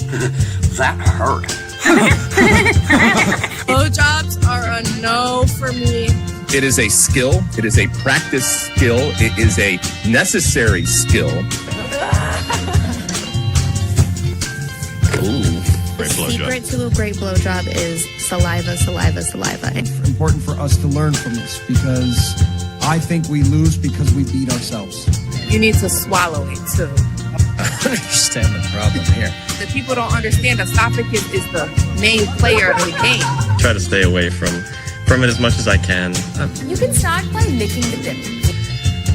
That hurt. Blowjobs are a no for me. It is a skill. It is a practice skill. It is a necessary skill. Ooh, great blowjob. The secret to a great blowjob is saliva, saliva, saliva. It's important for us to learn from this because I think we lose because we beat ourselves. You need to swallow it too. I understand the problem here. The people don't understand esophagus is the main player of the game. Try to stay away from it as much as I can. You can start by licking the dip.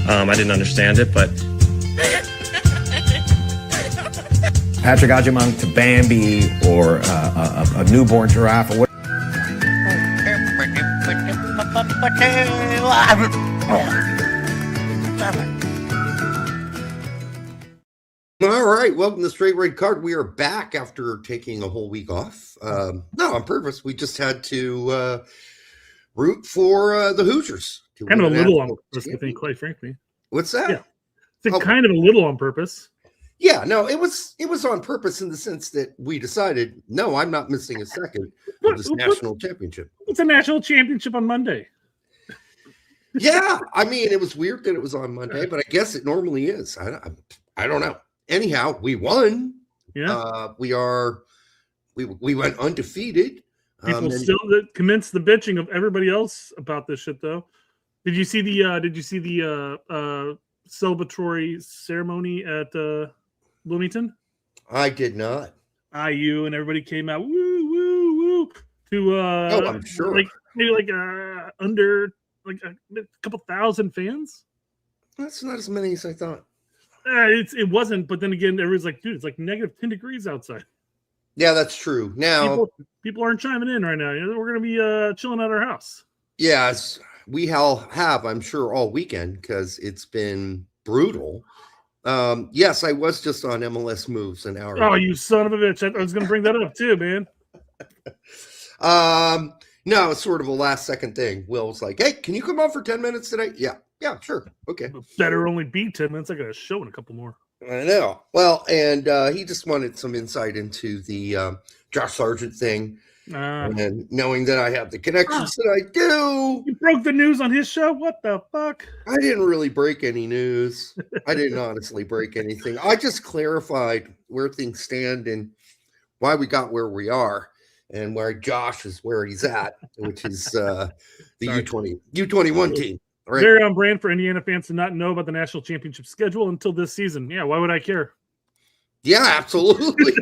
I didn't understand it, but... Patrick Agyemang to Bambi or a newborn giraffe or what? All right, welcome to Straight Red Card. We are back after taking a whole week off. Not on purpose. We just had to root for the Hoosiers. Kind of a little on purpose, I think, quite frankly. What's that? Yeah, it's kind of a little on purpose. Yeah, no, it was on purpose in the sense that we decided, no, I'm not missing a second of this national championship. It's a national championship on Monday. Yeah, I mean, it was weird that it was on Monday, but I guess it normally is. I don't know. Anyhow, we won. Yeah, we went undefeated. People still commence the bitching of everybody else about this shit, though. Did you see the celebratory ceremony at Bloomington? I did not. IU and everybody came out, woo woo woo, to I'm sure, maybe under a couple thousand fans. That's not as many as I thought. It wasn't, but then again, everyone's like, dude, it's like negative 10 degrees outside. Yeah, that's true. Now people aren't chiming in right now. We're gonna be chilling at our house. Yes, we have, I'm sure, all weekend because it's been brutal. Yes, I was just on MLS Moves an hour ago. Oh, you son of a bitch! I was gonna bring that up too, man. No, it's sort of a last second thing. Will was like, "Hey, can you come on for 10 minutes today?" Yeah, sure, okay. Better only be 10 minutes. I got a show in a couple more. I know. Well, and he just wanted some insight into the Josh Sargent thing, and knowing that I have the connections that I do. You broke the news on his show? What the fuck? I didn't really break any news. I didn't honestly break anything. I just clarified where things stand and why we got where we are, and where Josh is where he's at, which is the U21 team. Right. Very on brand for Indiana fans to not know about the national championship schedule until this season. Yeah, why would I care? Yeah, absolutely.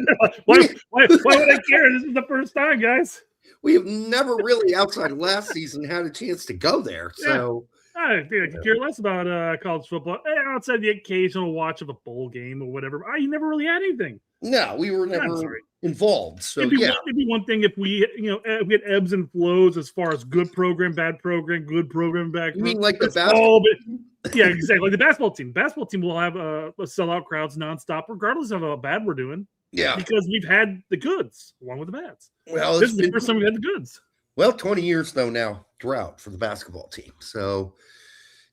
why would I care? This is the first time, guys. We have never really, outside of last season, had a chance to go there. So I could care less about college football. Outside the occasional watch of a bowl game or whatever. You never really had anything. No, we were never involved. So it'd be one thing if we, if we had ebbs and flows as far as good program, bad program, good program, bad program. You mean like the basketball? Yeah, exactly. Like the basketball team. Basketball team will have a sellout crowds nonstop, regardless of how bad we're doing. Yeah, because we've had the goods along with the bads. Well, this is the first time we've had the goods. Well, 20 years though now drought for the basketball team. So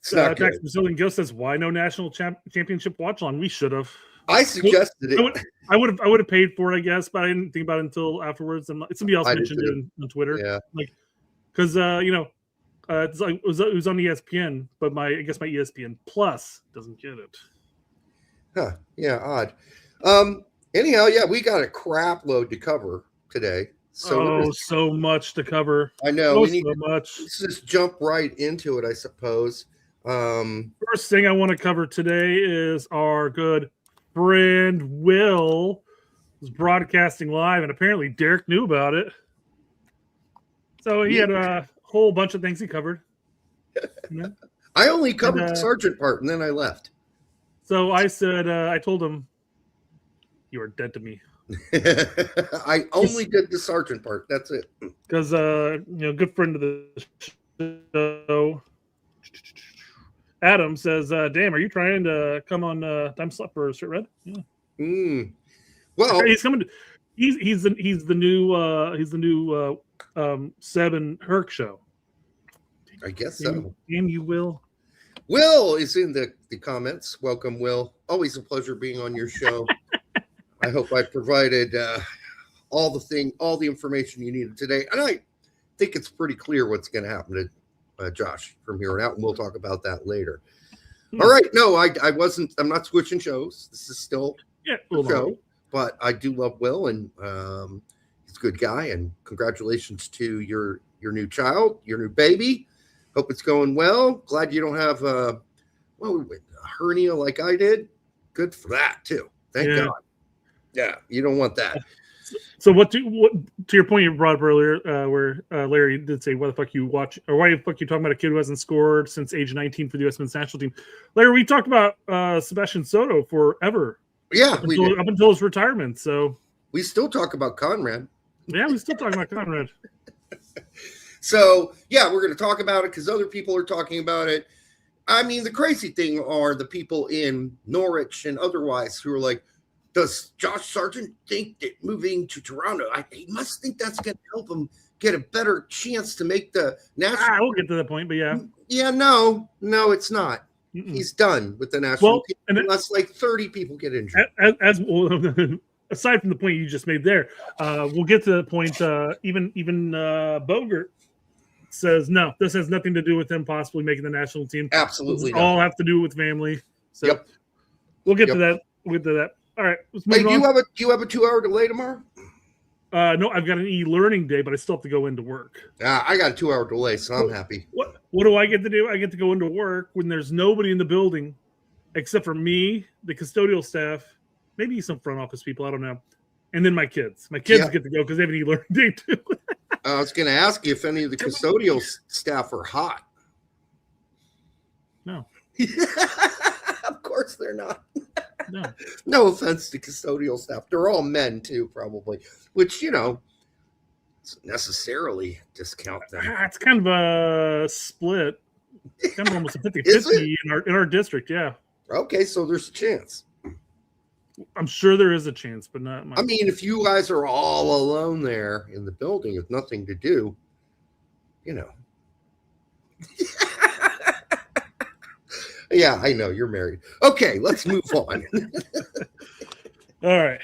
it's not good. Brazilian Gil says, "Why no national championship watch on? We should have." I suggested it. I would have paid for it, I guess, but I didn't think about it until afterwards. And somebody else mentioned it on Twitter. Yeah, because it's like it was on ESPN, but I guess my ESPN Plus doesn't get it. Huh? Yeah, odd. Anyhow, yeah, we got a crap load to cover today. So so much to cover. I know. We need so much. Let's just jump right into it, I suppose. First thing I want to cover today is our good friend Will was broadcasting live, and apparently Derek knew about it. So he had a whole bunch of things he covered. I only covered the Sargent part, and then I left. So I said, I told him, "You are dead to me." I only did the Sargent part. That's it. Because good friend of the show, Adam says, "Damn, are you trying to come on time slot for Straight Red?" Yeah. Well, he's coming. He's the new Seb and Herc show. I guess so. Damn you, Will. Will is in the comments. Welcome, Will. Always a pleasure being on your show. I I hope I provided all the information you needed today. And I think it's pretty clear what's going to happen to Josh from here on out, and we'll talk about that later. All right. No, I'm not switching shows. This is still a show, but I do love Will, and he's a good guy, and congratulations to your new child, your new baby. Hope it's going well. Glad you don't have a hernia like I did. Good for that too. Thank God. Yeah, you don't want that. So what to your point you brought up earlier, where Larry did say, "Why the fuck you watch, or why the fuck you talking about a kid who hasn't scored since age 19 for the U.S. men's national team?" Larry, we talked about Sebastian Soto forever. Yeah, up until his retirement. So we still talk about Conrad. Yeah, we still talking about Conrad. So yeah, we're going to talk about it because other people are talking about it. I mean, the crazy thing are the people in Norwich and otherwise who are like, does Josh Sargent think that moving to Toronto, he must think that's going to help him get a better chance to make the national? We'll get to that point, but yeah. Yeah, no, it's not. Mm-mm. He's done with the national team unless like 30 people get injured. Aside from the point you just made there, we'll get to the point. Even Bogert says no. This has nothing to do with him possibly making the national team. Absolutely, all have to do with family. So we'll get to that. We'll get to that. All right. Let's move on. Do you have a 2-hour delay tomorrow? No, I've got an e-learning day, but I still have to go into work. I got a 2-hour delay, so I'm happy. What do I get to do? I get to go into work when there's nobody in the building except for me, the custodial staff, maybe some front office people, I don't know, and then my kids. My kids get to go because they have an e-learning day too. I was going to ask you if any of the custodial staff are hot. No. Of course they're not. No. No offense to custodial staff. They're all men too, probably, which, doesn't necessarily discount them. It's kind of a split. It's kind of almost a 50-50 in our district, yeah. Okay, so there's a chance. I'm sure there is a chance, but not much. I mean, if you guys are all alone there in the building with nothing to do, Yeah, I know you're married. Okay, let's move on. All right.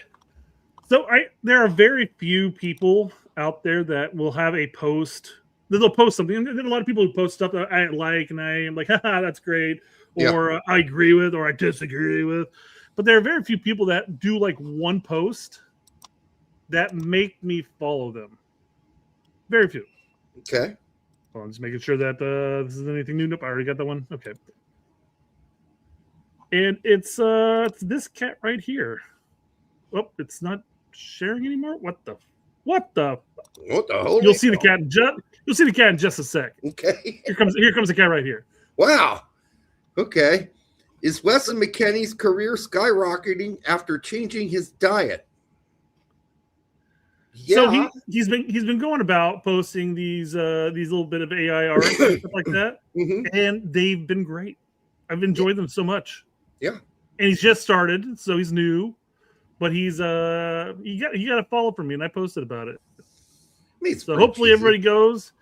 So there are very few people out there that will have a post. They'll post something. And then a lot of people who post stuff that I like, and I am like, haha, that's great. Or I agree with, or I disagree with. But there are very few people that do like one post that make me follow them. Very few. Okay. Well, I'm just making sure that this is anything new. Nope, I already got that one. Okay. And it's this cat right here. Oh, it's not sharing anymore. What the hell? You'll see the cat in just a sec. Okay. Here comes the cat right here. Wow. Okay. Is Weston McKennie's career skyrocketing after changing his diet? Yeah. So he's been going about posting these little bit of AI art and stuff like that, and they've been great. I've enjoyed them so much. Yeah. And he's just started, so he's new, but he's you got to follow for me, and I posted about it. So hopefully everybody goes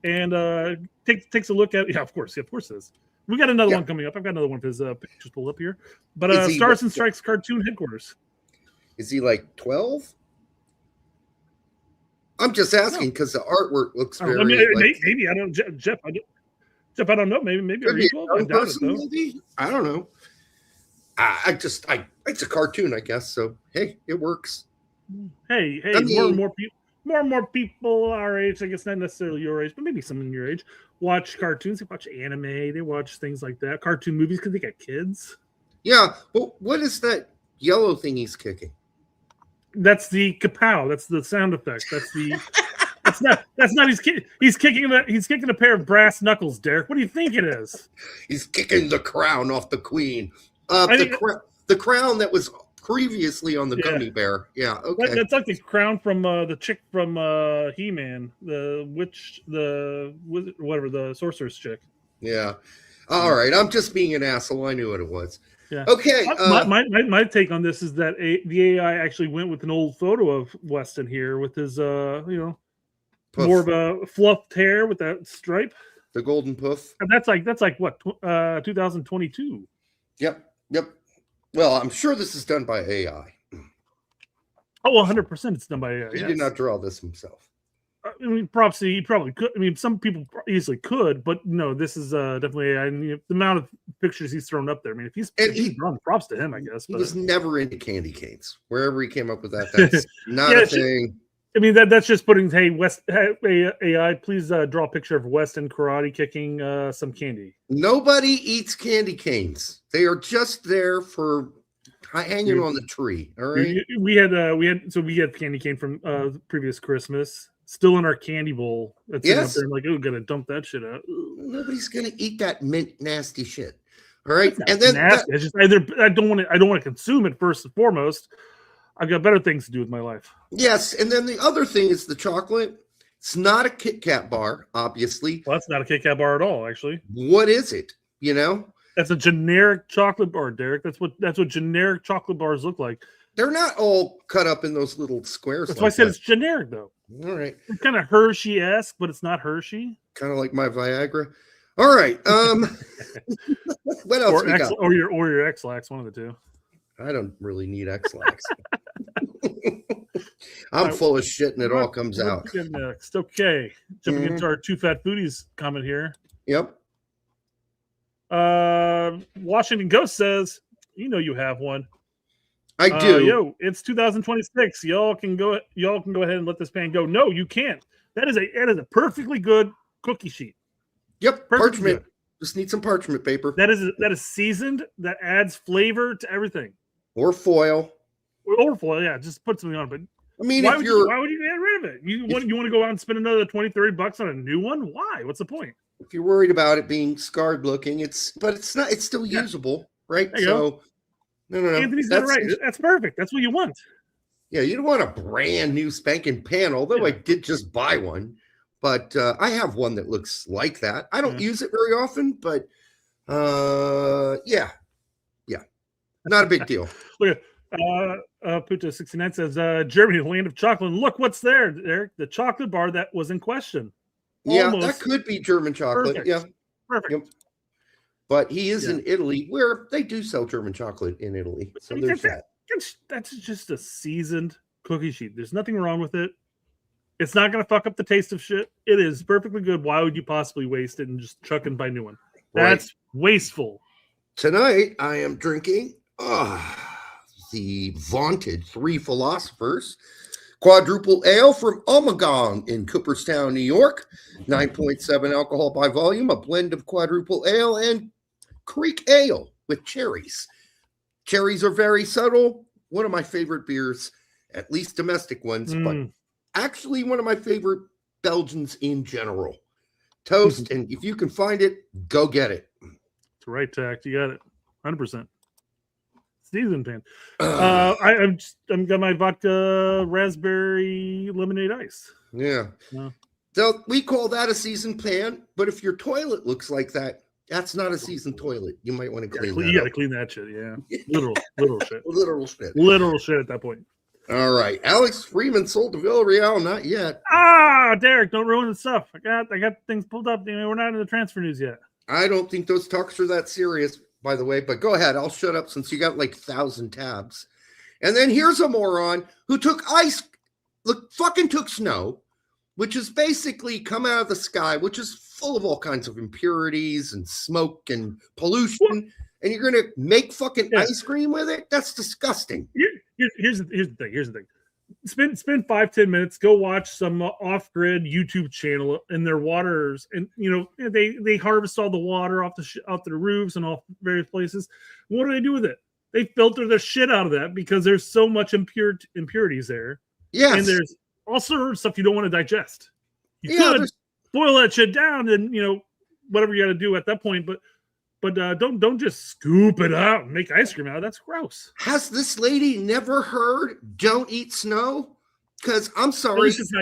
and takes a look at it. Yeah, of course it is. We got another one coming up. I've got another one of his pictures pulled up here. But Stars and Strikes cartoon headquarters. Is he like 12? I'm just asking because the artwork looks very. Maybe I don't, Jeff. I don't know. Maybe are you 12? I doubt it, though. Maybe? I don't know. It's a cartoon, I guess. So hey, it works. Hey, more and more people our age, I guess not necessarily your age, but maybe some in your age, watch cartoons. They watch anime. They watch things like that. Cartoon movies because they got kids. Yeah, but what is that yellow thing he's kicking? That's the kapow. That's the sound effect. That's the. That's not. He's kicking a pair of brass knuckles, Derek. What do you think it is? He's kicking the crown off the queen. The crown that was previously on the gummy bear. Yeah, okay. That's like the crown from the chick from He-Man, the sorceress chick. Yeah. All right. I'm just being an asshole. I knew what it was. Yeah. Okay. My take on this is that the AI actually went with an old photo of Weston here with his more of a fluffed hair with that stripe. The golden puff. And that's like what 2022. Yep. Well, I'm sure this is done by AI. Oh, 100% it's done by AI. He yes. did not draw this himself. I mean, props to he probably could. I mean, some people easily could, but no, this is definitely AI. And the amount of pictures he's thrown up there. I mean, if he's drawn, props to him, I guess. He but. was never into candy canes. Wherever he came up with that, that's not a thing. I mean, that's just putting, hey, AI, please draw a picture of Weston karate kicking some candy. Nobody eats candy canes. They are just there for hanging on the tree. All right. We had candy cane from previous Christmas, still in our candy bowl. That's up there. I'm like, oh, gonna dump that shit out. Nobody's gonna eat that mint nasty shit. All right. And then it's just I don't want to consume it first and foremost. I've got better things to do with my life. Yes, and then the other thing is the chocolate. It's not a Kit Kat bar, obviously. Well, that's not a Kit Kat bar at all, actually. What is it? You know? That's a generic chocolate bar, Derek. That's what generic chocolate bars look like. They're not all cut up in those little squares. That's why I said it's generic, though. All right. It's kind of Hershey-esque, but it's not Hershey. Kind of like my Viagra. All right. What else we got? Or your X-Lax, one of the two. I don't really need X-Lax. I'm full of shit and it all comes out. Next. Okay. Jumping into our two fat foodies comment here. Yep. Washington Ghost says, you know you have one. I do. It's 2026. Y'all can go ahead and let this pan go. No, you can't. That is a perfectly good cookie sheet. Yep. Perfectly Parchment. good. Just need some parchment paper. That is seasoned. That adds flavor to everything. Or foil. Or foil, yeah. Just put something on. But I mean, why would you get rid of it? You want to go out and spend another $20-$30 on a new one? Why? What's the point? If you're worried about it being scarred looking, it's not. It's still usable, right? So no. Anthony's got it right. That's perfect. That's what you want. Yeah, you don't want a brand new spanking pan. Although I did just buy one, but I have one that looks like that. I don't use it very often, but yeah, not a big deal. Look at Puta 69 says Germany, the land of chocolate. And look what's there, Eric. The chocolate bar that was in question. Yeah, that could be German chocolate. Perfect. Yeah, perfect. Yep. But he is in Italy, where they do sell German chocolate in Italy. So there's that. That's just a seasoned cookie sheet. There's nothing wrong with it. It's not going to fuck up the taste of shit. It is perfectly good. Why would you possibly waste it and just chuck and buy a new one? That's wasteful. Tonight, I am drinking the vaunted Three Philosophers quadruple ale from Ommegang in Cooperstown, New York. 9.7 alcohol by volume, a blend of quadruple ale and Creek ale with cherries. Cherries are very subtle. One of my favorite beers, at least domestic ones, but actually one of my favorite Belgians in general. Toast, and if you can find it, go get it. It's right, Tact. You got it. 100%. Season pan. I'm got my vodka raspberry lemonade ice. Yeah. So we call that a seasoned pan, but if your toilet looks like that, that's not a seasoned toilet. You might want to clean that. You got to clean that shit. Yeah. Literal shit. Literal shit. Literal shit at that point. All right. Alex Freeman sold to Villarreal. Not yet. Derek, don't ruin the stuff. I got things pulled up. We're not in the transfer news yet. I don't think those talks are that serious, by the way, but go ahead. I'll shut up since you got like 1,000 tabs. And then here's a moron who took fucking took snow, which is basically come out of the sky, which is full of all kinds of impurities and smoke and pollution. And you're going to make fucking ice cream with it? That's disgusting. Here's the thing. Spend 5-10 minutes. Go watch some off-grid YouTube channel in their waters, and they harvest all the water off the roofs and off various places. What do they do with it? They filter the shit out of that because there's so much impurities there. Yes, and there's all sorts of stuff you don't want to digest. You could boil that shit down, and whatever you got to do at that point, but don't just scoop it out and make ice cream out of it. That's gross. Has this lady never heard don't eat snow? Because I'm sorry. At least it's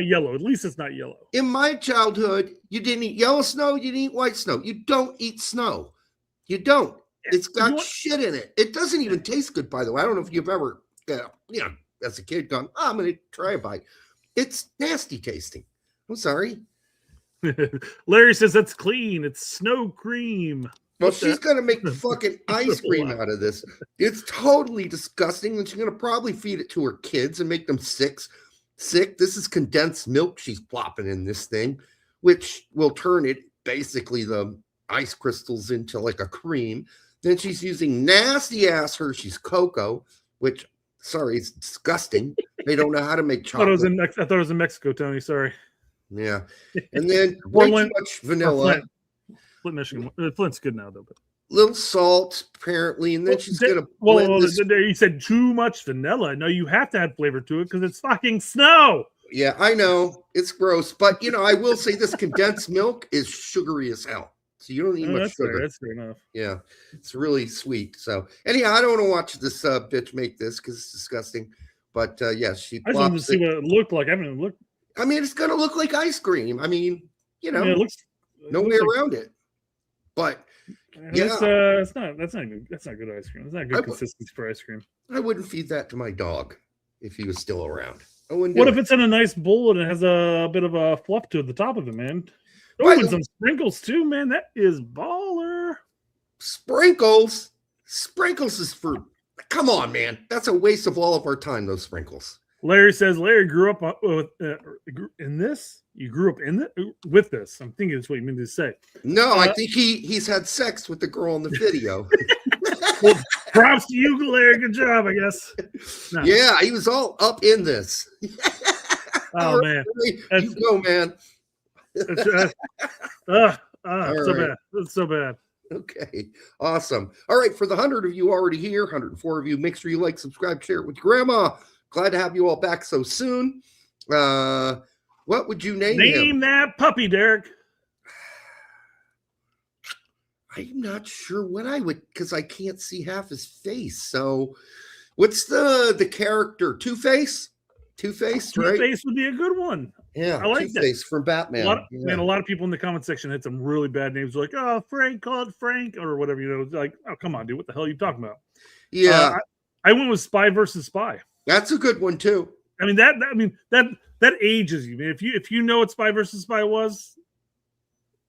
not yellow. In my childhood, you didn't eat yellow snow, you didn't eat white snow. You don't eat snow. You don't. It's got shit in it. It doesn't even taste good, by the way. I don't know if you've ever, as a kid gone, I'm going to try a bite. It's nasty tasting. I'm sorry. Larry says that's clean. It's snow cream. Well, she's going to make fucking ice cream out of this. It's totally disgusting. And she's going to probably feed it to her kids and make them sick. This is condensed milk she's plopping in this thing, which will turn it, basically, the ice crystals into like a cream. Then she's using nasty ass Hershey's cocoa, which, sorry, it's disgusting. They don't know how to make chocolate. I thought it was in Mexico, Tony. Sorry. Yeah. And then way too much vanilla. Flint, Michigan. Flint's good now, though. But. Little salt, apparently, and then she's going to blend this. You said too much vanilla. No, you have to add flavor to it because it's fucking snow. Yeah, I know. It's gross. But, I will say this condensed milk is sugary as hell. So you don't need much sugar. That's fair enough. Yeah, it's really sweet. So anyhow, I don't want to watch this bitch make this because it's disgusting. But yeah, she. I just wanted to see what it looked like. I haven't looked. I mean, it's gonna look like ice cream. I mean, it looks no way around it. But yeah, that's not good. That's not good ice cream. It's not good consistency for ice cream. I wouldn't feed that to my dog if he was still around. I wouldn't. What if it's in a nice bowl and it has a bit of a fluff to the top of it, man? Oh, and some sprinkles too, man. That is baller. Sprinkles is for. Come on, man. That's a waste of all of our time. Those sprinkles. Larry says Larry grew up in this. You grew up with this. I'm thinking that's what you mean to say. No, I think he's had sex with the girl in the video. Well, props to you, Larry. Good job, I guess. No. Yeah, he was all up in this. Oh man, you go, man. So right. bad. That's so bad. Okay, awesome. All right, for the 100 of you already here, 104 of you, make sure you like, subscribe, share it with your grandma. Glad to have you all back so soon. What would you name him? Name that puppy, Derek. I'm not sure what I would, because I can't see half his face. So, what's the character? Two-Face? Two-Face, right? Two-Face would be a good one. Yeah, I like Two-Face from Batman. Man, a lot of people in the comment section had some really bad names, like, oh, Frank, called Frank, or whatever, like, oh, come on, dude, what the hell are you talking about? Yeah. I went with Spy versus Spy. That's a good one, too. I mean, that ages you, man. If you know what Spy versus Spy was,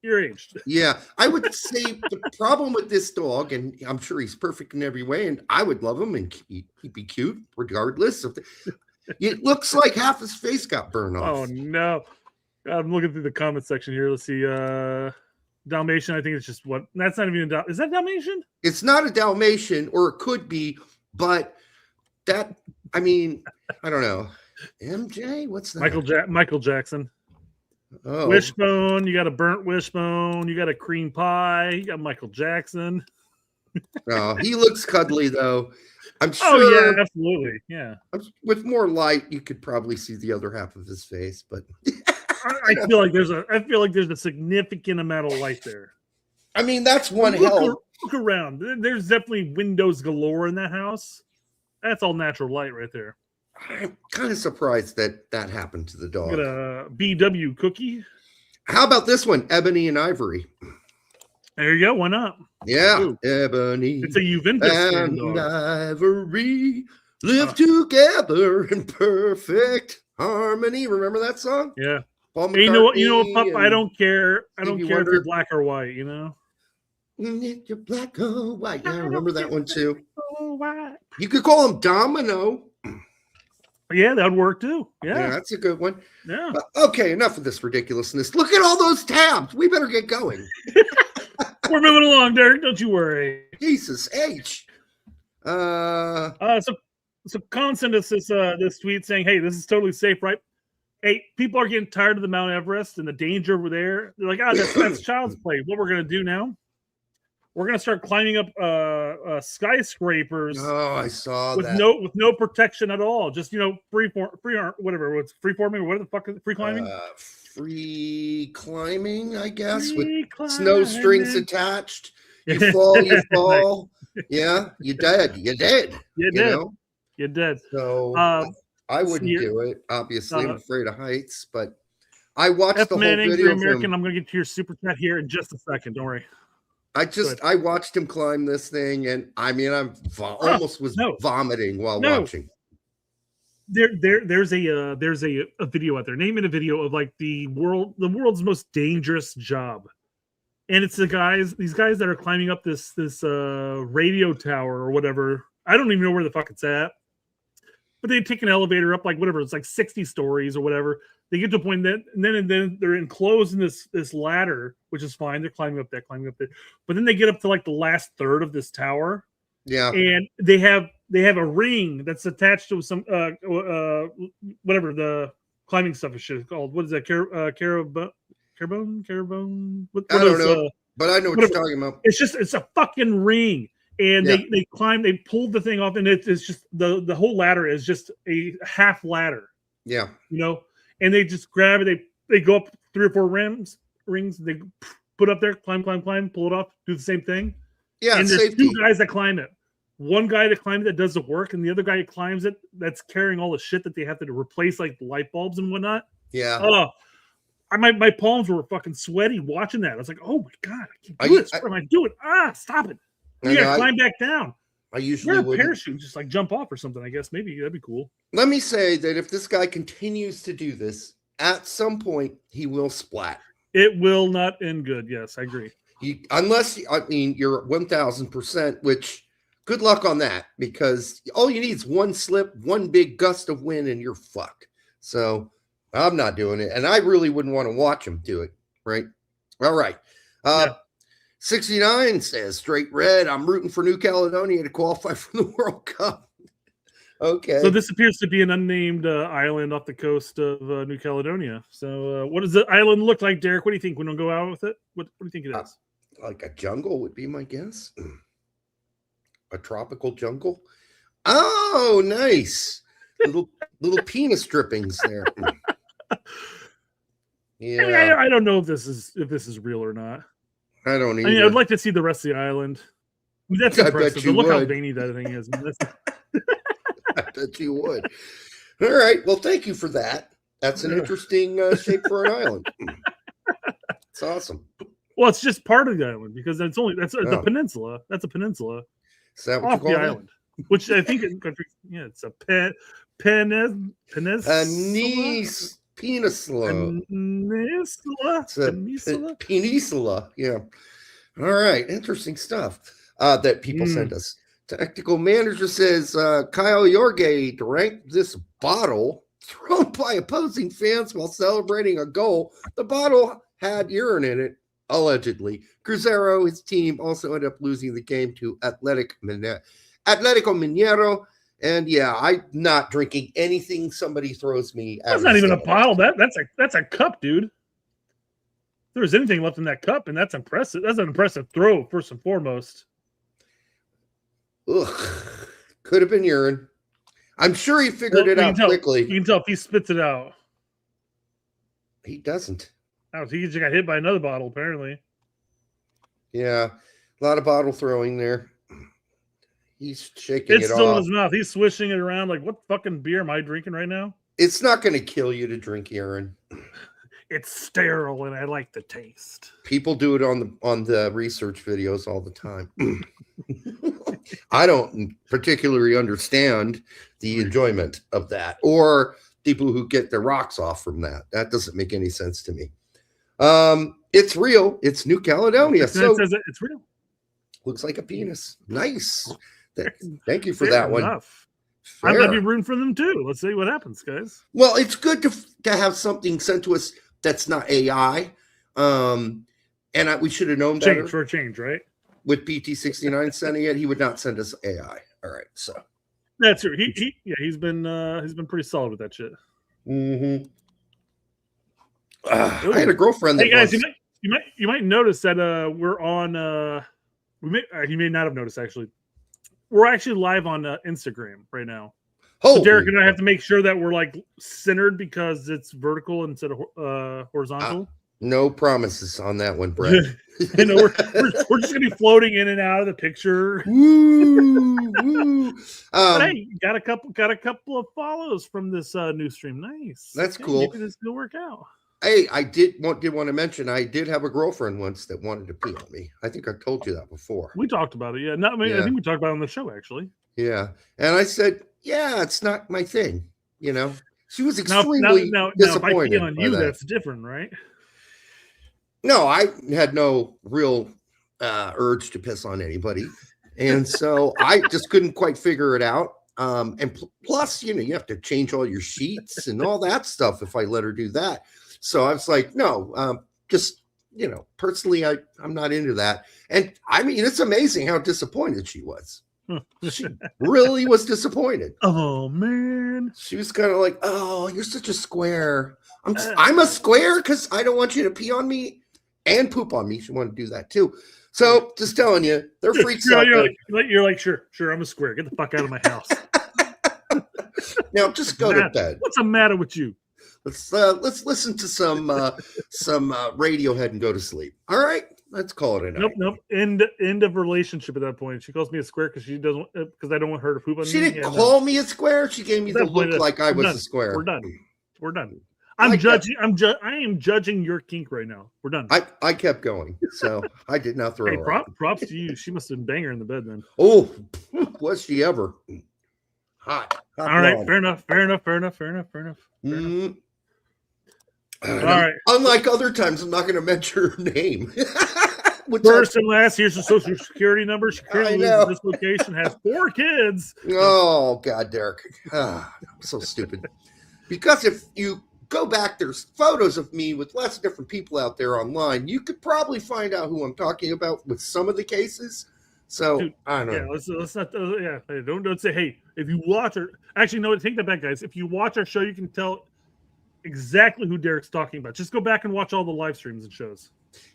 you're aged. Yeah, I would say the problem with this dog, and I'm sure he's perfect in every way, and I would love him, and he'd be cute regardless of it looks like half his face got burned off. Oh no! I'm looking through the comment section here. Let's see. Dalmatian. I think it's just what. That's not even. Is that Dalmatian? It's not a Dalmatian, or it could be, but that. I mean, I don't know. MJ, what's that? Michael Jackson. Oh. Wishbone. You got a burnt wishbone. You got a cream pie. You got Michael Jackson. Oh, he looks cuddly though. I'm sure. Oh yeah, absolutely. Yeah. With more light, you could probably see the other half of his face, but I feel like there's a significant amount of light there. I mean, that's one hell. Look around. There's definitely windows galore in that house. That's all natural light right there. I'm kind of surprised that happened to the dog. Got a BW cookie. How about this one? Ebony and Ivory. There you go. Why not? Yeah. Ooh. Ebony it's a Juventus and Ivory live together in perfect harmony. Remember that song? Yeah. Paul hey, you know what, pup? I don't care. I don't care if you're black or white, you know? If you're black or white. Yeah, I remember that one too. You could call him Domino. Yeah, that would work too. Yeah, that's a good one. Yeah. Okay, enough of this ridiculousness. Look at all those tabs. We better get going. We're moving along, Derek. Don't you worry. Jesus H. So Colin sent us this tweet saying, "Hey, this is totally safe, right? Hey, people are getting tired of the Mount Everest and the danger over there. They're like, that's child's play. What we're gonna do now? We're gonna start climbing up skyscrapers. Oh, I saw with that. with no protection at all. Just free whatever. What's free forming or what the fuck is free climbing? Free climbing, I guess, free with snow strings attached. You fall, you fall. Yeah, you dead. You're dead. You're dead. Know? You're dead. So I wouldn't do it. Obviously, I'm afraid of heights, but I watched the whole video. American. I'm gonna get to your super chat here in just a second. Don't worry. I watched him climb this thing, and I mean, almost was vomiting while watching. There's a video out there. Name it a video of like the world's most dangerous job. and it's these guys that are climbing up this radio tower or whatever. I don't even know where the fuck it's at. But they take an elevator up, like whatever, it's like 60 stories or whatever. They get to a point that, and then they're enclosed in this ladder, which is fine. They're climbing up there. But then they get up to like the last third of this tower. Yeah. And they have a ring that's attached to some whatever the climbing stuff is shit called. What is that? Carabone? What I don't know, is, but I know what you're talking about. It's a fucking ring. And they climb, they pulled the thing off, and it's just the whole ladder is just a half ladder. Yeah. You know, and they just grab it, they go up 3 or 4 rings, they put up there, climb, pull it off, do the same thing. Yeah. And there's safety. 2 guys that climb it. One guy that climbs it that does the work, and the other guy who climbs it that's carrying all the shit that they have to replace, like the light bulbs and whatnot. Yeah. Oh, my palms were fucking sweaty watching that. I was like, oh my God, I can't do this. What am I doing? Stop it. You gotta climb back down. I usually wear a parachute, just like jump off or something. I guess maybe that'd be cool. Let me say that if this guy continues to do this, at some point he will splat. It will not end good. Yes, I agree. Unless you're 1,000%. Which good luck on that, because all you need is one slip, one big gust of wind, and you're fucked. So I'm not doing it, and I really wouldn't want to watch him do it. Right? All right. 69 says straight red. I'm rooting for New Caledonia to qualify for the World Cup. Okay. So this appears to be an unnamed island off the coast of New Caledonia. So what does the island look like, Derek? What do you think? We don't go out with it. What do you think it is? Like a jungle would be my guess. A tropical jungle. Oh, nice. Little penis drippings there. Yeah. I don't know if this is real or not. I don't either. I'd like to see the rest of the island. That's impressive. Look how veiny that thing is. I bet you would. All right. Well, thank you for that. That's an interesting shape for an island. It's awesome. Well, it's just part of the island because it's a peninsula. That's a peninsula. Is that what off you call the island? Which I think in country, it's a peninsula. Peninsula. Yeah. All right. Interesting stuff that people send us. Tactical manager says Kyle Jorge drank this bottle thrown by opposing fans while celebrating a goal. The bottle had urine in it, allegedly. Cruzeiro, his team, also ended up losing the game to Atletico Mineiro. And yeah, I'm not drinking anything somebody throws me. That's not even a bottle. That's a cup, dude. If there's anything left in that cup, and that's impressive. That's an impressive throw, first and foremost. Ugh. Could have been urine. I'm sure he figured it out quickly. You can tell if he spits it out. He doesn't. Oh, he just got hit by another bottle, apparently. Yeah, a lot of bottle throwing there. He's shaking it off. It's still in his mouth. He's swishing it around like, what fucking beer am I drinking right now? It's not going to kill you to drink urine. It's sterile, and I like the taste. People do it on the research videos all the time. I don't particularly understand the enjoyment of that, or people who get their rocks off from that. That doesn't make any sense to me. It's real. It's New Caledonia. So it says it's real. Looks like a penis. Nice. Thank you for that one. I'm going to be rooting for them too. Let's see what happens, guys. Well, it's good to have something sent to us that's not AI. And we should have known better. For a change, right? With PT69 sending it, he would not send us AI. All right, so that's true. He's been pretty solid with that shit. Mm-hmm. I had a girlfriend. Hey guys, you might notice that we're on. You may not have noticed actually. We're actually live on Instagram right now. So Derek and I have to make sure that we're like centered because it's vertical instead of horizontal. No promises on that one, Brett. I know we're just gonna be floating in and out of the picture. Woo, woo. Hey, got a couple of follows from this new stream. Nice. That's cool. Maybe this will work out. Hey, I did want to mention I did have a girlfriend once that wanted to pee on me. I think I told you that before. We talked about it. Yeah, I think we talked about it on the show actually. Yeah, and I said, yeah, it's not my thing. You know, she was extremely disappointed. Now, if I pee on you, that. that's different, right? No, I had no real urge to piss on anybody. And so I just couldn't quite figure it out. And plus, you have to change all your sheets and all that stuff if I let her do that. So I was like, no, just, personally, I'm not into that. And I mean, it's amazing how disappointed she was. She really was disappointed. Oh, man. She was kind of like, oh, you're such a square. I'm a square because I don't want you to pee on me and poop on me. She wanted to do that too. So just telling you, they're freaks out. You're like, sure, I'm a square. Get the fuck out of my house. Now just go to bed. What's the matter with you? Let's listen to some Radiohead and go to sleep. All right, let's call it a night. Nope. End of relationship at that point. She calls me a square because I don't want her to poop on me. She didn't call me a square. She gave me the look like I was a square. We're done. I am judging your kink right now. We're done. I kept going, so I did not throw her. Props to you. She must have been banging her in the bed then. Oh, was she ever? Hot. All right, fair enough. Mm. All right. Unlike other times, I'm not going to mention her name. First and last, here's the social security number. She currently lives in this location, has 4 kids. Oh, God, Derek. I'm so stupid. Because if you go back, there's photos of me with lots of different people out there online. You could probably find out who I'm talking about with some of the cases. So, dude, I don't know. Let's not. Don't say, hey, if you watch her. Actually, no, take that back, guys. If you watch our show, you can tell exactly who Derek's talking about. Just go back and watch all the live streams and shows.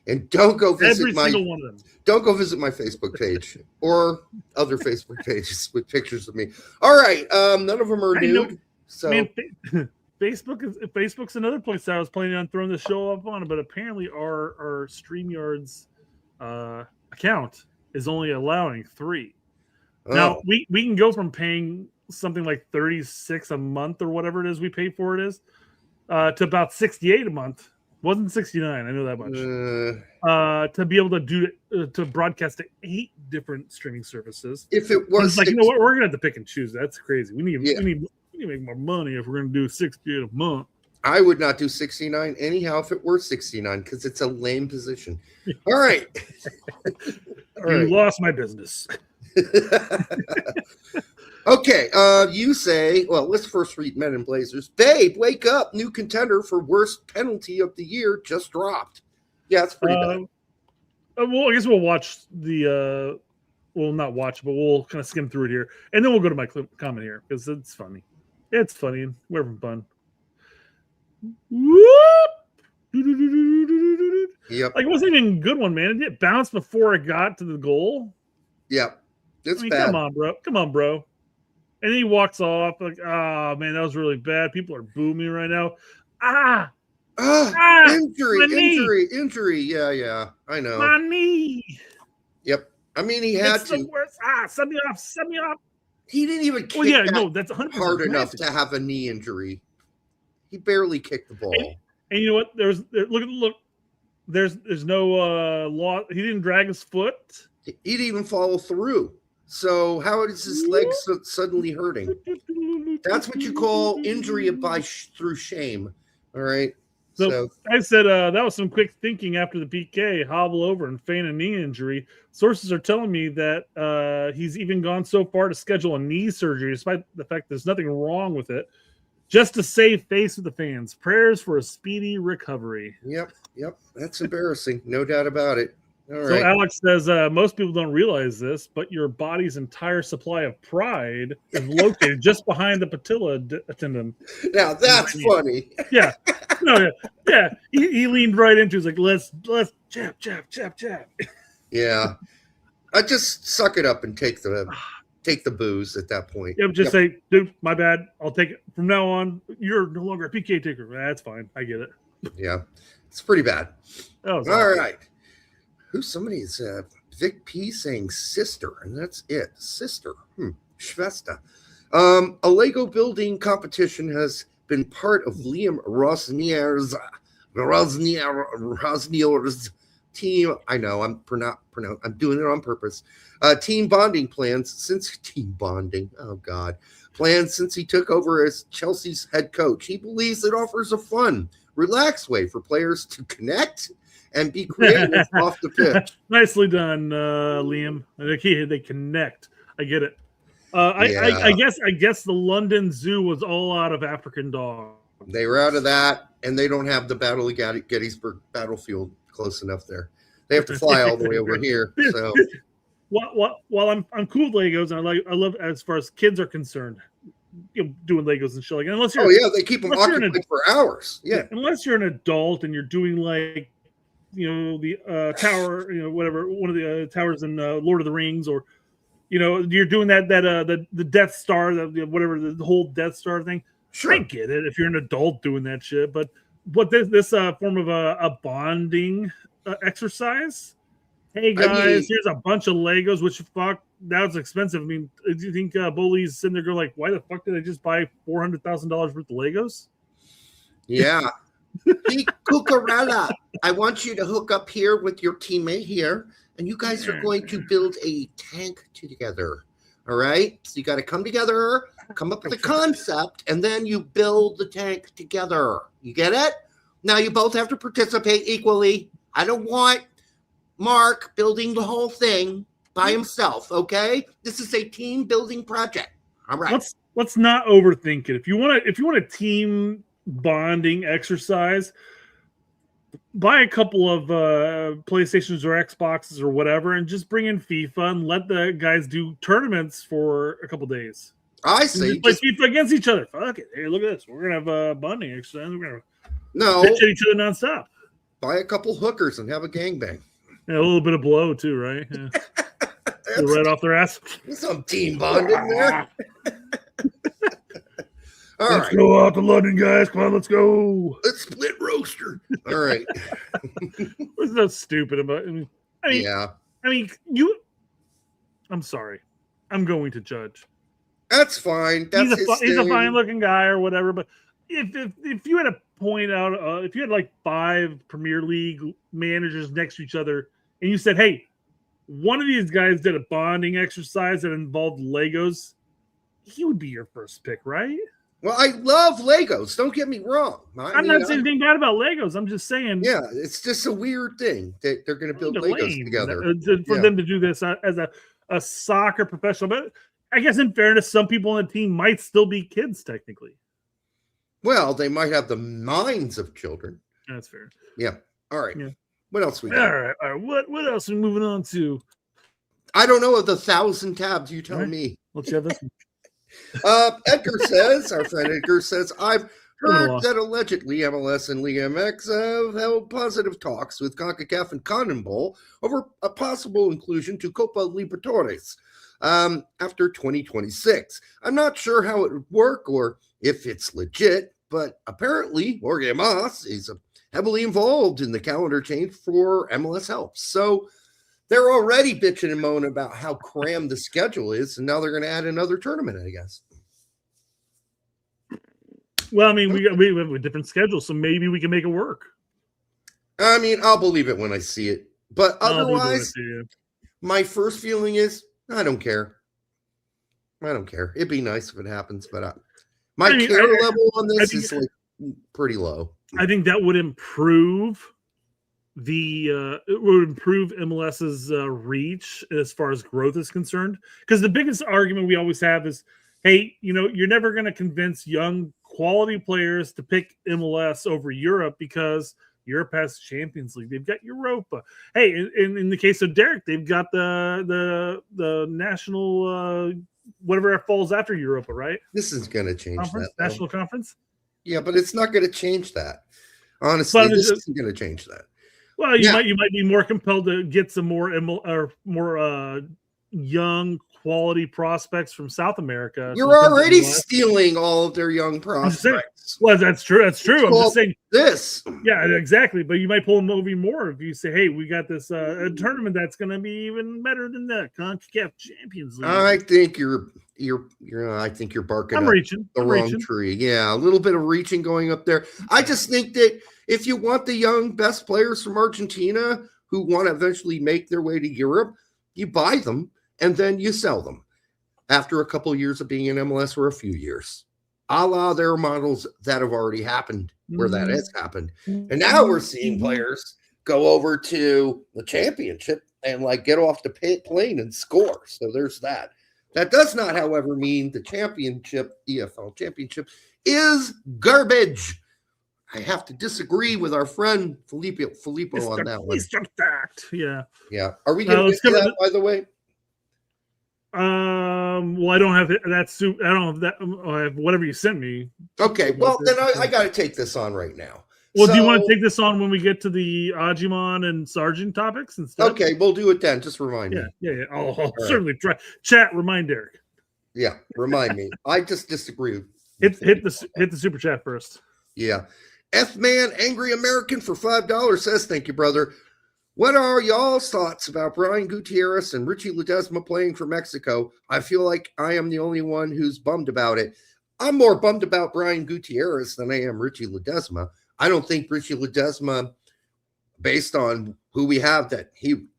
And don't go visit single one of them. Don't go visit my Facebook page or other Facebook pages with pictures of me. All right, none of them are nude. So, man, Facebook's another place that I was planning on throwing the show up on, but apparently our StreamYard's account is only allowing 3. Oh. Now we can go from paying something like $36 a month or whatever it is we pay for it is to about $68 a month. Wasn't $69, I know that much. To be able to broadcast to 8 different streaming services. If it was like, what, we're gonna have to pick and choose. That's crazy. We need to make more money if we're gonna do 68 a month. I would not do 69 anyhow if it were 69 because it's a lame position. All right. You lost my business. Okay. You say, well, let's first read Men in Blazers. Babe, wake up. New contender for worst penalty of the year just dropped. Yeah, it's pretty bad. Well, I guess we'll watch the we'll not watch, but we'll kind of skim through it here. And then we'll go to my comment here because it's funny. It's funny and we're having fun. Whoop! Yep. Like, it wasn't even a good one, man. It bounced before it got to the goal. Yep. It's bad. Come on, bro. And then he walks off like, oh, man, that was really bad. People are booing me right now. Injury. Yeah. I know. My knee. Yep. I mean, he had to. The worst. Set me off. He didn't even kick that's 100% hard enough to have a knee injury. He barely kicked the ball. And you know what? Look. There's no law. He didn't drag his foot. He didn't even follow through. So how is his leg suddenly hurting? That's what you call injury through shame. All right. So I said that was some quick thinking after the PK, hobble over and feign a knee injury. Sources are telling me that he's even gone so far to schedule a knee surgery, despite the fact there's nothing wrong with it, just to save face with the fans. Prayers for a speedy recovery. Yep. That's embarrassing. No doubt about it. All right. So Alex says, most people don't realize this, but your body's entire supply of pride is located just behind the patella tendon. Now that's funny. Yeah. Yeah. He leaned right into it. He's like, let's jab. Yeah. I just suck it up and take the booze at that point. Yeah, just say, dude, my bad. I'll take it from now on. You're no longer a PK taker. That's fine. I get it. Yeah. It's pretty bad. All right. Somebody's Vic P saying sister, and that's it. Sister. Schwester. A Lego building competition has been part of Liam Rosnier's team. I know I'm doing it on purpose. Team bonding plans since he took over as Chelsea's head coach. He believes it offers a fun, relaxed way for players to connect and be creative off the pitch. Nicely done, Liam. They connect. I get it. I guess the London Zoo was all out of African dogs. They were out of that, and they don't have the Battle of Gettysburg battlefield close enough there. They have to fly all the way over here. So, while I'm cool with Legos, and I love as far as kids are concerned, doing Legos and shit like that. Unless you're, they keep them occupied for hours. Yeah, unless you're an adult and you're doing like, the tower, whatever, one of the towers in Lord of the Rings, or you're doing the Death Star, whatever, the whole Death Star thing. Sure. I get it if you're an adult doing that shit, but this form of a bonding exercise. Hey guys, here's a bunch of Legos. Which fuck, that was expensive. I mean, do you think Bully's sitting there going like, why the fuck did I just buy $400,000 worth of Legos? Yeah. Hey, Cucurella, I want you to hook up here with your teammate here, and you guys are going to build a tank together. All right? So you got to come together, come up with a concept, and then you build the tank together. You get it? Now you both have to participate equally. I don't want Mark building the whole thing by himself, okay? This is a team building project. All right. Let's not overthink it. If you want a team bonding exercise, buy a couple of PlayStations or Xboxes or whatever, and just bring in FIFA and let the guys do tournaments for a couple days. I see. Play FIFA against each other. Fuck it. Hey, look at this. We're gonna have a bonding exercise. We're gonna bitch at each other nonstop. Buy a couple hookers and have a gangbang. Yeah, a little bit of blow too, right? Yeah. Right off their ass. There's some team bonding there. Let's go out to London, guys. Come on, let's go. Let's split roaster. All right. What's so stupid about? I'm sorry. I'm going to judge. That's fine. That's he's a fine-looking guy or whatever. But if you had to point out, if you had like 5 Premier League managers next to each other, and you said, "Hey, one of these guys did a bonding exercise that involved Legos," he would be your first pick, right? Well, I love Legos. Don't get me wrong. I'm not saying anything bad about Legos. I'm just saying. Yeah, it's just a weird thing that they're going to build Legos together. For them to do this as a soccer professional. But I guess in fairness, some people on the team might still be kids technically. Well, they might have the minds of children. That's fair. Yeah. All right. Yeah. What else we got? All right. What else are we moving on to? I don't know of the 1,000 tabs. You tell me. Let's have this one. Edgar says, our friend Edgar says, I've heard that allegedly MLS and Liga MX have held positive talks with CONCACAF and CONMEBOL over a possible inclusion to Copa Libertadores after 2026. I'm not sure how it would work or if it's legit, but apparently Jorge Mas is heavily involved in the calendar change for MLS helps. So they're already bitching and moaning about how crammed the schedule is, and now they're going to add another tournament, I guess. Well, I mean, we have a different schedule, so maybe we can make it work. I mean, I'll believe it when I see it. But otherwise, my first feeling is, I don't care. I don't care. It'd be nice if it happens, but my care level on this is like pretty low. I think that would improve it would improve MLS's reach as far as growth is concerned. Because the biggest argument we always have is, hey, you're never going to convince young quality players to pick MLS over Europe because Europe has Champions League. They've got Europa. Hey, in the case of Derek, they've got the national whatever falls after Europa, right? This is going to change that. National conference? Yeah, but it's not going to change that. Honestly, this isn't going to change that. Well, you might be more compelled to get some more young quality prospects from South America. You're already stealing all of their young prospects. Well, that's true. That's true. I'm just saying this. Yeah, exactly. But you might pull them over more if you say, "Hey, we got this a tournament that's going to be even better than the CONCACAF Champions League." I think you're barking up the wrong tree. Yeah, a little bit of reaching going up there. I just think that if you want the young best players from Argentina who want to eventually make their way to Europe, you buy them and then you sell them after a couple of years of being in MLS or a few years. A la their models that have already happened where that has happened. And now we're seeing players go over to the championship and like get off the plane and score. So there's that. That does not, however, mean the championship, EFL championship, is garbage. I have to disagree with our friend Filippo on that one. Mr. Fact. Yeah. Yeah. Are we going to get to that, by the way? Well, I don't have that suit. I don't have that. I have whatever you sent me. Okay. Well, then I got to take this on right now. Well, do you want to take this on when we get to the Agyemang and Sargent topics instead? Okay, we'll do it then. Just remind me. Yeah. I'll certainly try. Chat, remind Derek. Yeah, remind me. I just disagree. Hit the super chat first. Yeah. F-Man Angry American for $5 says, thank you, brother. What are y'all's thoughts about Brian Gutierrez and Richie Ledesma playing for Mexico? I feel like I am the only one who's bummed about it. I'm more bummed about Brian Gutierrez than I am Richie Ledesma. I don't think Richie Ledesma, based on who we have that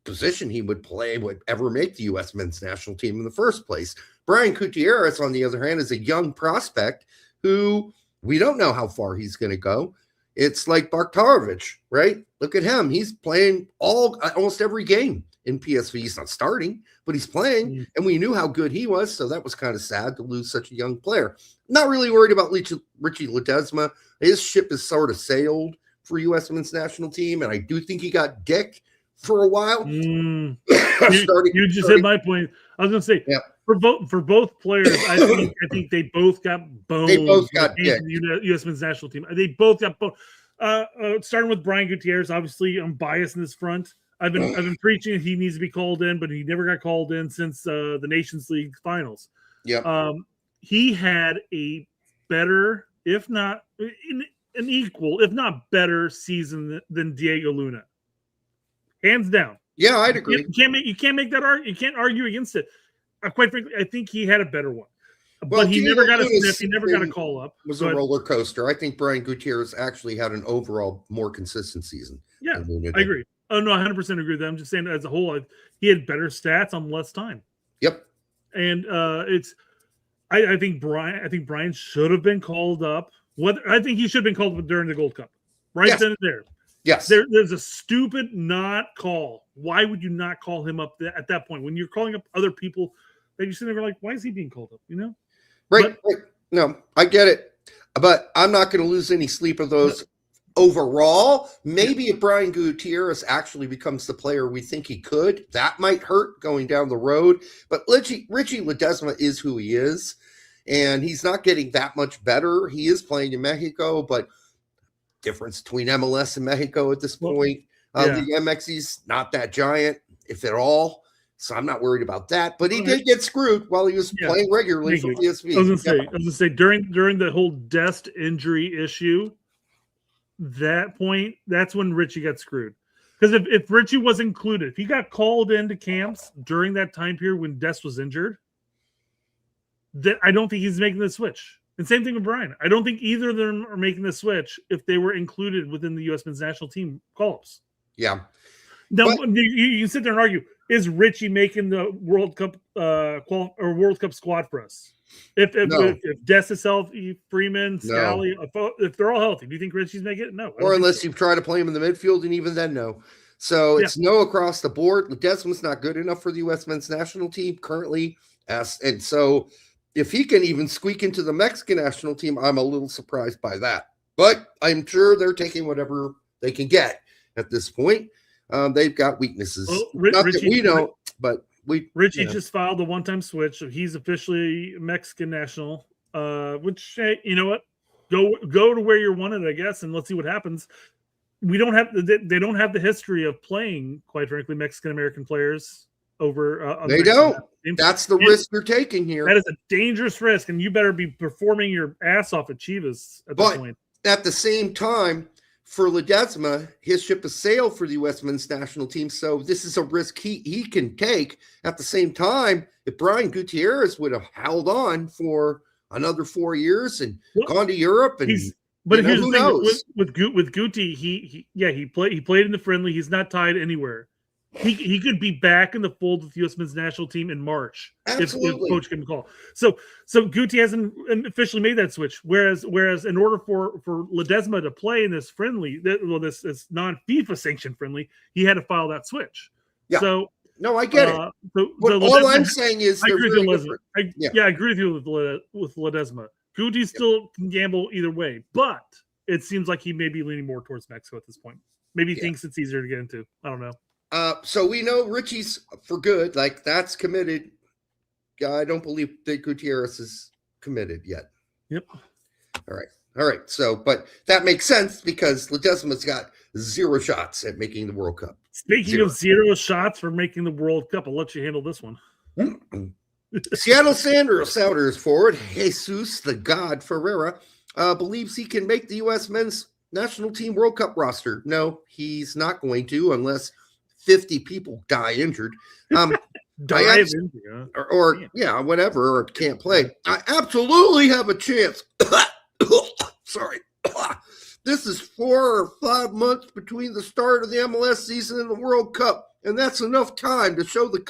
position he would play, would ever make the U.S. men's national team in the first place. Brian Gutierrez, on the other hand, is a young prospect who we don't know how far he's going to go. It's like Bartarovich, right? Look at him. He's playing almost every game in PSV. He's not starting, but he's playing, and we knew how good he was, so that was kind of sad to lose such a young player. Not really worried about Richie Ledesma. His ship is sort of sailed for U.S. men's national team, and I do think he got dicked for a while. You just hit my point. I was going to say, for both players, I think they both got boned. They both got dicked. The U.S. men's national team. They both got boned. Starting with Brian Gutierrez, obviously, I'm biased in this front. I've been preaching he needs to be called in, but he never got called in since the Nations League finals. Yeah. He had a better, if not an equal, if not better season than Diego Luna. Hands down. Yeah, I'd agree. You can't make that argument. You can't argue against it. Quite frankly, I think he had a better one. Well, but he never got a sniff. He never got a call up. It was a roller coaster. I think Brian Gutierrez actually had an overall more consistent season. Yeah, I agree. Oh, no, I 100% agree with that. I'm just saying as a whole, he had better stats on less time. Yep. And I think Brian should have been called up. I think he should have been called up during the Gold Cup. Right then and there. Yes. There's a stupid not call. Why would you not call him up at that point? When you're calling up other people, that you're sitting there like, why is he being called up? You know? Right. No, I get it. But I'm not going to lose any sleep of those overall. Maybe if Brian Gutierrez actually becomes the player we think he could, that might hurt going down the road. But Richie Ledesma is who he is, and he's not getting that much better. He is playing in Mexico, but difference between MLS and Mexico at this point. The MX's not that giant, if at all. So I'm not worried about that. But he did get screwed while he was playing regularly for PSV. I was going to say during the whole Dest injury issue, that's when Richie got screwed. Because if Richie was included, if he got called into camps during that time period when Dest was injured, then I don't think he's making the switch. And same thing with Brian. I don't think either of them are making the switch if they were included within the U.S. men's national team call-ups. Yeah. Now, you sit there and argue, is Richie making the World Cup World Cup squad for us? If Dest is healthy, Freeman, Scally, if they're all healthy, do you think Richie's making it? No. Or unless you try to play him in the midfield, and even then, no. So it's no across the board. Ledesma's not good enough for the U.S. men's national team currently. And so if he can even squeak into the Mexican national team, I'm a little surprised by that. But I'm sure they're taking whatever they can get at this point. They've got weaknesses. Not that we don't, but Richie just filed a one-time switch. So he's officially Mexican national. Which, hey, you know what? Go to where you're wanted, I guess, and let's see what happens. They don't have the history of playing, quite frankly, Mexican American players over. They don't. That's the risk you're taking here. That is a dangerous risk, and you better be performing your ass off at Chivas at this point. At the same time, for Ledesma, his ship has sailed for the U.S. men's national team, so this is a risk he can take. At the same time, if Brian Gutierrez would have held on for another 4 years and gone to Europe, and here's who knows? With Guti, he played in the friendly. He's not tied anywhere. he could be back in the fold with the U.S. men's national team in March if coach can call. So Guti hasn't officially made that switch. Whereas in order for Ledesma to play in this friendly, this non-FIFA sanctioned friendly, he had to file that switch. Yeah. So no, I get it. All I'm saying is I agree with Ledesma. I agree with you with Ledesma. Guti still can gamble either way, but it seems like he may be leaning more towards Mexico at this point. Maybe he thinks it's easier to get into. I don't know. So we know Richie's for good. Like, that's committed. I don't believe that Gutierrez is committed yet. Yep. All right. So, but that makes sense because Ledesma's got 0 shots at making the World Cup. Speaking of 0 shots for making the World Cup, I'll let you handle this one. Seattle Sounders forward Jesus the God Ferreira believes he can make the U.S. men's national team World Cup roster. No, he's not going to unless 50 people die injured. Whatever, or can't play. I absolutely have a chance. Sorry. This is 4 or 5 months between the start of the MLS season and the World Cup, and that's enough time to show the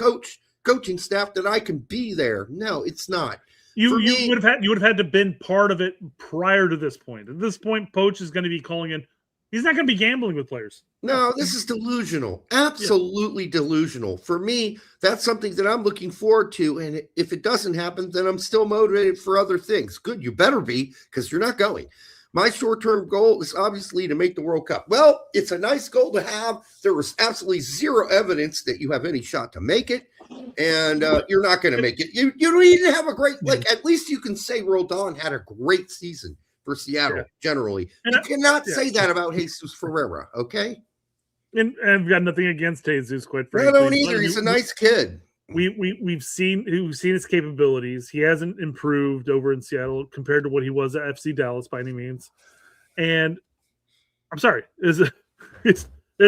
coaching staff that I can be there. No, it's not. You would have had to been part of it prior to this point. At this point, Poach is going to be calling in. He's not going to be gambling with players. No, this is delusional. Absolutely delusional. For me, that's something that I'm looking forward to. And if it doesn't happen, then I'm still motivated for other things. Good, you better be, because you're not going. My short-term goal is obviously to make the World Cup. Well, it's a nice goal to have. There was absolutely 0 evidence that you have any shot to make it. And you're not going to make it. You don't even have a great, at least you can say Roldan had a great season for Seattle, generally. You cannot say that about Jesus Ferreira, okay? And I've got nothing against Jesus, quite frankly. I don't either. He's a nice kid. We've seen his capabilities. He hasn't improved over in Seattle compared to what he was at FC Dallas by any means. And I'm sorry, there's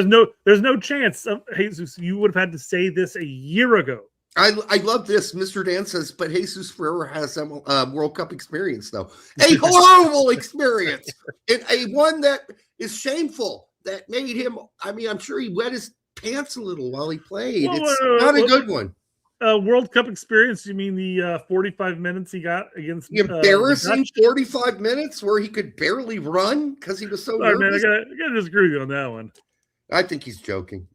no chance of Jesus. You would have had to say this a year ago. I love this. Mr. Dan says, but Jesus Ferreira has some World Cup experience, though. A horrible experience. And a one that is shameful, that made him, I'm sure he wet his pants a little while he played. It's not a good one. World Cup experience, you mean the 45 minutes he got against the embarrassing 45 minutes where he could barely run because he was so nervous? Man, I gotta disagree with you on that one. I think he's joking.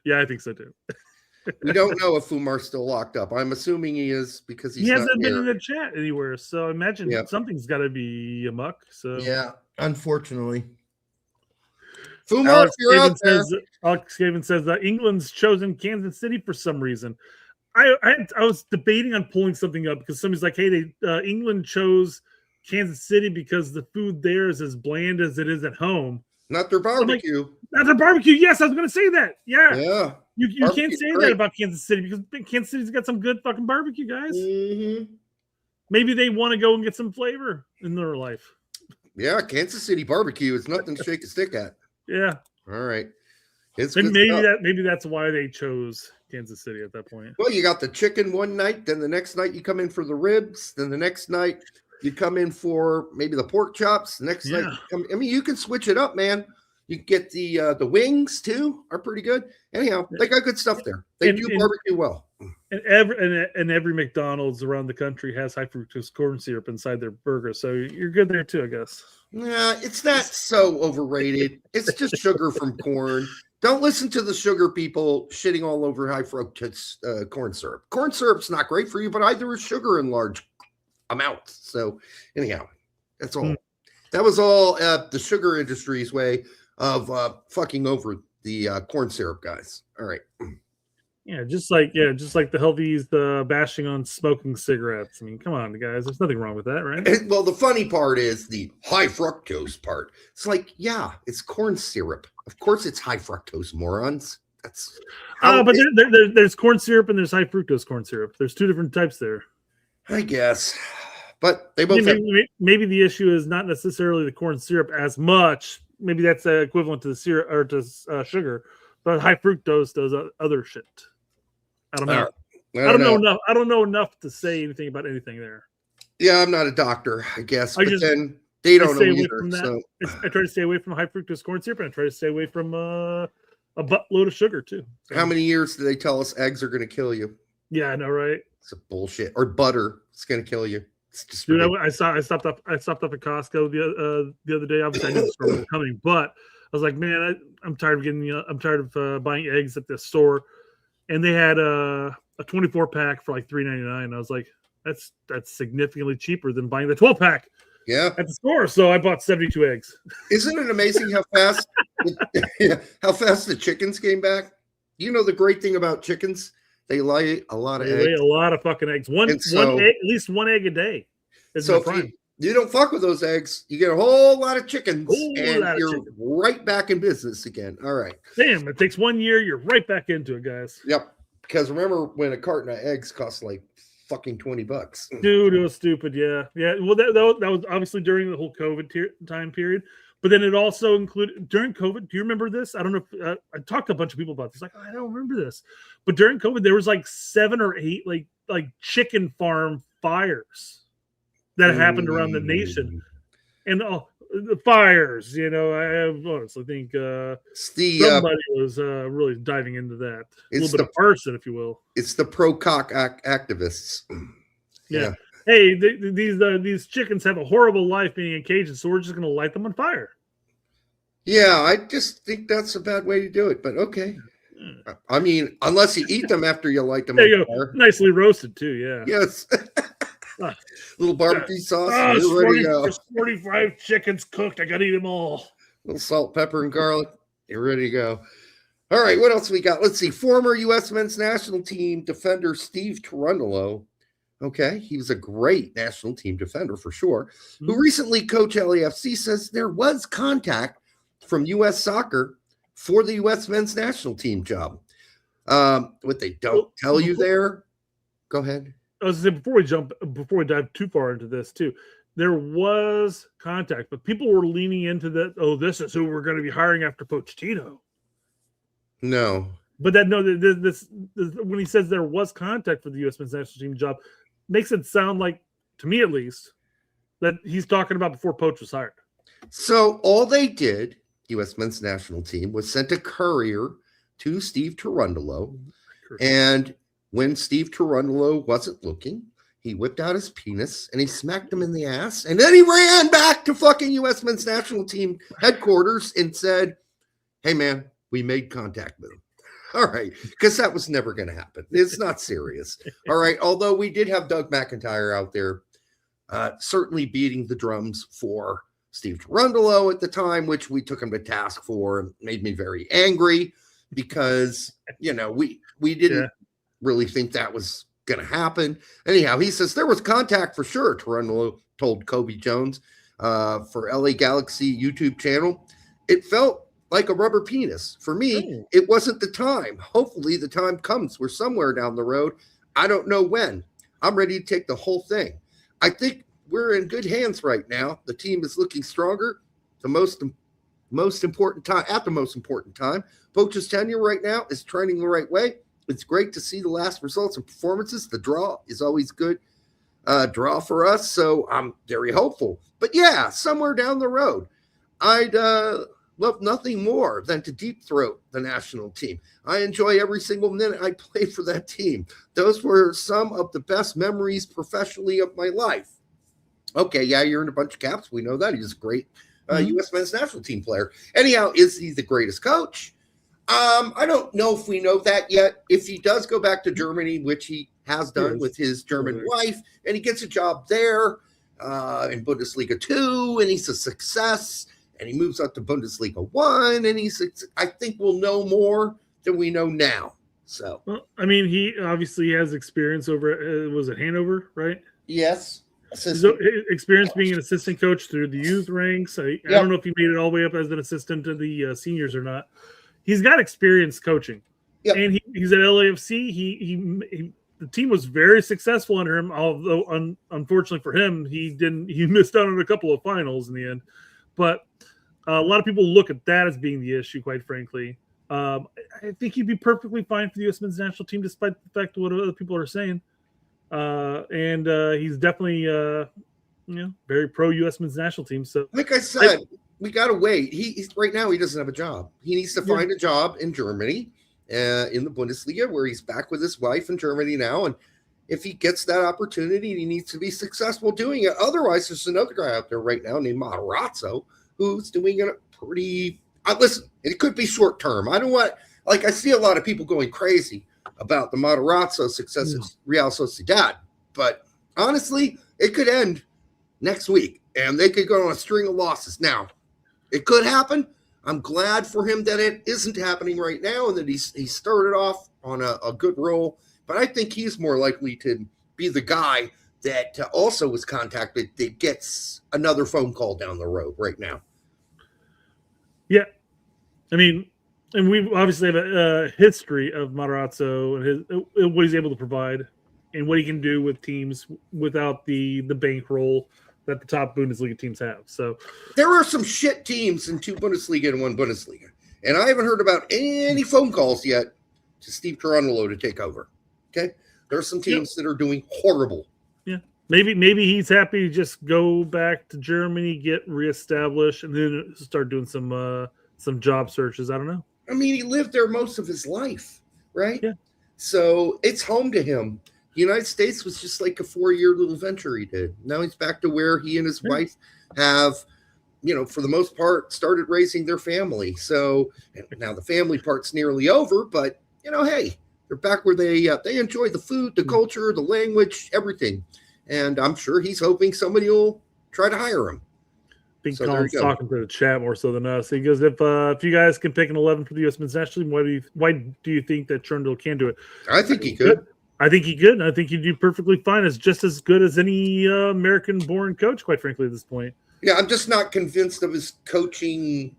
Yeah, I think so too. We don't know if Fumar's still locked up. I'm assuming he is because he hasn't been in the chat anywhere. So I imagine something's got to be amok. So yeah, unfortunately. Fumar, you're out there. Alex Gavin says that England's chosen Kansas City for some reason. I was debating on pulling something up because somebody's like, "Hey, England chose Kansas City because the food there is as bland as it is at home." Not their barbecue. Not their barbecue. Yes, I was going to say that. Yeah. Yeah. You can't say that about Kansas City because Kansas City's got some good fucking barbecue, guys. Mm-hmm. Maybe they want to go and get some flavor in their life. Yeah, Kansas City barbecue is nothing to shake a stick at. Yeah. All right. Maybe that's why they chose Kansas City at that point. Well, you got the chicken one night, then the next night you come in for the ribs, then the next night you come in for maybe the pork chops. The next night you can switch it up, man. You get the wings too, are pretty good. Anyhow, they got good stuff there. They do barbecue well. And every McDonald's around the country has high fructose corn syrup inside their burger, so you're good there too, I guess. Nah, it's not so overrated. It's just sugar from corn. Don't listen to the sugar people shitting all over high fructose corn syrup. Corn syrup's not great for you, but either is sugar in large amounts. So anyhow, that's all. That was all the sugar industry's way of fucking over the corn syrup guys. All right. Yeah, just like the healthies bashing on smoking cigarettes. I mean, come on, guys. There's nothing wrong with that, right? Well, the funny part is the high fructose part. It's like, yeah, it's corn syrup. Of course it's high fructose, morons. That's but there's corn syrup and there's high fructose corn syrup. There's two different types there. I guess. But they both maybe the issue is not necessarily the corn syrup as much. Maybe that's equivalent to the syrup or to sugar, but high fructose does other shit. I don't know. I don't know enough. I don't know enough to say anything about anything there. Yeah, I'm not a doctor, I guess. But then they don't know either. I try to stay away from high fructose corn syrup, and I try to stay away from a buttload of sugar too. So, How many years do they tell us eggs are going to kill you? yeah, I know, right? It's a bullshit. Or butter. It's going to kill you. It's just Dude, ridiculous. I stopped up at Costco the other day. Obviously, I knew the store was coming, but I was like, man, I'm tired of buying eggs at this store, and they had a 24-pack for like $3.99. I was like, that's significantly cheaper than buying the 12-pack Yeah. at the store. So I bought 72 eggs. Isn't it amazing how fast how fast the chickens came back? You know the great thing about chickens? They lay a lot of They lay eggs. a lot of fucking eggs. One egg, at least one egg a day. So if you don't fuck with those eggs, you get a whole lot of chickens, and you're right back in business again. All right. Damn, it takes 1 year. You're right back into it, guys. Yep. Because remember when a carton of eggs cost like fucking $20? Dude, it was stupid. Yeah. Well, that was obviously during the whole COVID time period. But then it also included during COVID. Do you remember this? I don't know if I talked to a bunch of people about this. Like, I don't remember this. But during COVID, there was like 7 or 8 like chicken farm fires that happened around the nation, and the fires. I honestly think somebody was really diving into that. A little bit of arson, if you will. It's the pro-cock activists. Yeah. Hey, these chickens have a horrible life being in cages, so we're just going to light them on fire. Yeah, I just think that's a bad way to do it, but okay. I mean, unless you eat them after you light them There you on go. fire. Nicely roasted, too, yeah. Yes. Little barbecue sauce. Oh, Ready to go. 45 chickens cooked. I got to eat them all. Little salt, pepper, and garlic. You're ready to go. All right, what else we got? Let's see. Former U.S. men's national team defender Steve Cherundolo. Okay, he was a great national team defender for sure. Who recently coached LAFC, says there was contact from U.S. Soccer for the U.S. men's national team job. What they don't tell you there. Go ahead. I was saying before we dive too far into this too, there was contact, but people were leaning into that. Oh, this is who we're going to be hiring after Pochettino. No, but this when he says there was contact for the U.S. men's national team job, makes it sound like, to me at least, that he's talking about before Poch was hired. So all they did, U.S. men's national team, was sent a courier to Steve Cherundolo, and when Steve Cherundolo wasn't looking, he whipped out his penis and he smacked him in the ass, and then he ran back to fucking U.S. men's national team headquarters and said, "Hey, man, we made contact with him." All right, because that was never going to happen. It's not serious. All right, although we did have Doug McIntyre out there certainly beating the drums for Steve Cherundolo at the time, which we took him to task for, and made me very angry because, we didn't really think that was going to happen. Anyhow, he says there was contact for sure, Cherundolo told Kobe Jones for LA Galaxy YouTube channel. It felt like a rubber penis. For me, it wasn't the time. Hopefully the time comes. We're somewhere down the road. I don't know when. I'm ready to take the whole thing. I think we're in good hands right now. The team is looking stronger. The most important time, at the most important time. Poch's tenure right now is trending the right way. It's great to see the last results and performances. The draw is always good draw for us, so I'm very hopeful. But yeah, somewhere down the road, I'd love nothing more than to deep throat the national team. I enjoy every single minute I played for that team. Those were some of the best memories professionally of my life. Okay, yeah, you're in a bunch of caps. We know that. He's a great U.S. men's national team player. Anyhow, is he the greatest coach? I don't know if we know that yet. If he does go back to Germany, which he has done with his German wife, and he gets a job there in Bundesliga 2, and he's a success, and he moves up to Bundesliga 1, and I think we'll know more than we know now. So, well, I mean, he obviously has experience over, was it Hanover, right? Yes. So experience being an assistant coach through the youth ranks. I don't know if he made it all the way up as an assistant to the seniors or not. He's got experience coaching, and he's at LAFC. He the team was very successful under him, although unfortunately for him, he missed out on a couple of finals in the end. But a lot of people look at that as being the issue, quite frankly. I think he'd be perfectly fine for the U.S. men's national team, despite the fact of what other people are saying. And he's definitely, very pro U.S. men's national team. So, like I said, we got to wait. He's right now, he doesn't have a job. He needs to find a job in Germany, in the Bundesliga, where he's back with his wife in Germany now. And if he gets that opportunity, he needs to be successful doing it. Otherwise, there's another guy out there right now named Matarazzo who's doing it pretty. Listen, it could be short term. I don't want, like, I see a lot of people going crazy about the Matarazzo success at Real Sociedad, but honestly, it could end next week and they could go on a string of losses. Now, it could happen. I'm glad for him that it isn't happening right now and that he started off on a good roll. But I think he's more likely to be the guy that also was contacted that gets another phone call down the road right now. Yeah. I mean, and we obviously have a history of Matarazzo and what he's able to provide and what he can do with teams without the bankroll that the top Bundesliga teams have. So there are some shit teams in 2 Bundesliga and 1 Bundesliga. And I haven't heard about any phone calls yet to Steve Cherundolo to take over. Okay? There are some teams that are doing horrible. Yeah. Maybe he's happy to just go back to Germany, get reestablished, and then start doing some job searches. I don't know. I mean, he lived there most of his life, right? Yeah. So it's home to him. The United States was just like a 4-year little venture he did. Now he's back to where he and his wife have, for the most part, started raising their family. So now the family part's nearly over, but, hey, they're back where they enjoy the food, the culture, the language, everything. And I'm sure he's hoping somebody will try to hire him. I think Colin's talking to the chat more so than us. He goes, if you guys can pick an 11 for the U.S. men's national team, why do you think that Cherundolo can do it? I think he could. I think he could. I think he'd do perfectly fine. It's just as good as any American-born coach, quite frankly, at this point. Yeah, I'm just not convinced of his coaching,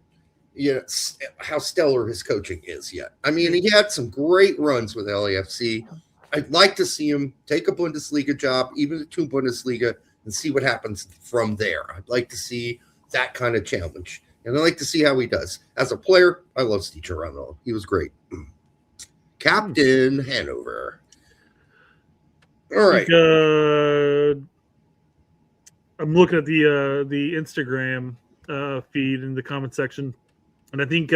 how stellar his coaching is yet. I mean, he had some great runs with LAFC. I'd like to see him take a Bundesliga job, even the 2 Bundesliga, and see what happens from there. I'd like to see that kind of challenge. And I'd like to see how he does. As a player, I love Steve Cherundolo. He was great. Captain Hanover. All right. I'm looking at the Instagram feed in the comment section, and I think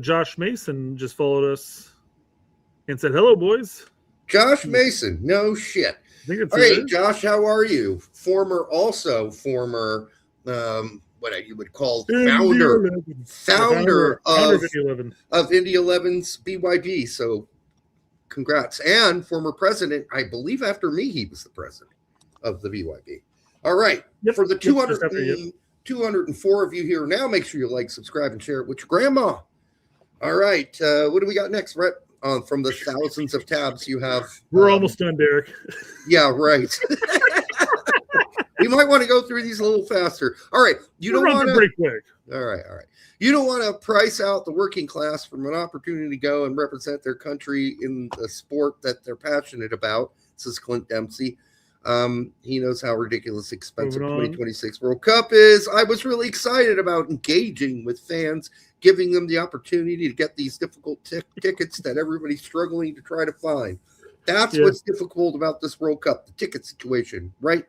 Josh Mason just followed us and said, "Hello, boys." Josh Mason, no shit. All right, Josh, how are you? Former, what you would call founder of Indy 11's BYB. So congrats. And former president, I believe after me, he was the president of the BYB. All right. Yep. For the 204 of you here now, make sure you like, subscribe, and share it with your grandma. All right. What do we got next, Brett? From the thousands of tabs you have. We're almost done, Derek. Yeah, right. You might want to go through these a little faster. All right. You don't want to pretty quick. All right. You don't want to price out the working class from an opportunity to go and represent their country in the sport that they're passionate about, says Clint Dempsey. He knows how ridiculous expensive 2026 World Cup is. I was really excited about engaging with fans, giving them the opportunity to get these difficult tickets that everybody's struggling to try to find. That's what's difficult about this World Cup, the ticket situation, right?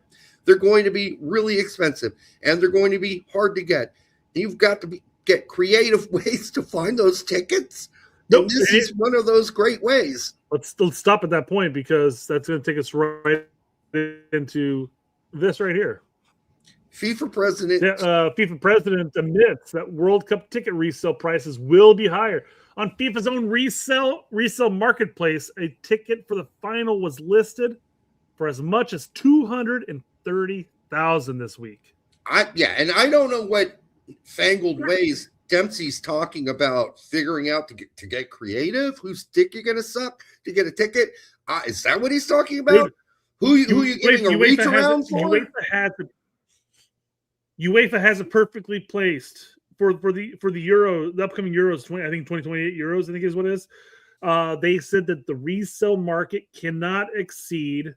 They're going to be really expensive, and they're going to be hard to get. You've got to get creative ways to find those tickets. Nope. This is one of those great ways. Let's stop at that point, because that's going to take us right into this right here. FIFA president. FIFA president admits that World Cup ticket resale prices will be higher. On FIFA's own resale marketplace, a ticket for the final was listed for as much as $230,000 this week. And I don't know what fangled ways Dempsey's talking about figuring out to get creative. Whose dick you gonna suck to get a ticket? Is that what he's talking about? Who you giving a reach around for? UEFA has it perfectly placed for the Euro, the upcoming Euros. 2028 Euros. I think is what it is. They said that the resale market cannot exceed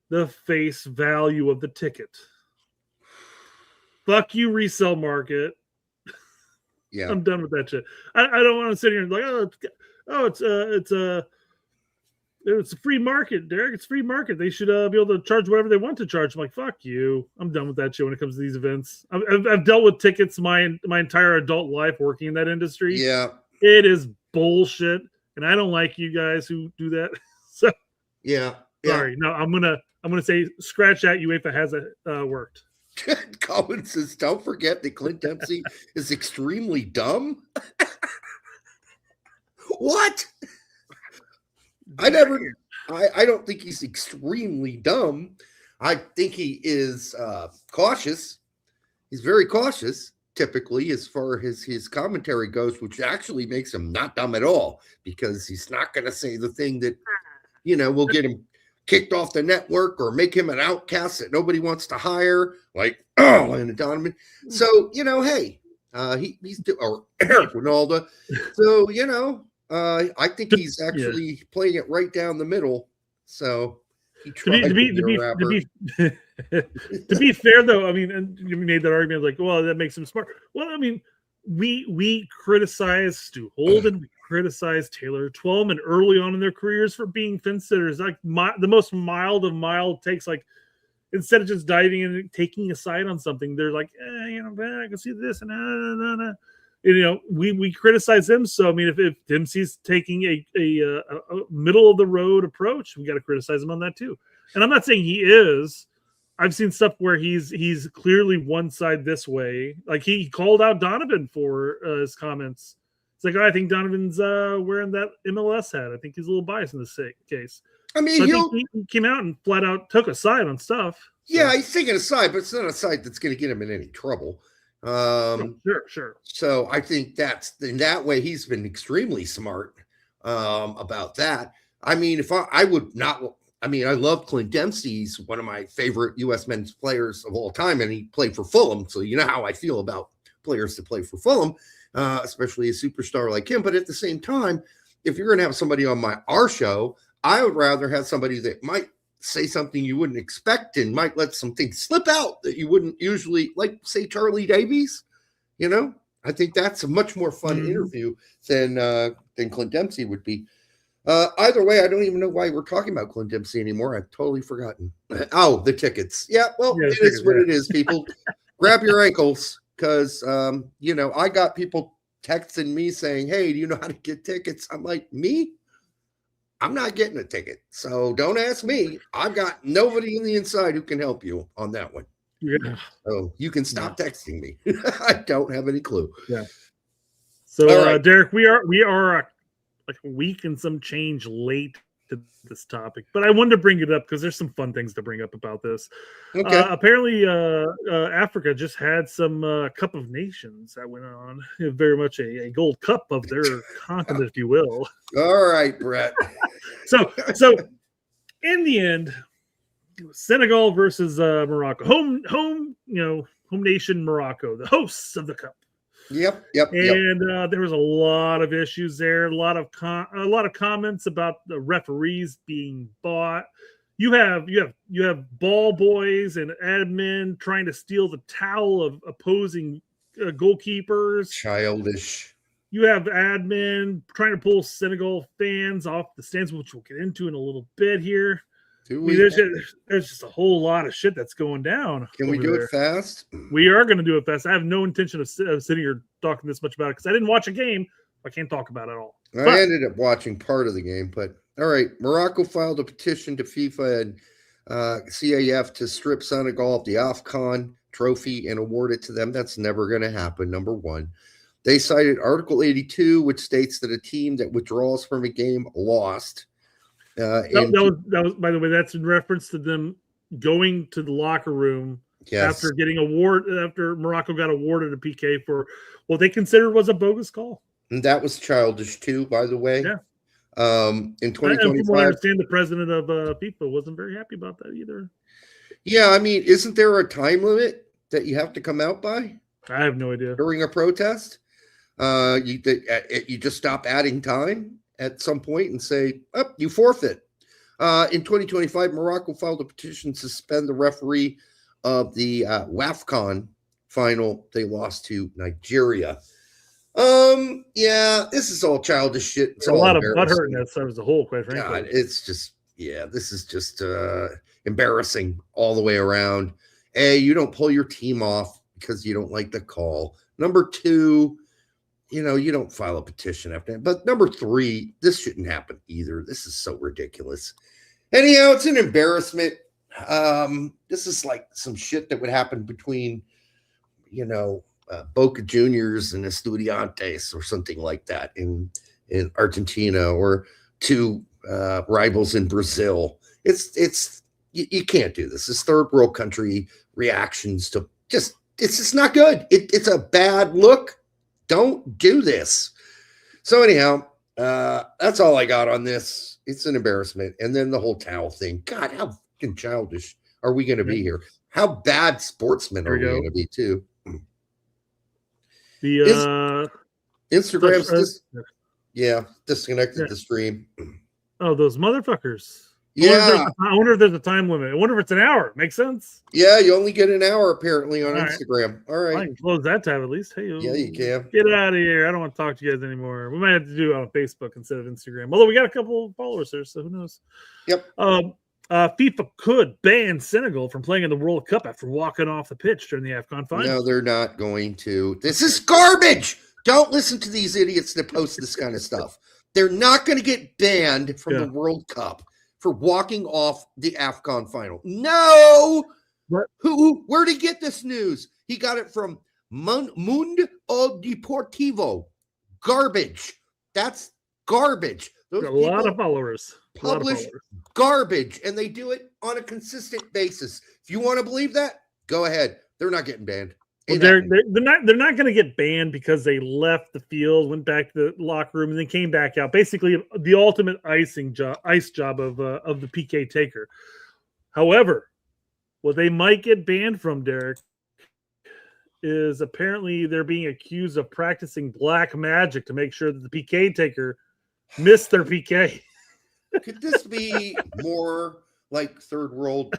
the face value of the ticket. Fuck you, resale market. Yeah, I'm done with that shit. I don't want to sit here and like, it's a free market, Derek. It's free market. They should be able to charge whatever they want to charge. I'm like, fuck you. I'm done with that shit when it comes to these events. I've dealt with tickets my entire adult life working in that industry. Yeah. It is bullshit, and I don't like you guys who do that. So Yeah. sorry. No, I'm gonna say scratch that. UEFA hasn't worked. Colin says, don't forget that Clint Dempsey is extremely dumb. What? I don't think he's extremely dumb. I think he is cautious. He's very cautious, typically, as far as his commentary goes, which actually makes him not dumb at all, because he's not going to say the thing that, will get him kicked off the network or make him an outcast that nobody wants to hire, like and Donovan. So, hey, he's or Eric Ronaldo. So, I think he's actually playing it right down the middle. So he tried to be fair, though, I mean, and you made that argument like, well, that makes him smart. Well, I mean, we criticized Stu Holden, we criticized Taylor Twellman early on in their careers for being fence sitters, like the most mild of mild takes. Like, instead of just diving in and taking a side on something, they're like, I can see this and we criticize them. So I mean, if Dempsey's taking a middle of the road approach, we got to criticize him on that too. And I'm not saying he is. I've seen stuff where he's clearly one side this way. Like he called out Donovan for his comments. It's like, I think Donovan's wearing that MLS hat. I think he's a little biased in this case. I mean, so he came out and flat out took a side on stuff. So. Yeah, he's taking a side, but it's not a side that's going to get him in any trouble. Sure. So I think that's in that way he's been extremely smart about that. I mean, if I would not. I mean, I love Clint Dempsey. He's one of my favorite U.S. men's players of all time, and he played for Fulham. So you know how I feel about players that play for Fulham, especially a superstar like him. But at the same time, if you're going to have somebody on our show, I would rather have somebody that might say something you wouldn't expect and might let some things slip out that you wouldn't usually, like, say, Charlie Davies. I think that's a much more fun interview than Clint Dempsey would be. Either way, I don't even know why we're talking about Clint Dempsey anymore. I've totally forgotten. Oh, the tickets. Yeah, well, it is what it is, people. Grab your ankles, because, I got people texting me saying, hey, do you know how to get tickets? I'm like, me? I'm not getting a ticket. So don't ask me. I've got nobody in the inside who can help you on that one. Yeah. So you can stop texting me. I don't have any clue. Yeah. So, right. Derek, we are like a week and some change late to this topic, but I wanted to bring it up because there's some fun things to bring up about this. Okay. Apparently, Africa just had some Cup of Nations that went on. Very much a gold cup of their continent, if you will. All right, Brett. So in the end, Senegal versus Morocco, home nation Morocco, the hosts of the cup. Yep. And there was a lot of issues there. A lot of comments about the referees being bought. You have ball boys and admin trying to steal the towel of opposing goalkeepers. Childish. You have admin trying to pull Senegal fans off the stands, which we'll get into in a little bit here. There's just a whole lot of shit that's going down. Can we do it fast? We are going to do it fast. I have no intention of sitting here talking this much about it because I didn't watch a game. I can't talk about it at all. I ended up watching part of the game, but all right. Morocco filed a petition to FIFA and CAF to strip Senegal of the AFCON trophy and award it to them. That's never going to happen, number one. They cited Article 82, which states that a team that withdraws from a game lost. That was, by the way, that's in reference to them going to the locker room after after Morocco got awarded a PK for what they considered was a bogus call. And that was childish too, by the way. Yeah. In 2025, and from what I understand, the president of FIFA wasn't very happy about that either. Yeah, I mean, isn't there a time limit that you have to come out by? I have no idea. During a protest, you just stop adding time at some point and say, you forfeit. In 2025, Morocco filed a petition to suspend the referee of the WAFCON final. They lost to Nigeria. Yeah, this is all childish shit. It's a all lot of embarrassing. butt hurt in that stuff as a whole, quite frankly. God, it's just, this is just embarrassing all the way around. A, you don't pull your team off because you don't like the call. Number two, you don't file a petition after that. But number three, this shouldn't happen either. This is so ridiculous. Anyhow, it's an embarrassment. This is like some shit that would happen between, Boca Juniors and Estudiantes or something like that in Argentina, or two rivals in Brazil. You can't do this. This third world country reactions to it's just not good. It's a bad look. Don't do this. So anyhow, that's all I got on this. It's an embarrassment. And then the whole towel thing. God, how fucking childish are we going to be here? How bad sportsmen are we going to be too? The Instagram's disconnected the stream. Oh, those motherfuckers. Yeah. I wonder if there's a time limit. I wonder if it's an hour. Makes sense? Yeah, you only get an hour apparently on Instagram. All right. I can close that tab at least. Hey, yeah, you can. Get out of here. I don't want to talk to you guys anymore. We might have to do it on Facebook instead of Instagram. Although we got a couple of followers there, so who knows? Yep. FIFA could ban Senegal from playing in the World Cup after walking off the pitch during the AFCON final. No, they're not going to. This is garbage. Don't listen to these idiots that post this kind of stuff. They're not going to get banned from the World Cup for walking off the AFCON final. No! What? Where'd he get this news? He got it from Mundo Deportivo. Garbage. That's garbage. Those a lot of followers. Publish garbage, and they do it on a consistent basis. If you want to believe that, go ahead. They're not getting banned. Well, they're not going to get banned because they left the field, went back to the locker room, and then came back out. Basically, the ultimate ice job of the PK taker. However, what they might get banned from, Derek, is apparently they're being accused of practicing black magic to make sure that the PK taker missed their PK. Could this be more like third world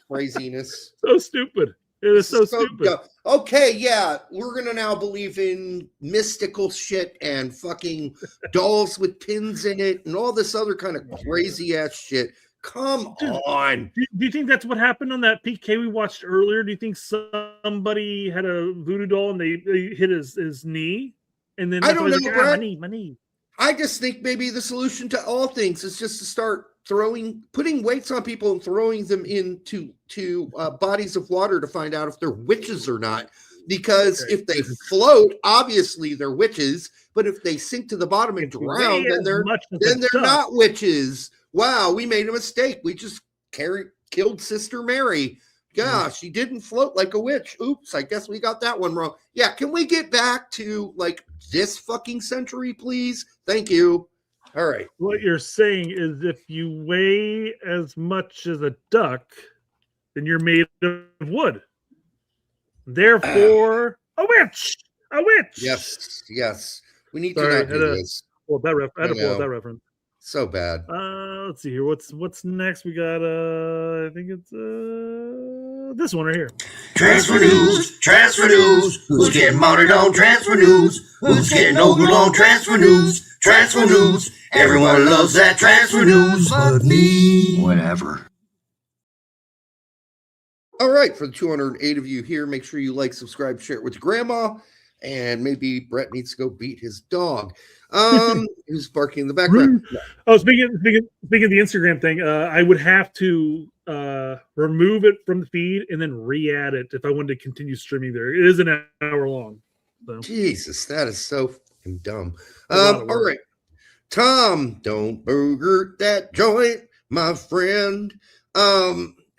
craziness? So stupid. It is so stupid. Dumb. Okay, yeah, we're going to now believe in mystical shit and fucking dolls with pins in it and all this other kind of crazy-ass shit. Come on. Do you think that's what happened on that PK we watched earlier? Do you think somebody had a voodoo doll and they hit his knee? And then I don't know, my knee. I just think maybe the solution to all things is just to start putting weights on people and throwing them into bodies of water to find out if they're witches or not. Because if they float, obviously they're witches. But if they sink to the bottom and drown, then they're not witches. Wow, we made a mistake. We just killed Sister Mary. Gosh, she didn't float like a witch. Oops, I guess we got that one wrong. Yeah, can we get back to like this fucking century, please? Thank you. All right. What you're saying is if you weigh as much as a duck, then you're made of wood. Therefore, a witch. A witch. Yes. We need to not do this. I had to pull that reference. So bad. Let's see here. What's next? We got I think it's this one right here. Transfer news. Who's getting mounted on transfer news? Who's getting ogled on transfer news? Transfer news. Everyone loves that transfer news but me. Whatever. All right, for the 208 of you here, make sure you like, subscribe, share it with your grandma, and maybe Brett needs to go beat his dog. Who's barking in the background? Oh, speaking of the Instagram thing, I would have to remove it from the feed and then re-add it if I wanted to continue streaming there. It is an hour long. So. Jesus, that is so fucking dumb. All right. Tom, don't bogart that joint, my friend.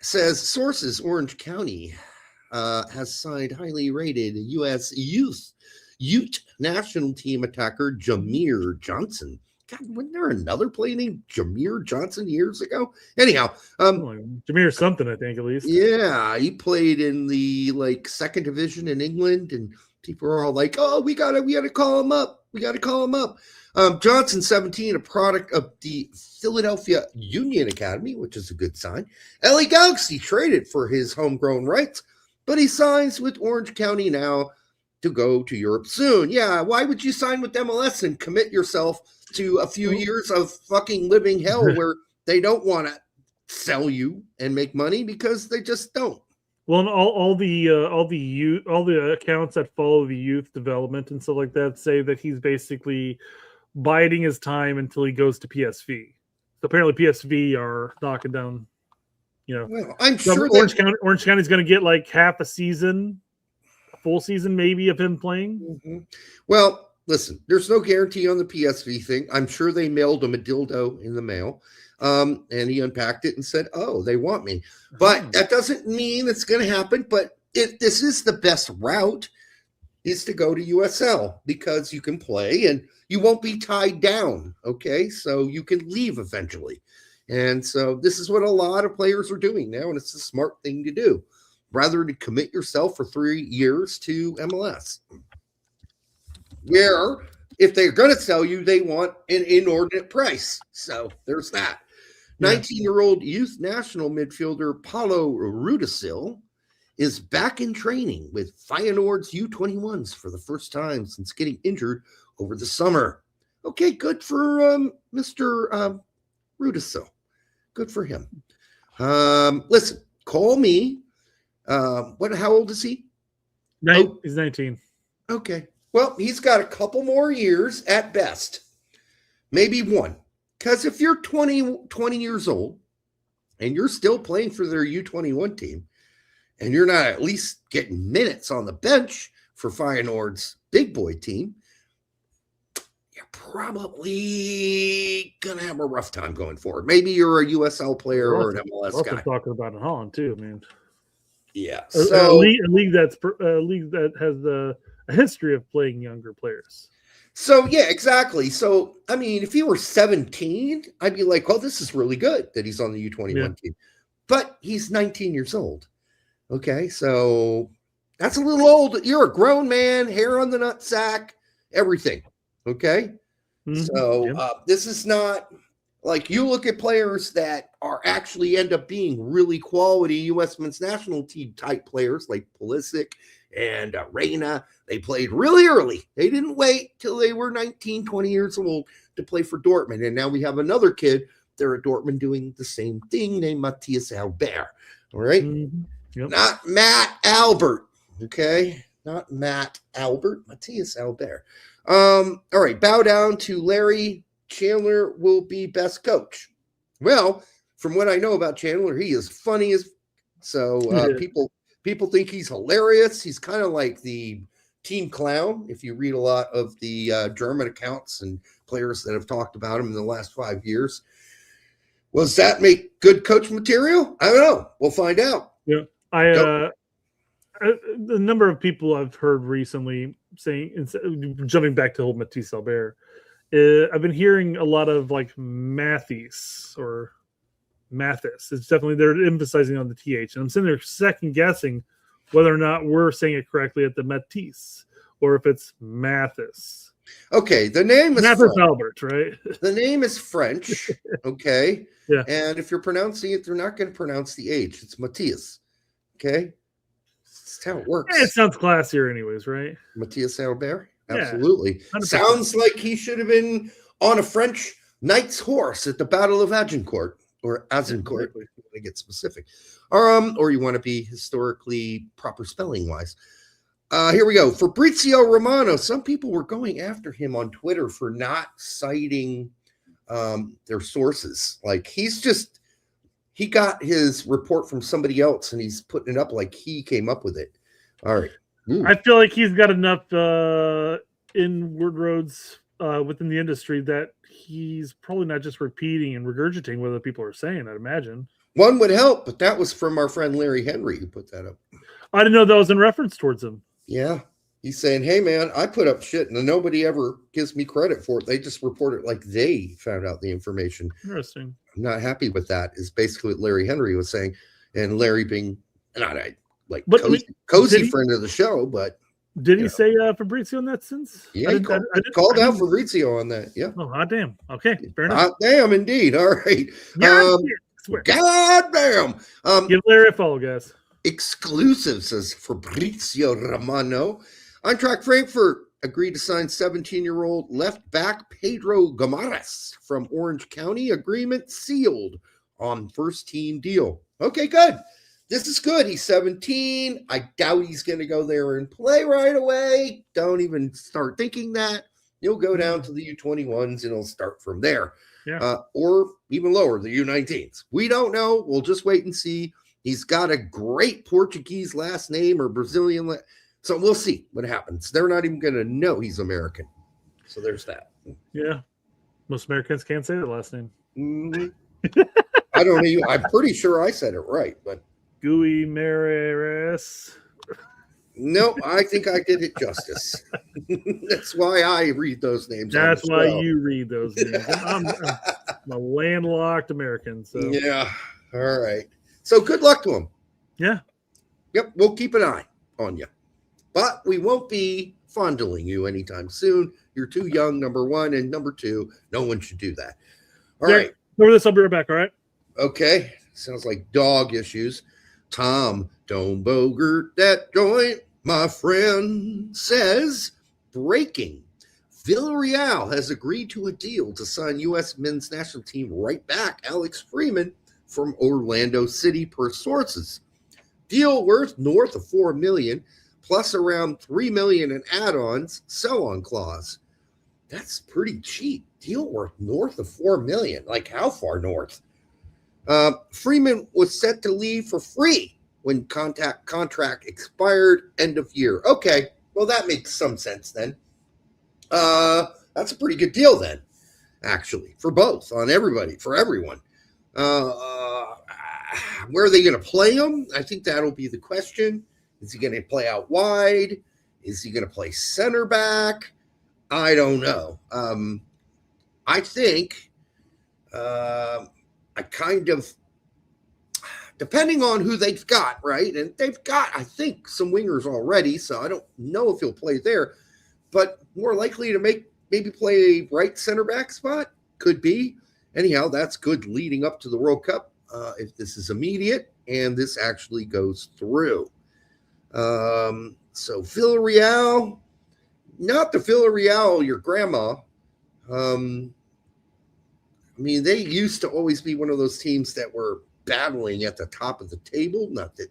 Says sources Orange County has signed highly rated U.S. Ute national team attacker Jameer Johnson. God, wasn't there another player named Jameer Johnson years ago? Anyhow, Jameer something, I think, at least. Yeah, he played in the second division in England, and people are all like, "Oh, we gotta call him up. We gotta call him up." Johnson, 17, a product of the Philadelphia Union Academy, which is a good sign. LA Galaxy traded for his homegrown rights, but he signs with Orange County now. to go to Europe soon. Yeah, why would you sign with MLS and commit yourself to a few years of fucking living hell where they don't want to sell you and make money because they just don't? Well, and all the accounts that follow the youth development and stuff like that say that he's basically biding his time until he goes to PSV. So apparently PSV are knocking down, Well, I'm sure Orange County's going to get like half a season, a full season maybe of him playing. Mm-hmm. Well, listen, there's no guarantee on the PSV thing. I'm sure they mailed him a dildo in the mail. And he unpacked it and said, "Oh, they want me." But that doesn't mean it's going to happen. But if this is the best route, is to go to USL because you can play and you won't be tied down. Okay, so you can leave eventually. And so this is what a lot of players are doing now, and it's a smart thing to do, rather than commit yourself for 3 years to MLS, where if they're going to sell you, they want an inordinate price. So there's that. 19-year-old youth national midfielder Paulo Rudissil is back in training with Feyenoord's U21s for the first time since getting injured over the summer. Okay, good for Mr. Rudissil. Good for him. Listen, call me. How old is he? He's 19. Okay. Well, he's got a couple more years at best. Maybe one. Because if you're 20 years old and you're still playing for their U21 team and you're not at least getting minutes on the bench for Feyenoord's big boy team, you're probably going to have a rough time going forward. Maybe you're a USL player or an MLS guy. Talking about in Holland too, man. Yeah. So a league that has a history of playing younger players. So, yeah, exactly. So, I mean, if he were 17, I'd be like, well, this is really good that he's on the U21 team. But he's 19 years old. Okay, so that's a little old. You're a grown man, hair on the nutsack, everything. Okay? Mm-hmm. So, this is not like you look at players that are actually end up being really quality U.S. men's national team type players like Pulisic and Reyna. They played really early. They didn't wait till they were 19, 20 years old to play for Dortmund. And now we have another kid there at Dortmund doing the same thing named Matthias Albert. All right? Mm-hmm. Yep. Not Matt Albert. Okay? Not Matt Albert. Matthias Albert. All right. Bow down to Larry. Chandler will be best coach. Well, from what I know about Chandler, he is funny as so people think he's hilarious. He's kind of like the team clown. If you read a lot of the German accounts and players that have talked about him in the last 5 years, does that make good coach material? I don't know. We'll find out. Yeah, the number of people I've heard recently saying, jumping back to old Matthias Albert, I've been hearing a lot of like Mathis or Mathis. It's definitely, they're emphasizing on the TH. And I'm sitting there second guessing whether or not we're saying it correctly at the Mathis or if it's Mathis. Okay, the name is Mathis Albert, right? The name is French, okay? Yeah. And if you're pronouncing it, they're not going to pronounce the H. It's Matthias, okay? That's how it works. Yeah, it sounds classier anyways, right? Matthias Albert? Absolutely. Yeah, sounds like he should have been on a French knight's horse at the Battle of Agincourt. Or Azincourt, if you want to get specific. Or you want to be historically proper spelling-wise. Here we go. Fabrizio Romano. Some people were going after him on Twitter for not citing their sources. Like, he got his report from somebody else, and he's putting it up like he came up with it. All right. Ooh. I feel like he's got enough inward roads within the industry that he's probably not just repeating and regurgitating what other people are saying, I'd imagine. One would help, but that was from our friend Larry Henry who put that up. I didn't know that was in reference towards him. Yeah. He's saying, hey, man, I put up shit and nobody ever gives me credit for it. They just report it like they found out the information. Interesting. I'm not happy with that, is basically what Larry Henry was saying. And Larry being not a cozy friend of the show, but did he say Fabrizio in that sense? Yeah, he called out Fabrizio on that. Yeah. Oh, god damn. Okay, fair enough. God damn, indeed. All right. God damn. Give Larry a follow, guys. Exclusive, says Fabrizio Romano. Eintracht Frankfurt agreed to sign 17-year-old left back Pedro Gomares from Orange County. Agreement sealed on first team deal. Okay, good. This is good. He's 17. I doubt he's going to go there and play right away. Don't even start thinking that. He'll go down to the U21s and he'll start from there. Yeah. Or even lower, the U19s. We don't know. We'll just wait and see. He's got a great Portuguese last name or Brazilian. So we'll see what happens. They're not even going to know he's American. So there's that. Yeah. Most Americans can't say the last name. Mm-hmm. I don't know. I'm pretty sure I said it right, but Gui Mares. no, I think I did it justice. That's why I read those names. That's why you read those names. I'm a landlocked American. So yeah. All right. So good luck to him. Yeah. Yep. We'll keep an eye on you. But we won't be fondling you anytime soon. You're too young, number one. And number two, no one should do that. All right. Over this, I'll be right back. All right. Okay. Sounds like dog issues. Tom, don't bogart that joint, my friend, says breaking. Villarreal has agreed to a deal to sign U.S. men's national team right back Alex Freeman from Orlando City per sources. Deal worth north of $4 million, plus around $3 million in add-ons, sell-on clause. That's pretty cheap. Deal worth north of $4 million. Like how far north? Freeman was set to leave for free when contract expired end of year. Okay, well that makes some sense then. That's a pretty good deal then, actually, for both, on everybody, for everyone. Where are they going to play him? I think that'll be the question. Is he going to play out wide? Is he going to play center back? I don't know. I think I kind of, depending on who they've got, right? And they've got, I think, some wingers already, so I don't know if he'll play there. But more likely to maybe play a right center back spot? Could be. Anyhow, that's good leading up to the World Cup if this is immediate and this actually goes through. So Villarreal, not the Villarreal, your grandma. I mean, they used to always be one of those teams that were battling at the top of the table. Not that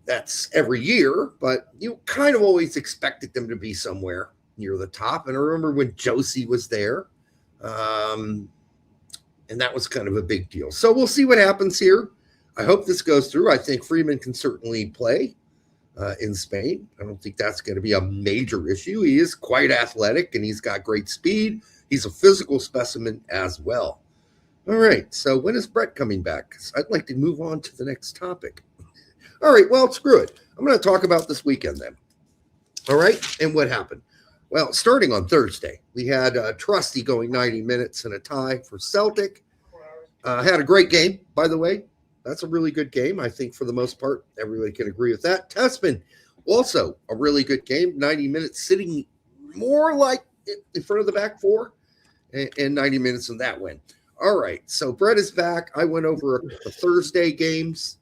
that's every year, but you kind of always expected them to be somewhere near the top. And I remember when Josie was there, and that was kind of a big deal. So we'll see what happens here. I hope this goes through. I think Freeman can certainly play in Spain. I don't think that's going to be a major issue. He is quite athletic, and he's got great speed. He's a physical specimen as well. All right, so when is Brett coming back? 'Cause I'd like to move on to the next topic. All right, well, screw it. I'm going to talk about this weekend then. All right, and what happened? Well, starting on Thursday, we had Trusty going 90 minutes and a tie for Celtic. Had a great game, by the way. That's a really good game. I think for the most part, everybody can agree with that. Tessmann, also a really good game. 90 minutes sitting more like in front of the back four and 90 minutes in that win. All right, so Brett is back. I went over the Thursday games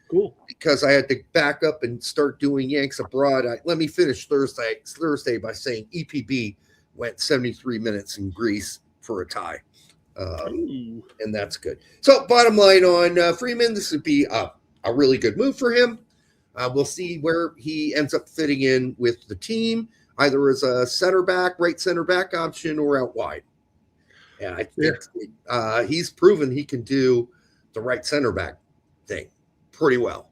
cool because I had to back up and start doing Yanks abroad. Let me finish Thursday by saying EPB went 73 minutes in Greece for a tie. And that's good. So bottom line on Freeman, this would be a really good move for him. We'll see where he ends up fitting in with the team, either as a center back, right center back option, or out wide. And I think he's proven he can do the right center back thing pretty well.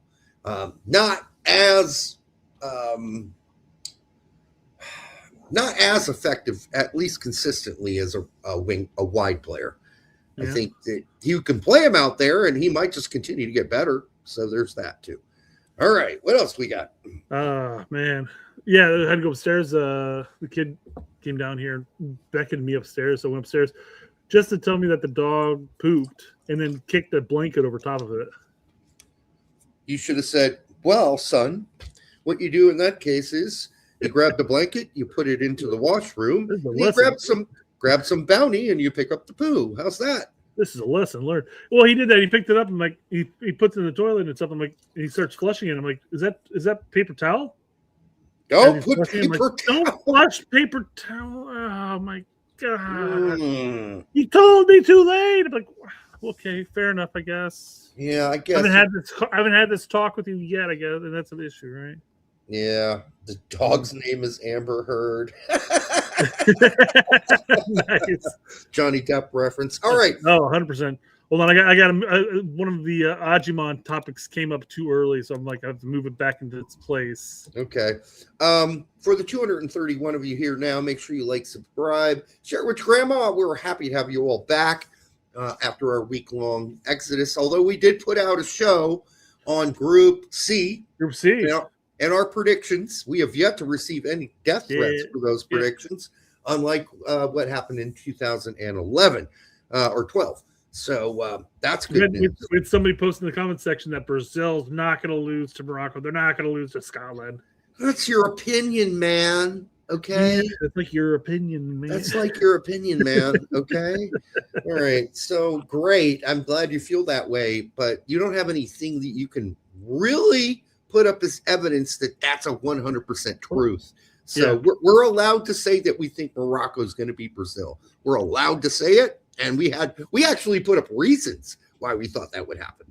Not as effective, at least consistently, as a wide player. Yeah. I think that you can play him out there, and he might just continue to get better. So there's that too. All right, what else we got? Man, yeah, I had to go upstairs. The kid came down here, beckoned me upstairs, so I went upstairs just to tell me that the dog pooped and then kicked a blanket over top of it. You should have said, "Well, son, what you do in that case is you grab the blanket, you put it into the washroom, and you grab some Bounty, and you pick up the poo." How's that? This is a lesson learned. Well, he did that. He picked it up and like he puts it in the toilet and stuff. I'm like, he starts flushing it. I'm like, is that paper towel? Don't And put he's like, paper don't towel. flush paper towel. Oh my god! Mm. He told me too late. I'm like, okay, fair enough, I guess. Yeah, I I guess. haven't had this talk with you yet, I guess, and that's an issue, right? Yeah, the dog's name is Amber Heard. Nice. Johnny Depp reference. All right. Oh, 100%. Hold on, I got one of the Agyemang topics came up too early, so I'm like, I have to move it back into its place. Okay. For the 231 of you here now, make sure you like, subscribe, share with Grandma. We're happy to have you all back after our week-long exodus. Although we did put out a show on Group C. Group C. And our predictions. We have yet to receive any death threats for those predictions, unlike what happened in 2011 or 12. So that's good news. We had somebody post in the comment section that Brazil's not going to lose to Morocco. They're not going to lose to Scotland. That's your opinion, man. Okay. Yeah, that's like your opinion, man. That's like your opinion, man. Okay. All right. So great. I'm glad you feel that way, but you don't have anything that you can really put up as evidence that that's a 100% truth. So we're allowed to say that we think Morocco is going to beat Brazil. We're allowed to say it. And we actually put up reasons why we thought that would happen.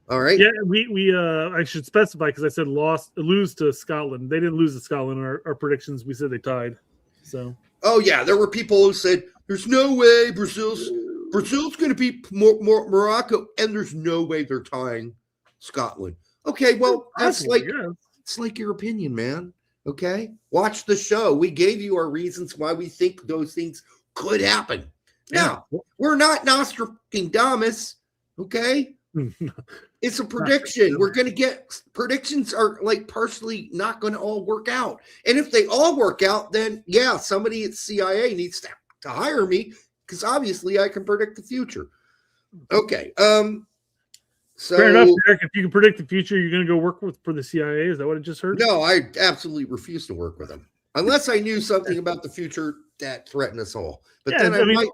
All right. Yeah, we I should specify because I said lose to Scotland. They didn't lose to Scotland in our predictions. We said they tied. So. Oh yeah, there were people who said there's no way Brazil's going to beat Morocco, and there's no way they're tying Scotland. Okay, well it's like your opinion, man. Okay, watch the show. We gave you our reasons why we think those things could happen. Now, we're not Nostradamus, okay? It's a prediction. We're going to get predictions are like partially not going to all work out. And if they all work out, then yeah, somebody at CIA needs to hire me because obviously I can predict the future. Okay. So fair enough, Derek. If you can predict the future, you're going to go work for the CIA. Is that what it just heard? No, I absolutely refuse to work with them unless I knew something about the future that threatened us all. But then I might.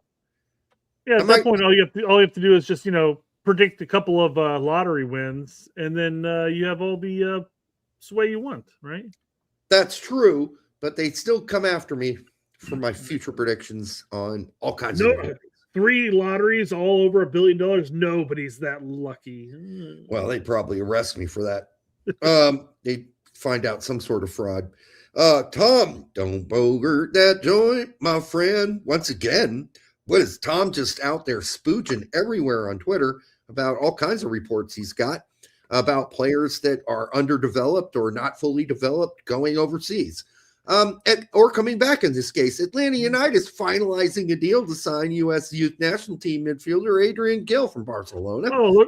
Yeah, at that point, all you have to do is just predict a couple of lottery wins, and then you have all the sway you want, right? That's true, but they still come after me for my future predictions on all kinds of things. 3 lotteries, all over $1 billion. Nobody's that lucky. Well, they'd probably arrest me for that. They'd find out some sort of fraud. Tom, don't bogart that joint, my friend. Once again, what is Tom just out there spooging everywhere on Twitter about all kinds of reports he's got about players that are underdeveloped or not fully developed going overseas or coming back in this case. Atlanta United is finalizing a deal to sign U.S. youth national team midfielder Adrien Gil from Barcelona. Oh,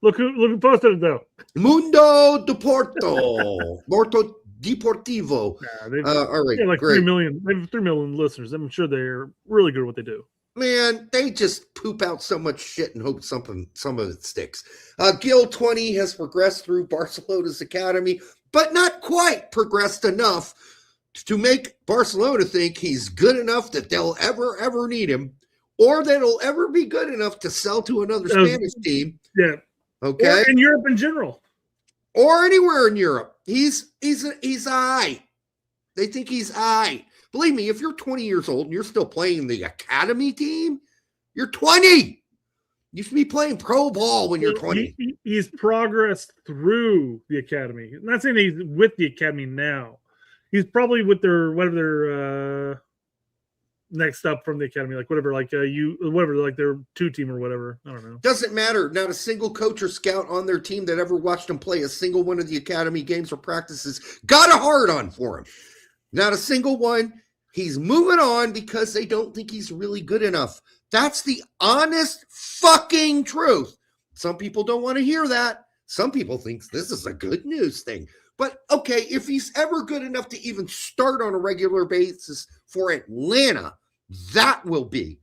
look who posted it, though. Mundo Deportivo. Morto Deportivo. All right, like great. 3 million. They have 3 million listeners. I'm sure they're really good at what they do. Man, they just poop out so much shit and hope some of it sticks. Gil 20 has progressed through Barcelona's academy, but not quite progressed enough to make Barcelona think he's good enough that they'll ever need him, or that he'll ever be good enough to sell to another Spanish team. Yeah. Okay. Or in Europe in general. Or anywhere in Europe. He's I. They think he's I. Believe me, if you're 20 years old and you're still playing the academy team, you're 20. You should be playing pro ball when you're 20. He's progressed through the academy. I'm not saying he's with the academy now. He's probably with their next up from the academy, like whatever, like like their 2 team or whatever. I don't know. Doesn't matter. Not a single coach or scout on their team that ever watched him play a single one of the academy games or practices got a hard on for him. Not a single one. He's moving on because they don't think he's really good enough. That's the honest fucking truth. Some people don't want to hear that. Some people think this is a good news thing. But okay, if he's ever good enough to even start on a regular basis for Atlanta, that will be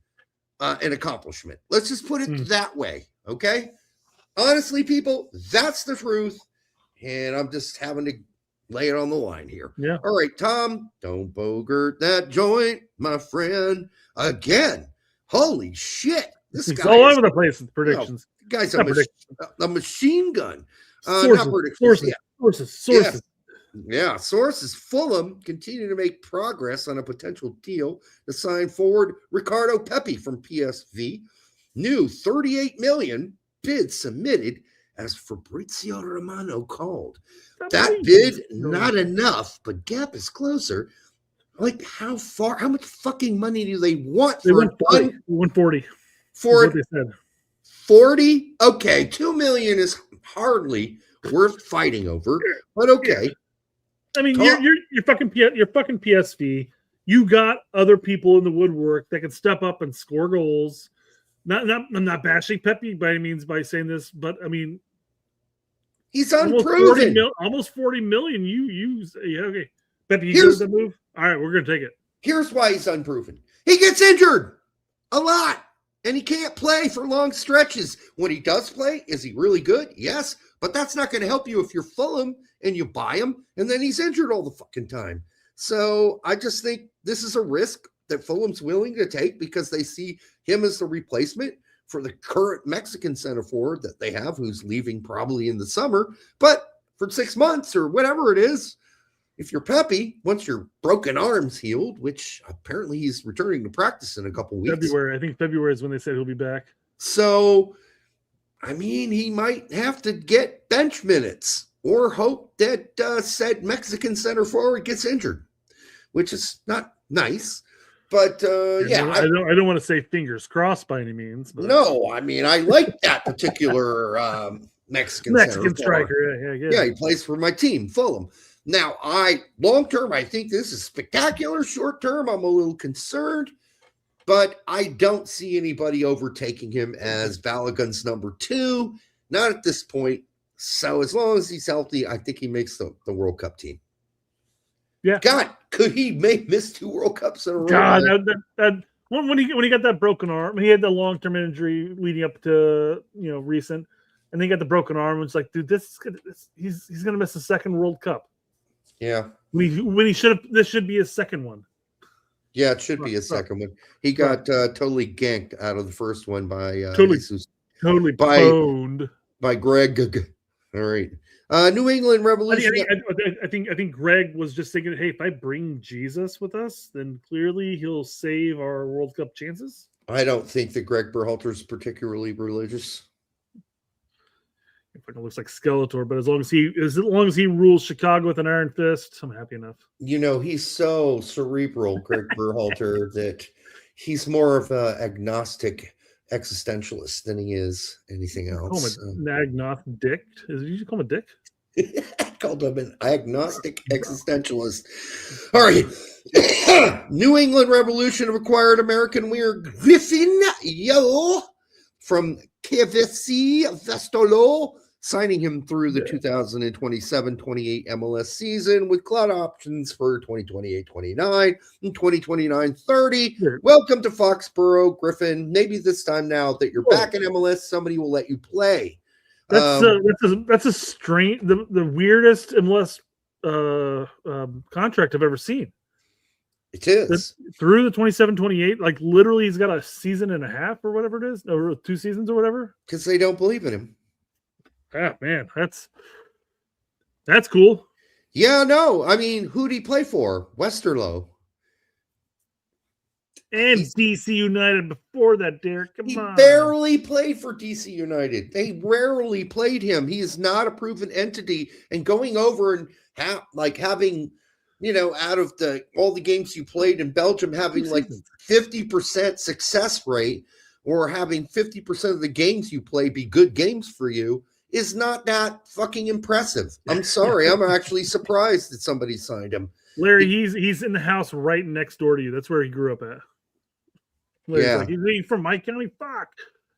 an accomplishment. Let's just put it that way, okay? Honestly, people, that's the truth. And I'm just having to lay it on the line here. Yeah. All right, Tom, don't bogart that joint, my friend. Again, holy shit. This He's guy all over the place with predictions. Guy's a machine gun. Sources. Not predictions. Sources. Yeah, sources Fulham continue to make progress on a potential deal to sign forward Ricardo Pepi from PSV. New 38 million bid submitted, as Fabrizio Romano called. That bid, not enough, but gap is closer. Like, how much fucking money do they want They for want 40. 140. For what they said. 40? Okay, 2 million is hardly worth fighting over, but okay. I mean, you're fucking PSV. You got other people in the woodwork that can step up and score goals. I'm not bashing Pepe by any means by saying this, but I mean, he's unproven. Almost 40 million. Okay. Pepe, you go to the move? All right, we're going to take it. Here's why he's unproven. He gets injured a lot, and he can't play for long stretches. When he does play, is he really good? Yes, but that's not going to help you if you're Fulham and you buy him, and then he's injured all the fucking time. So I just think this is a risk that Fulham's willing to take because they see him as the replacement for the current Mexican center forward that they have, who's leaving probably in the summer. But for 6 months or whatever it is, if you're Pepi, once your broken arm's healed, which apparently he's returning to practice in a couple weeks. February. I think February is when they said he'll be back. So, I mean, he might have to get bench minutes or hope that said Mexican center forward gets injured, which is not nice. But yeah, I don't want to say fingers crossed by any means. But. No, I mean, I like that particular Mexican striker. Yeah, he plays for my team, Fulham. Now, long term, I think this is spectacular. Short term, I'm a little concerned, but I don't see anybody overtaking him as Balogun's number 2. Not at this point. So as long as he's healthy, I think he makes the World Cup team. Yeah. God, could he miss 2 World Cups in a row? God, when he got that broken arm, he had the long-term injury leading up to recent, and then he got the broken arm. It's like, dude, he's gonna miss the second World Cup. Yeah. When he this should be his second one. Yeah, it should be his second one. He got totally ganked out of the first one by totally pwned by Greg. All right. New England Revolution. I think Greg was just thinking, hey, if I bring Jesus with us, then clearly he'll save our World Cup chances. I don't think that Greg Berhalter is particularly religious. It looks like Skeletor, but as long as he rules Chicago with an iron fist, I'm happy enough. He's so cerebral, Greg Berhalter, that he's more of an agnostic existentialist than he is anything else. Call him an agnostic. Did you call him a dick? I called him an agnostic existentialist. All right. New England Revolution have acquired American winger Griffin Yow from KFC Vestolo, signing him through the 2027-28 MLS season with club options for 2028-29 and 2029-30. Sure. Welcome to Foxborough, Griffin. Maybe this time now that you're back in MLS, somebody will let you play. That's a strange, the weirdest MLS contract I've ever seen. It is. Through the 27-28, like literally he's got a season and a half or whatever it is, or 2 seasons or whatever. Because they don't believe in him. Ah, man, that's cool. Yeah, no. I mean, who'd he play for? Westerlo. And DC United before that, Derek. Come on. He barely played for DC United. They rarely played him. He is not a proven entity. And going over and having, out of all the games you played in Belgium, having like 50% success rate or having 50% of the games you play be good games for you is not that fucking impressive. I'm sorry. I'm actually surprised that somebody signed him. Larry, he's in the house right next door to you. That's where he grew up at. Larry's he's from my county. Fuck.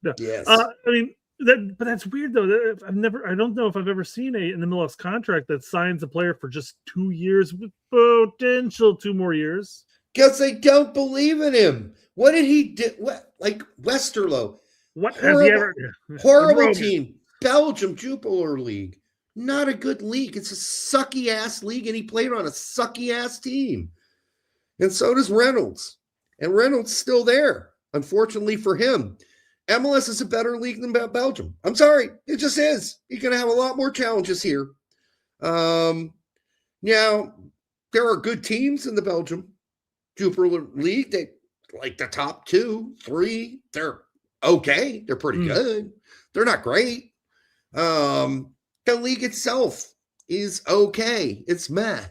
No. Yes. But that's weird though. I don't know if I've ever seen an MLS contract that signs a player for just 2 years with potential 2 more years. Because they don't believe in him. What did he do? Like Westerlo. What has he ever? Horrible team. Belgium Jupiler League. Not a good league. It's a sucky ass league, and he played on a sucky ass team. And so does Reynolds. And Reynolds still there, unfortunately for him. MLS is a better league than Belgium. I'm sorry. It just is. You're going to have a lot more challenges here. Now, there are good teams in the Belgium Jupiler League. They like the top 2, 3. They're okay. They're pretty good. They're not great. The league itself is okay. It's meh.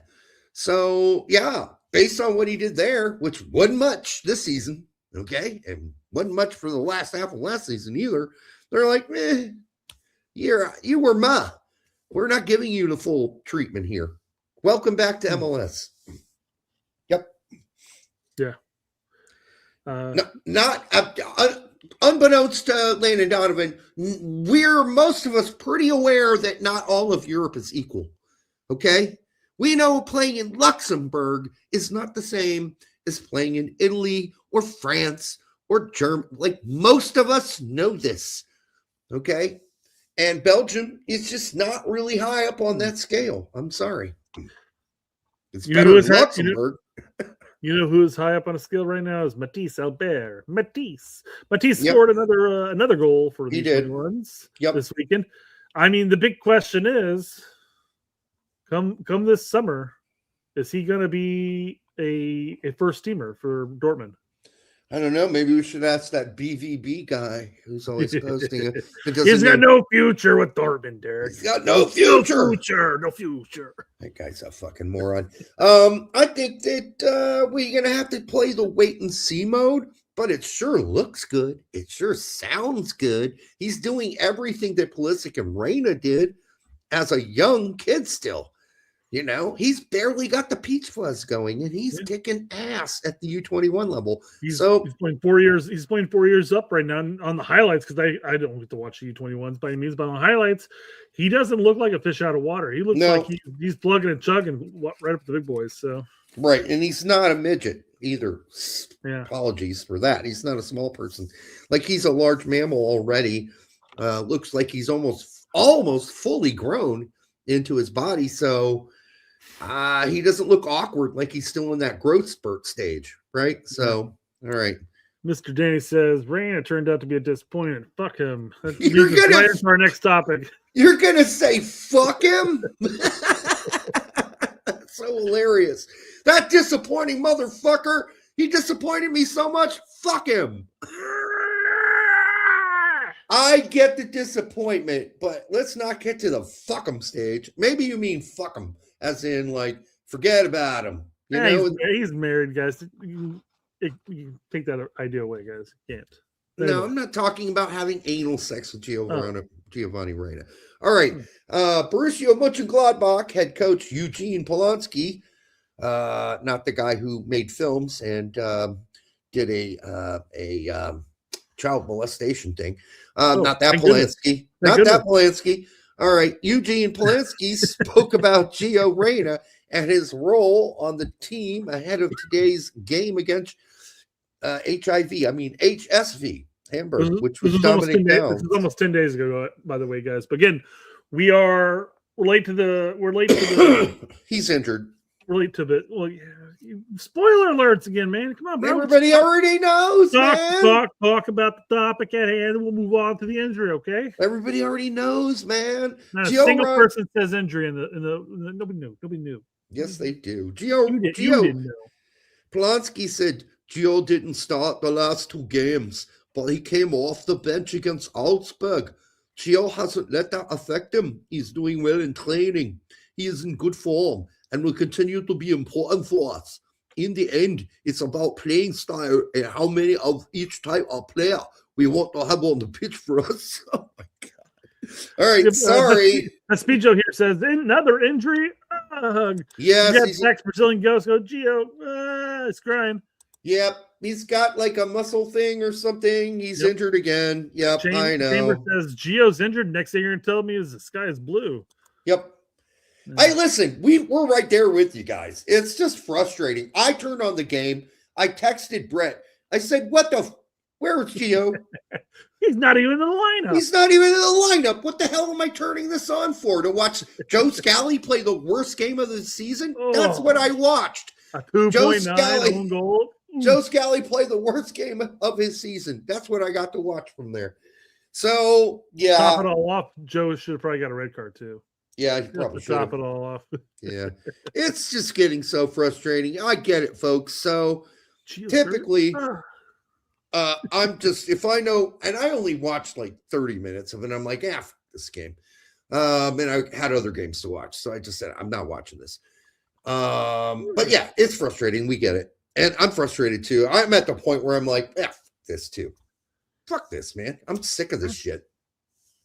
So, yeah, based on what he did there, which wasn't much this season, okay, and wasn't much for the last half of last season either, they're like, you were meh. We're not giving you the full treatment here. Welcome back to MLS. Yep. Yeah. Unbeknownst to Landon Donovan, we're most of us pretty aware that not all of Europe is equal. Okay? We know playing in Luxembourg is not the same as playing in Italy or France or Germany. Like, most of us know this. Okay? And Belgium is just not really high up on that scale. I'm sorry. It's better than Luxembourg. You know who's high up on a scale right now is Matisse Albert. Matisse scored another goal for the U21s this weekend. I mean, the big question is, come this summer, is he going to be a first teamer for Dortmund? I don't know. Maybe we should ask that BVB guy who's always posting it. He's got no future with Dortmund, Derek. He's got no future. No future. That guy's a fucking moron. I think that we're going to have to play the wait and see mode, but it sure looks good. It sure sounds good. He's doing everything that Pulisic and Reyna did as a young kid still. You know, he's barely got the peach fuzz going, and he's kicking ass at the U21 level. He's playing 4 years. He's playing 4 years up right now on the highlights, because I don't get to watch the U21s by any means, but on the highlights, he doesn't look like a fish out of water. He looks like he's plugging and chugging right up to the big boys. So right, and he's not a midget either. Yeah. Apologies for that. He's not a small person. Like, he's a large mammal already. Looks like he's almost fully grown into his body. So he doesn't look awkward, like he's still in that growth spurt stage, right? So, all right. Mr. Danny says Reyna turned out to be a disappointment. Fuck him. You're gonna for our next topic. You're gonna say fuck him? That's so hilarious. That disappointing motherfucker. He disappointed me so much. Fuck him. I get the disappointment, but let's not get to the fuck him stage. Maybe you mean fuck him, as in, like, forget about him. You know, he's married, guys. You take that idea away, guys. You can't. No, I'm not talking about having anal sex with Giovanni Reyna. All right. Borussia Mönchengladbach head coach Eugene Polanski, not the guy who made films and did a child molestation thing. Not that Polanski. Not that Polanski. All right. Eugene Polanski spoke about Gio Reyna and his role on the team ahead of today's game against HSV Hamburg, which was Dominic Downs. This is almost 10 days ago, by the way, guys. But again, we're late to the he's injured. We're late to the spoiler alerts again, man. Come on, bro. Everybody already knows, man. Talk about the topic at hand, and we'll move on to the injury, okay? Everybody already knows, man. Not a single person says injury in the nobody knew. Yes, they do. Gio didn't know. Polanski said Gio didn't start the last two games, but he came off the bench against Augsburg. Gio hasn't let that affect him. He's doing well in training. He is in good form and will continue to be important for us. In the end, it's about playing style and how many of each type of player we want to have on the pitch for us. Oh, my God. All right, sorry. Speed Joe here says, another injury? Yes. Next Brazilian ghost go, Gio, it's crying. Yep, he's got like a muscle thing or something. He's injured again. Yep, I know. Chamber says, Gio's injured. Next thing you're going to tell me is the sky is blue. Yep. Hey, listen, we're right there with you guys. It's just frustrating. I turned on the game. I texted Brett. I said, where is Gio? He's not even in the lineup. He's not even in the lineup. What the hell am I turning this on for? To watch Joe Scally play the worst game of the season? That's what I watched. A 2.9 own goal. Joe Scally played the worst game of his season. That's what I got to watch from there. So, yeah. Top it all off, Joe should have probably got a red card, too. Yeah, he probably should top it all off. Yeah, it's just getting so frustrating. I get it, folks. So Gio typically, Sargent. I'm just, if I know, and I only watched like 30 minutes of it, I'm like, f this game. And I had other games to watch, so I just said I'm not watching this. But yeah, it's frustrating. We get it, and I'm frustrated too. I'm at the point where I'm like, f this too. Fuck this, man. I'm sick of this shit.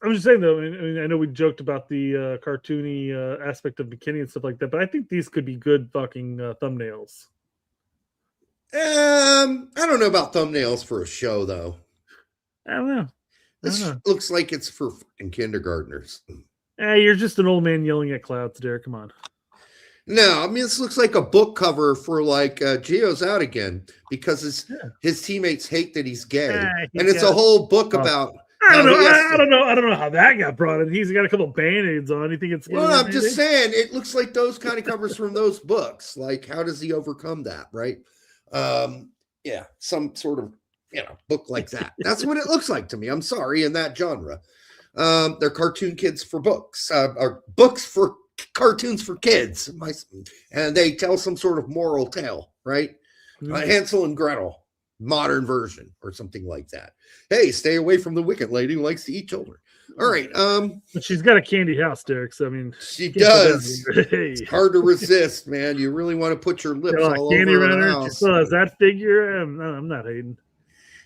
I'm just saying though. I mean, I know we joked about the cartoony aspect of McKennie and stuff like that, but I think these could be good fucking thumbnails. I don't know about thumbnails for a show though. I don't know. This looks like it's for fucking kindergartners. You're just an old man yelling at clouds, Derek. Come on. No, I mean, this looks like a book cover for like Gio's out again because his teammates hate that he's gay, and it's a whole book about. I don't know how that got brought in. He's got a couple Band-Aids on. You think it's? Well, I'm just saying it looks like those kind of covers from those books. Like, how does he overcome that? Right? Yeah, some sort of book like that. That's what it looks like to me. I'm sorry, in that genre. They're cartoon kids for books, or books for cartoons for kids, and they tell some sort of moral tale, right? Hansel and Gretel, modern version, or something like that. Hey, stay away from the wicked lady who likes to eat children. All right. But she's got a candy house, Derek. So I mean, she does. It's hard to resist, man. You really want to put your lips all over the house. She has that figure. I'm not hating.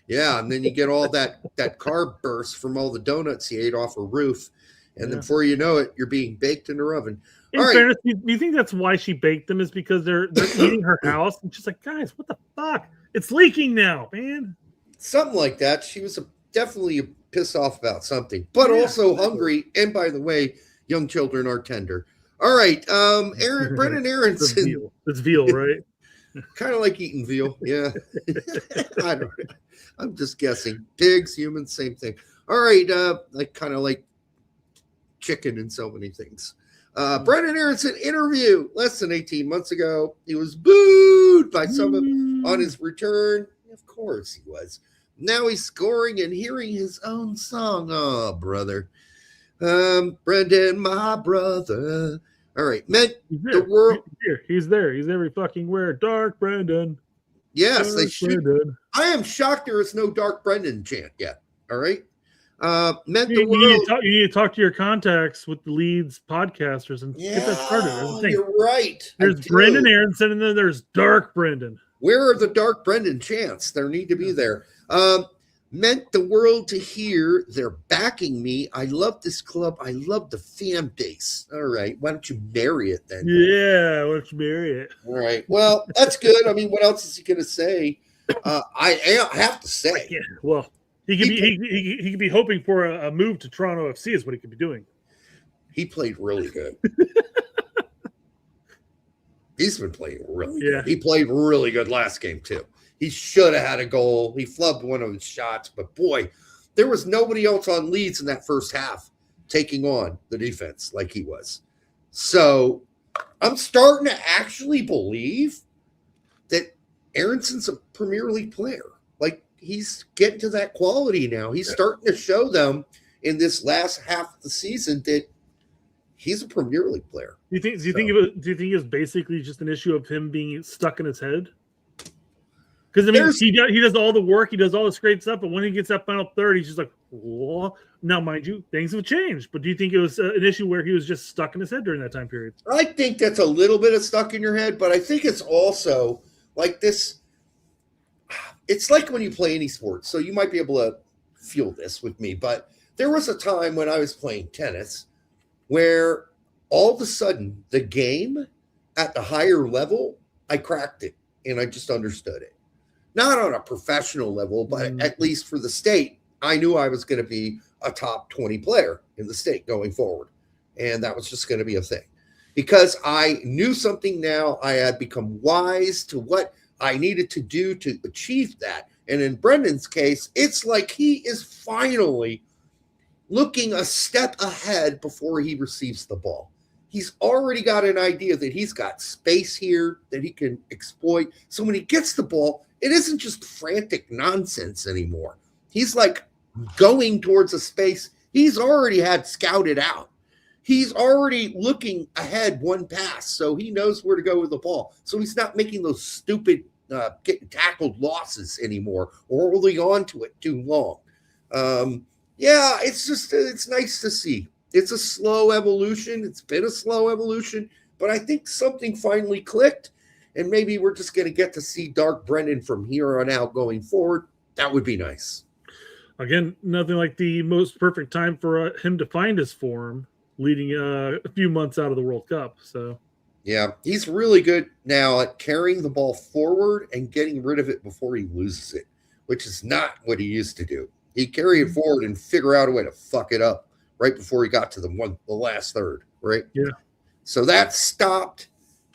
Yeah, and then you get all that carb burst from all the donuts you ate off her roof, and then before you know it, you're being baked in her oven. In fairness, do you think that's why she baked them? Is because they're eating her house, and she's like, guys, what the fuck? It's leaking now, man. Something like that. She was definitely pissed off about something, but also hungry. And by the way, young children are tender. All right, Brendan Aaronson. It's veal, right? Kind of like eating veal. Yeah. I don't know. I'm just guessing. Pigs, humans, same thing. All right, like kind of like chicken and so many things. Brendan Aaronson interview less than 18 months ago. He was booed by some on his return. Of course he was. Now he's scoring and hearing his own song. Oh, brother. Brendan, my brother. All right, meant the world. He's there. He's every fucking where. Dark Brendan. Yes, they should. I am shocked there is no Dark Brendan chant yet. All right. Meant the world. You need to talk to your contacts with the Leeds podcasters and get that started. You're right. There's Brendan Aaronson and then there's Dark Brendan. Where are the Dark Brendan chants? There need to be there. Meant the world to hear. They're backing me. I love this club. I love the fan base. All right. Why don't you marry it then? Yeah, why don't you marry it? All right. Well, that's good. I mean, what else is he going to say? I have to say. Yeah, well, he could be hoping for a move to Toronto FC is what he could be doing. He played really good. He's been playing really good. He played really good last game too. He should have had a goal. He flubbed one of his shots, but boy, there was nobody else on Leeds in that first half taking on the defense like he was. So I'm starting to actually believe that Aaronson's a Premier League player. Like he's getting to that quality now. He's starting to show them in this last half of the season that he's a Premier League player. Do you think it was basically just an issue of him being stuck in his head? Because I mean, he does all the work, he does all this great stuff, but when he gets that final third, he's just like, whoa. Now, mind you, things have changed. But do you think it was an issue where he was just stuck in his head during that time period? I think that's a little bit of stuck in your head, but I think it's also like this. It's like when you play any sport, so you might be able to feel this with me. But there was a time when I was playing tennis where all of a sudden the game at the higher level, I cracked it and I just understood it. Not on a professional level, but at least for the state, I knew I was going to be a top 20 player in the state going forward. And that was just going to be a thing. Because I knew something now, I had become wise to what I needed to do to achieve that. And in Brendan's case, it's like he is finally looking a step ahead before he receives the ball. He's already got an idea that he's got space here that he can exploit. So when he gets the ball, it isn't just frantic nonsense anymore. He's like going towards a space he's already had scouted out. he's already looking ahead one pass, so he knows where to go with the ball. So he's not making those stupid getting tackled losses anymore or holding on to it too long. Yeah, it's nice to see. It's a slow evolution. It's been a slow evolution, but I think something finally clicked, and maybe we're just going to get to see Dark Brennan from here on out going forward. That would be nice. Again, nothing like the most perfect time for him to find his form, leading a few months out of the World Cup. So, yeah, he's really good now at carrying the ball forward and getting rid of it before he loses it, which is not what he used to do. He'd carry it forward and figure out a way to fuck it up right before he got to the last third, right? Yeah. So that stopped.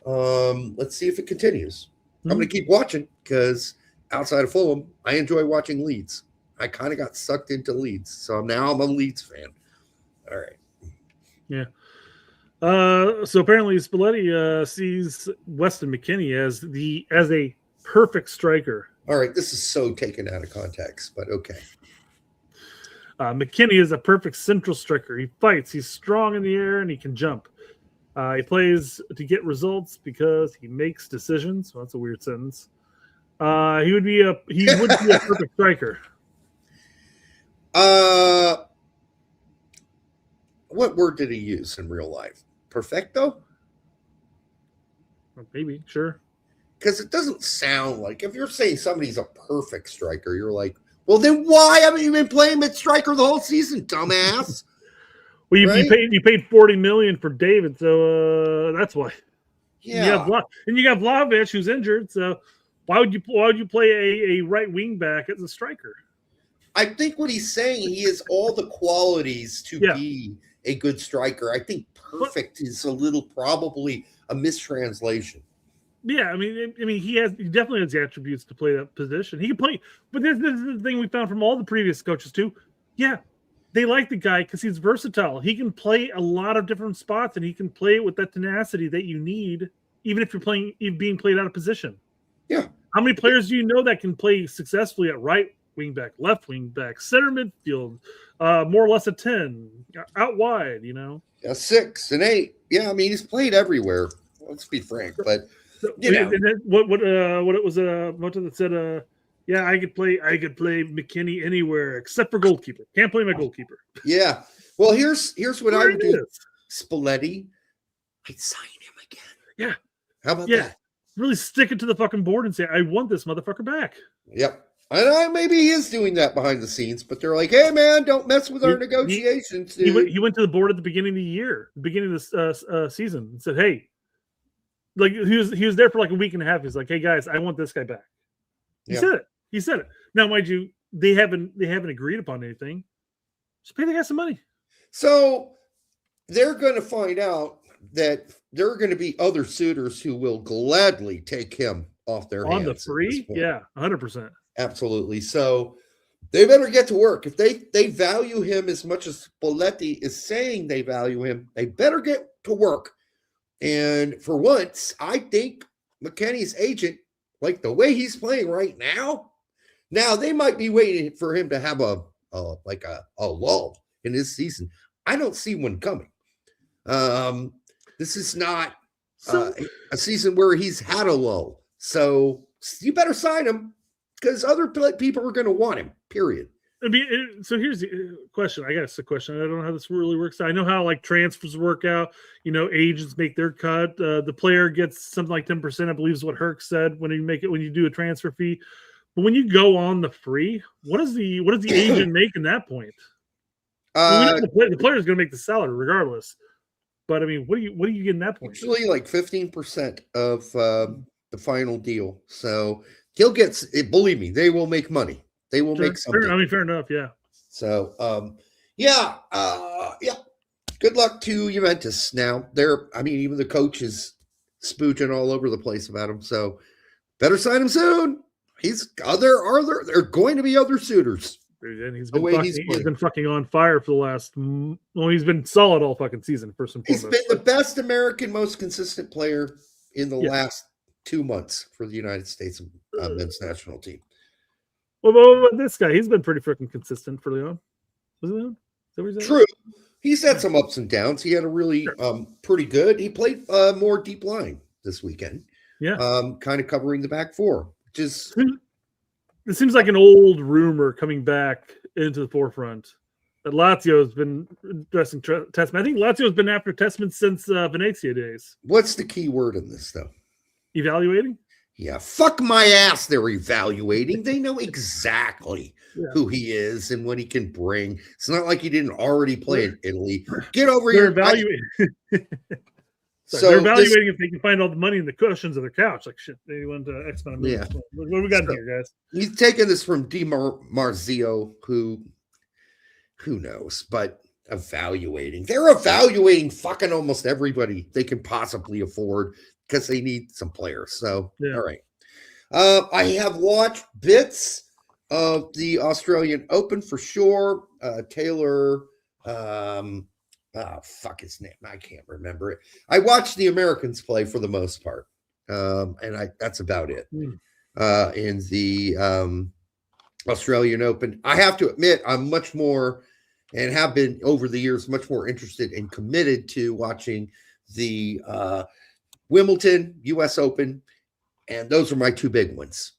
Let's see if it continues. I'm going to keep watching because outside of Fulham, I enjoy watching Leeds. I kind of got sucked into Leeds, so now I'm a Leeds fan. All right. Yeah. So apparently Spalletti sees Weston McKennie as a perfect striker. All right, this is so taken out of context, but okay. McKennie is a perfect central striker. He fights. He's strong in the air, and he can jump. He plays to get results because he makes decisions. Well, that's a weird sentence. He would be a perfect striker. What word did he use in real life? Perfecto? Maybe, sure. Because it doesn't sound like, if you're saying somebody's a perfect striker, you're like, well, then why haven't you been playing mid-striker the whole season, dumbass? Well, you paid $40 million for David, so that's why. Yeah. And you got Vlahovic, who's injured, so why would you play a right wing back as a striker? I think what he's saying, he has all the qualities to be a good striker. I think perfect is a little probably a mistranslation. Yeah, I mean, he definitely has the attributes to play that position. He can play, but this is the thing we found from all the previous coaches too. Yeah, they like the guy because he's versatile. He can play a lot of different spots, and he can play with that tenacity that you need, even if you're being played out of position. Yeah. How many players do you know that can play successfully at right wing back, left wing back, center midfield, more or less a 10, out wide? You know, a 6 and 8. Yeah, I mean, he's played everywhere. Let's be frank, but. You know. And then what it was what did it said? Yeah, I could play McKennie anywhere except for goalkeeper. Can't play my goalkeeper. Yeah. Well, here's what I would do. Spalletti, I'd sign him again. Yeah. How about that? Really stick it to the fucking board and say, I want this motherfucker back. Yep. And maybe he is doing that behind the scenes, but they're like, hey man, don't mess with our negotiations. He went to the board at the beginning of the year, beginning of this season, and said, hey. Like he was there for like a week and a half. He's like, "Hey guys, I want this guy back." He said it. Now, mind you, they haven't agreed upon anything. Just pay the guy some money. So they're going to find out that there are going to be other suitors who will gladly take him off their hands on the free. Yeah, 100%. Absolutely. So they better get to work. If they value him as much as Spalletti is saying they value him, they better get to work. And for once, I think McKennie's agent, like the way he's playing right now, they might be waiting for him to have a lull in his season. I don't see one coming. This is not a season where he's had a lull. So you better sign him because other people are going to want him, period. I mean, so here's the question. I guess the question. I don't know how this really works. I know how like transfers work out. You know, agents make their cut. The player gets something like 10%. I believe is what Herc said when you do a transfer fee. But when you go on the free, what does the agent make in that point? The player is going to make the salary regardless. But I mean, what do you get in that point? Usually, like 15% of the final deal. So he'll get. Believe me, they will make money. They will make something. Fair enough, yeah. So, yeah. Good luck to Juventus. Now, even the coach is spooging all over the place about him. So, better sign him soon. There are going to be other suitors. And he's been fucking on fire for the last. Well, he's been solid all fucking season. First and foremost, he's been the best American, most consistent player in the last 2 months for the United States men's national team. Well, this guy, he's been pretty freaking consistent for Leon. Was it Leon? True. He's had some ups and downs. He had a really pretty good. He played more deep line this weekend. Yeah. Kind of covering the back four. Just it seems like an old rumor coming back into the forefront that Lazio has been addressing Tessmann. I think Lazio has been after Tessmann since Venezia days. What's the key word in this, though? Evaluating? Yeah, fuck my ass. They're evaluating. They know exactly who he is and what he can bring. It's not like he didn't already play in Italy. Get over here. They're evaluating if they can find all the money in the cushions of their couch. Like shit, they went to X amount of million. Yeah. What do we got here, guys? He's taking this from Di Marzio, who knows, but evaluating. They're evaluating fucking almost everybody they can possibly afford because they need some players. So, all right. I have watched bits of the Australian Open for sure. Taylor, fuck his name. I can't remember it. I watched the Americans play for the most part. And that's about it. In the Australian Open, I have to admit, I'm much more and have been over the years much more interested and committed to watching the Wimbledon, US Open, and those are my two big ones.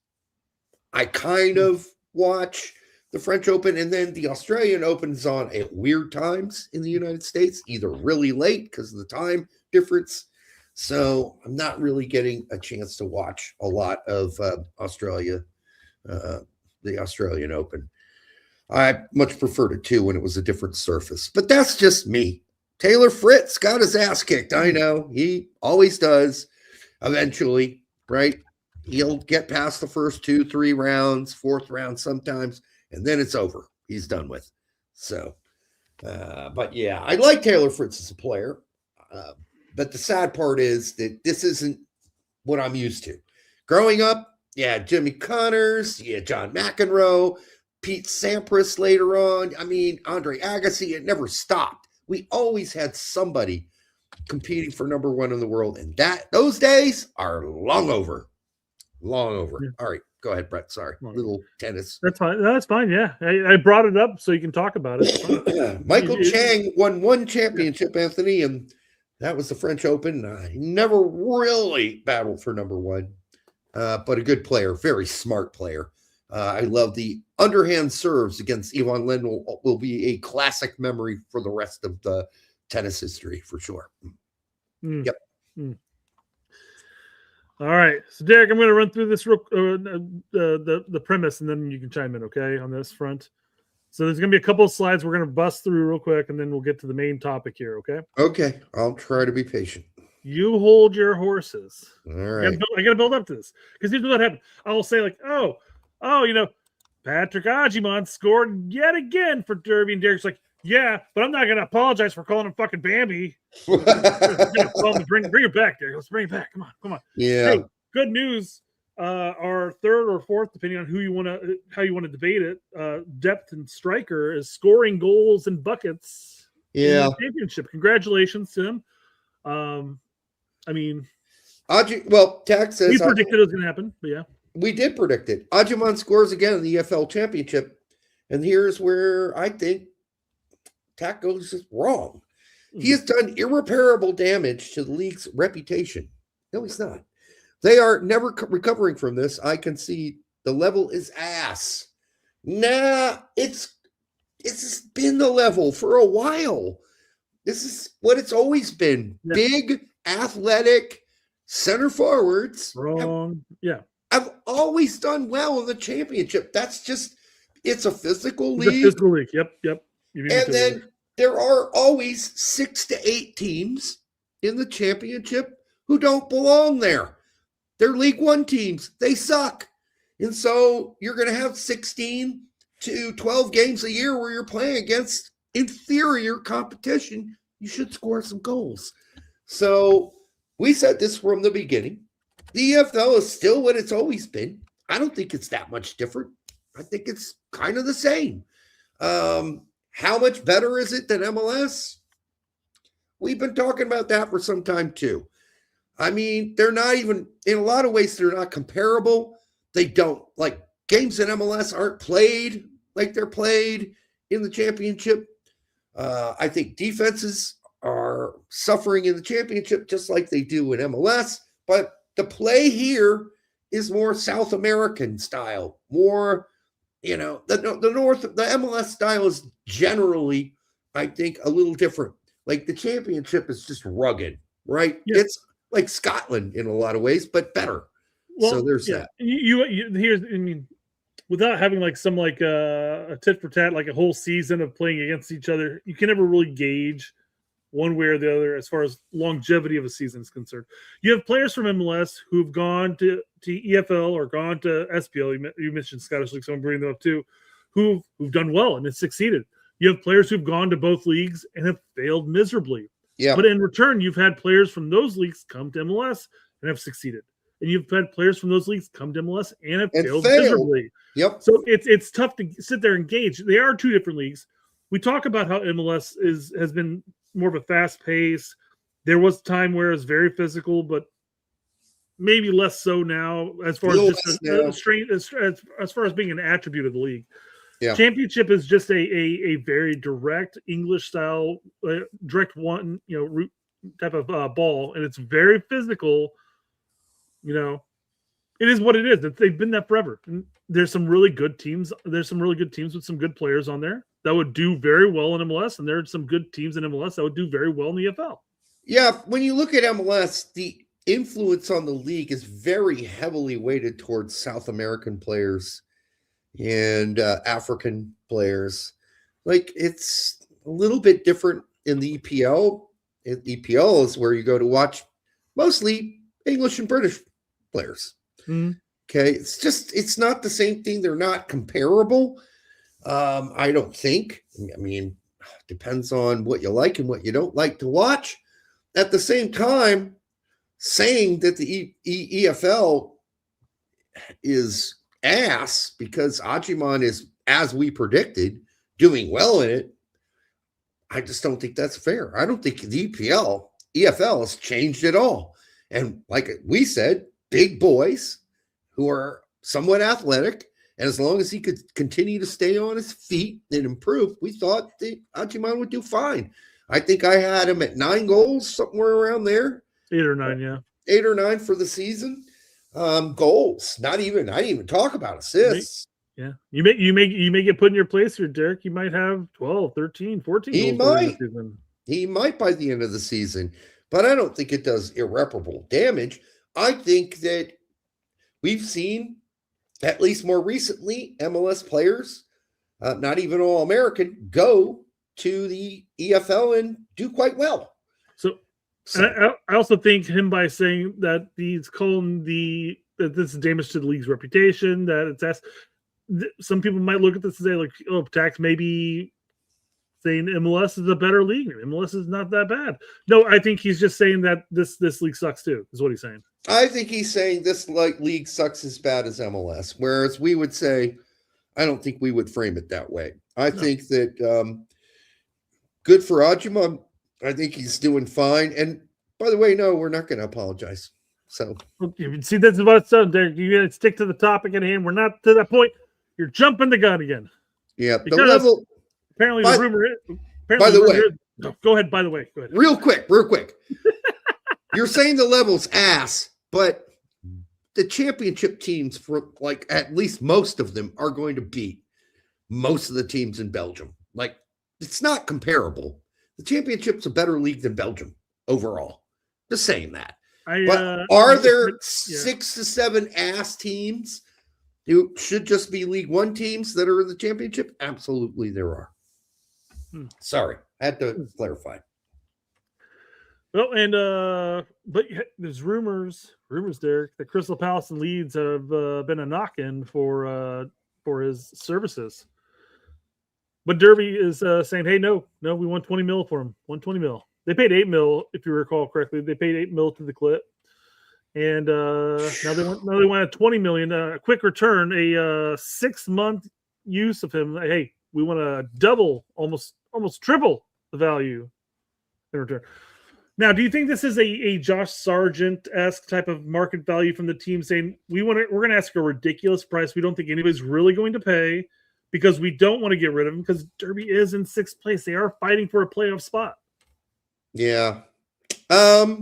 I kind of watch the French Open, and then the Australian Open's on at weird times in the United States, either really late because of the time difference. So I'm not really getting a chance to watch a lot of Australia, the Australian Open. I much preferred it too when it was a different surface, but that's just me. Taylor Fritz got his ass kicked. I know he always does. Eventually, right? He'll get past the first 2-3 rounds, fourth round sometimes, and then it's over. He's done with. So, but yeah, I like Taylor Fritz as a player. But the sad part is that this isn't what I'm used to. Growing up, yeah, Jimmy Connors, yeah, John McEnroe, Pete Sampras later on. I mean, Andre Agassi, it never stopped. We always had somebody competing for number one in the world, and those days are long over. Long over. Yeah. All right, go ahead, Brett. Sorry, little tennis. That's fine. That's fine. Yeah, I brought it up so you can talk about it. Michael Chang won one championship, Anthony, and that was the French Open. He never really battled for number one, but a good player, very smart player. I love the underhand serves against Ivan Lendl will be a classic memory for the rest of the tennis history for sure. Yep. All right, so Derek, I'm going to run through this the premise, and then you can chime in, okay, on this front. So there's going to be a couple of slides we're going to bust through real quick, and then we'll get to the main topic here, okay? Okay, I'll try to be patient. You hold your horses. All right. I got to build up to this because here's what happened. I'll say like, oh, Patrick Agyemang scored yet again for Derby, and Derek's like, yeah, but I'm not going to apologize for calling him fucking Bambi. Bring it back, Derek. Let's bring it back. Come on. Yeah. Hey, good news. Our third or fourth, depending on how you want to debate it, depth and striker is scoring goals and buckets. Yeah. In the championship. Congratulations to him. I mean, Tax says we predicted it was going to happen, but yeah. We did predict it. Agyemang scores again in the EFL Championship, and here's where I think Tack goes wrong. He has done irreparable damage to the league's reputation. No, he's not. They are never recovering from this. I can see the level is ass. Nah, it's been the level for a while. This is what it's always been. Yeah. Big, athletic center forwards. Wrong. I've always done well in the championship. That's just, it's a physical league. It's a physical league. Yep. And then there are always 6 to 8 teams in the championship who don't belong there. They're League One teams. They suck. And so you're going to have 16 to 12 games a year where you're playing against inferior competition. You should score some goals. So we said this from the beginning. The EFL is still what it's always been. I don't think it's that much different. I think it's kind of the same. How much better is it than MLS? We've been talking about that for some time too. I mean, they're not even, in a lot of ways, they're not comparable. They don't, like, games in MLS aren't played like they're played in the championship. I think defenses are suffering in the championship just like they do in MLS, but the play here is more South American style, more, the North, the MLS style is generally, I think, a little different. Like the championship is just rugged, right? Yeah. It's like Scotland in a lot of ways, but better. Well, so there's that. Without having like some like a tit for tat, like a whole season of playing against each other, you can never really gauge one way or the other as far as longevity of a season is concerned. You have players from MLS who've gone to EFL or gone to SPL. You mentioned Scottish League, so I'm bringing them up too, who've done well and have succeeded. You have players who've gone to both leagues and have failed miserably. Yeah. But in return, you've had players from those leagues come to MLS and have succeeded. And you've had players from those leagues come to MLS and have failed miserably. Yep. So it's tough to sit there and gauge. They are two different leagues. We talk about how MLS has been more of a fast pace. There was a time where it was very physical, but maybe less so now as far as just as far as being an attribute of the league. Yeah. Championship is just a very direct English style, direct one, root type of ball, and it's very physical. It is what it is. They've been that forever. And there's some really good teams. There's some really good teams with some good players on there that would do very well in MLS, and there are some good teams in MLS that would do very well in the EFL. Yeah, when you look at MLS, the influence on the league is very heavily weighted towards South American players and African players. Like, it's a little bit different in the EPL. EPL is where you go to watch mostly English and British players. Mm-hmm. Okay, it's not the same thing. They're not comparable. I don't think. I mean, depends on what you like and what you don't like to watch. At the same time, saying that the EFL is ass because Agyemang is, as we predicted, doing well in it, I just don't think that's fair. I don't think the EFL has changed at all. And like we said, big boys who are somewhat athletic, and as long as he could continue to stay on his feet and improve, we thought that Agyemang would do fine. I think I had him at 9 goals, somewhere around there. 8 or 9, yeah. 8 or 9 for the season. Goals. I didn't even talk about assists. Yeah. You may get put in your place here, Derek. You might have 12, 13, 14 he goals might. this season. He might by the end of the season, but I don't think it does irreparable damage. I think that we've seen, at least more recently, MLS players, not even All-American, go to the EFL and do quite well. So I also think him by saying that he's calling that this is damage to the league's reputation, that some people might look at this and say, like, oh, Tax maybe saying MLS is a better league. MLS is not that bad. No, I think he's just saying that this league sucks too, is what he's saying. I think he's saying this league sucks as bad as MLS, whereas we would say, I don't think we would frame it that way. I think that good for Agyemang. I think he's doing fine. And by the way, no, we're not going to apologize. So see, that's what it's done, Derek. You got to stick to the topic at hand. We're not to that point. You're jumping the gun again. Yeah, the level. Apparently, the rumor is. By the way, go ahead. By the way, go ahead. Real quick. You're saying the level's ass, but the championship teams, for like at least most of them, are going to beat most of the teams in Belgium. Like, it's not comparable. The championship's a better league than Belgium overall. Just saying that. But are there 6 to 7 ass teams who should just be League One teams that are in the championship? Absolutely, there are. Sorry, I had to clarify. Well, and but there's rumors, Derek, that Crystal Palace and Leeds have been a knock-in for his services. But Derby is saying, hey, no, we want 20 mil for him. 120 mil. They paid 8 mil, if you recall correctly. They paid 8 mil to the clip. And now they want a 20 million, a quick return, a 6-month use of him. Hey, we want to double, almost triple the value in return. Now, do you think this is a Josh Sargent-esque type of market value from the team saying we're going to ask a ridiculous price we don't think anybody's really going to pay, because we don't want to get rid of him because Derby is in 6th place. They are fighting for a playoff spot. Yeah. I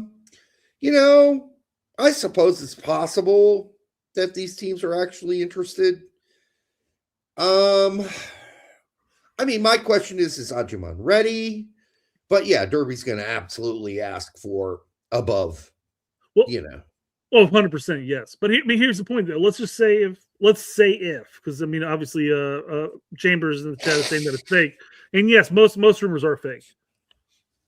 suppose it's possible that these teams are actually interested. My question is Agyemang ready? But yeah, Derby's going to absolutely ask for above, Well, 100% yes. But here's the point, though. Let's say if, because obviously, Chambers in the chat is saying that it's fake, and yes, most rumors are fake.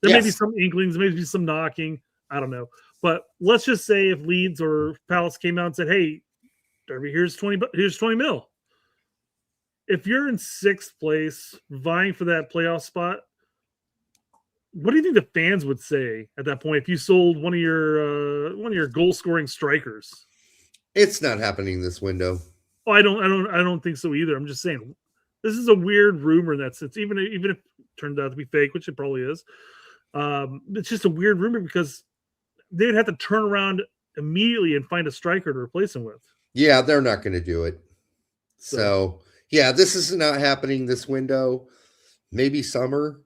There may be some inklings, maybe some knocking. I don't know, but let's just say if Leeds or Palace came out and said, "Hey, Derby, here's 20 mil." If you're in 6th place, vying for that playoff spot, what do you think the fans would say at that point if you sold one of your goal scoring strikers? It's not happening this window. Oh, I don't think so either. I'm just saying this is a weird rumor in that sense. Even if it turned out to be fake, which it probably is, it's just a weird rumor because they would have to turn around immediately and find a striker to replace him with. Yeah, they're not going to do it. So yeah, this is not happening this window. Maybe summer.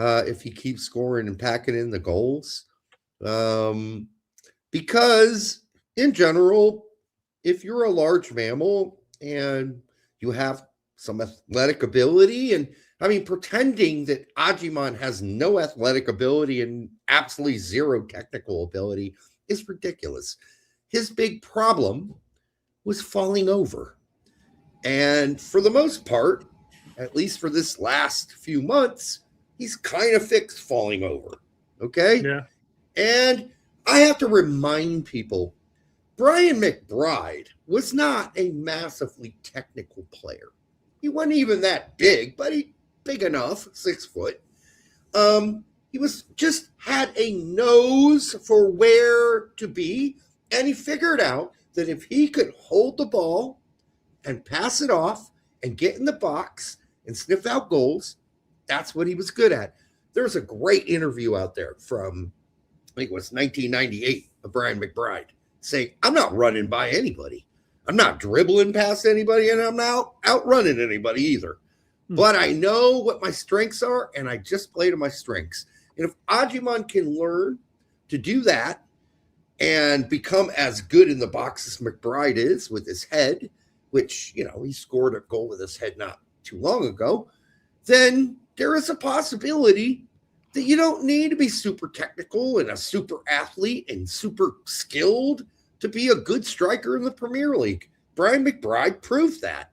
If he keeps scoring and packing in the goals. Because in general, if you're a large mammal and you have some athletic ability, and pretending that Agyemang has no athletic ability and absolutely zero technical ability is ridiculous. His big problem was falling over. And for the most part, at least for this last few months, he's kind of fixed falling over. Okay? Yeah. And I have to remind people, Brian McBride was not a massively technical player. He wasn't even that big, but he big enough, 6 foot. He was just had a nose for where to be, and he figured out that if he could hold the ball and pass it off and get in the box and sniff out goals, that's what he was good at. There's a great interview out there from, I think it was 1998, of Brian McBride saying, I'm not running by anybody. I'm not dribbling past anybody, and I'm not outrunning anybody either. But I know what my strengths are, and I just play to my strengths. And if Agyemang can learn to do that and become as good in the box as McBride is with his head, which, he scored a goal with his head not too long ago, then there is a possibility that you don't need to be super technical and a super athlete and super skilled to be a good striker in the Premier League. Brian McBride proved that.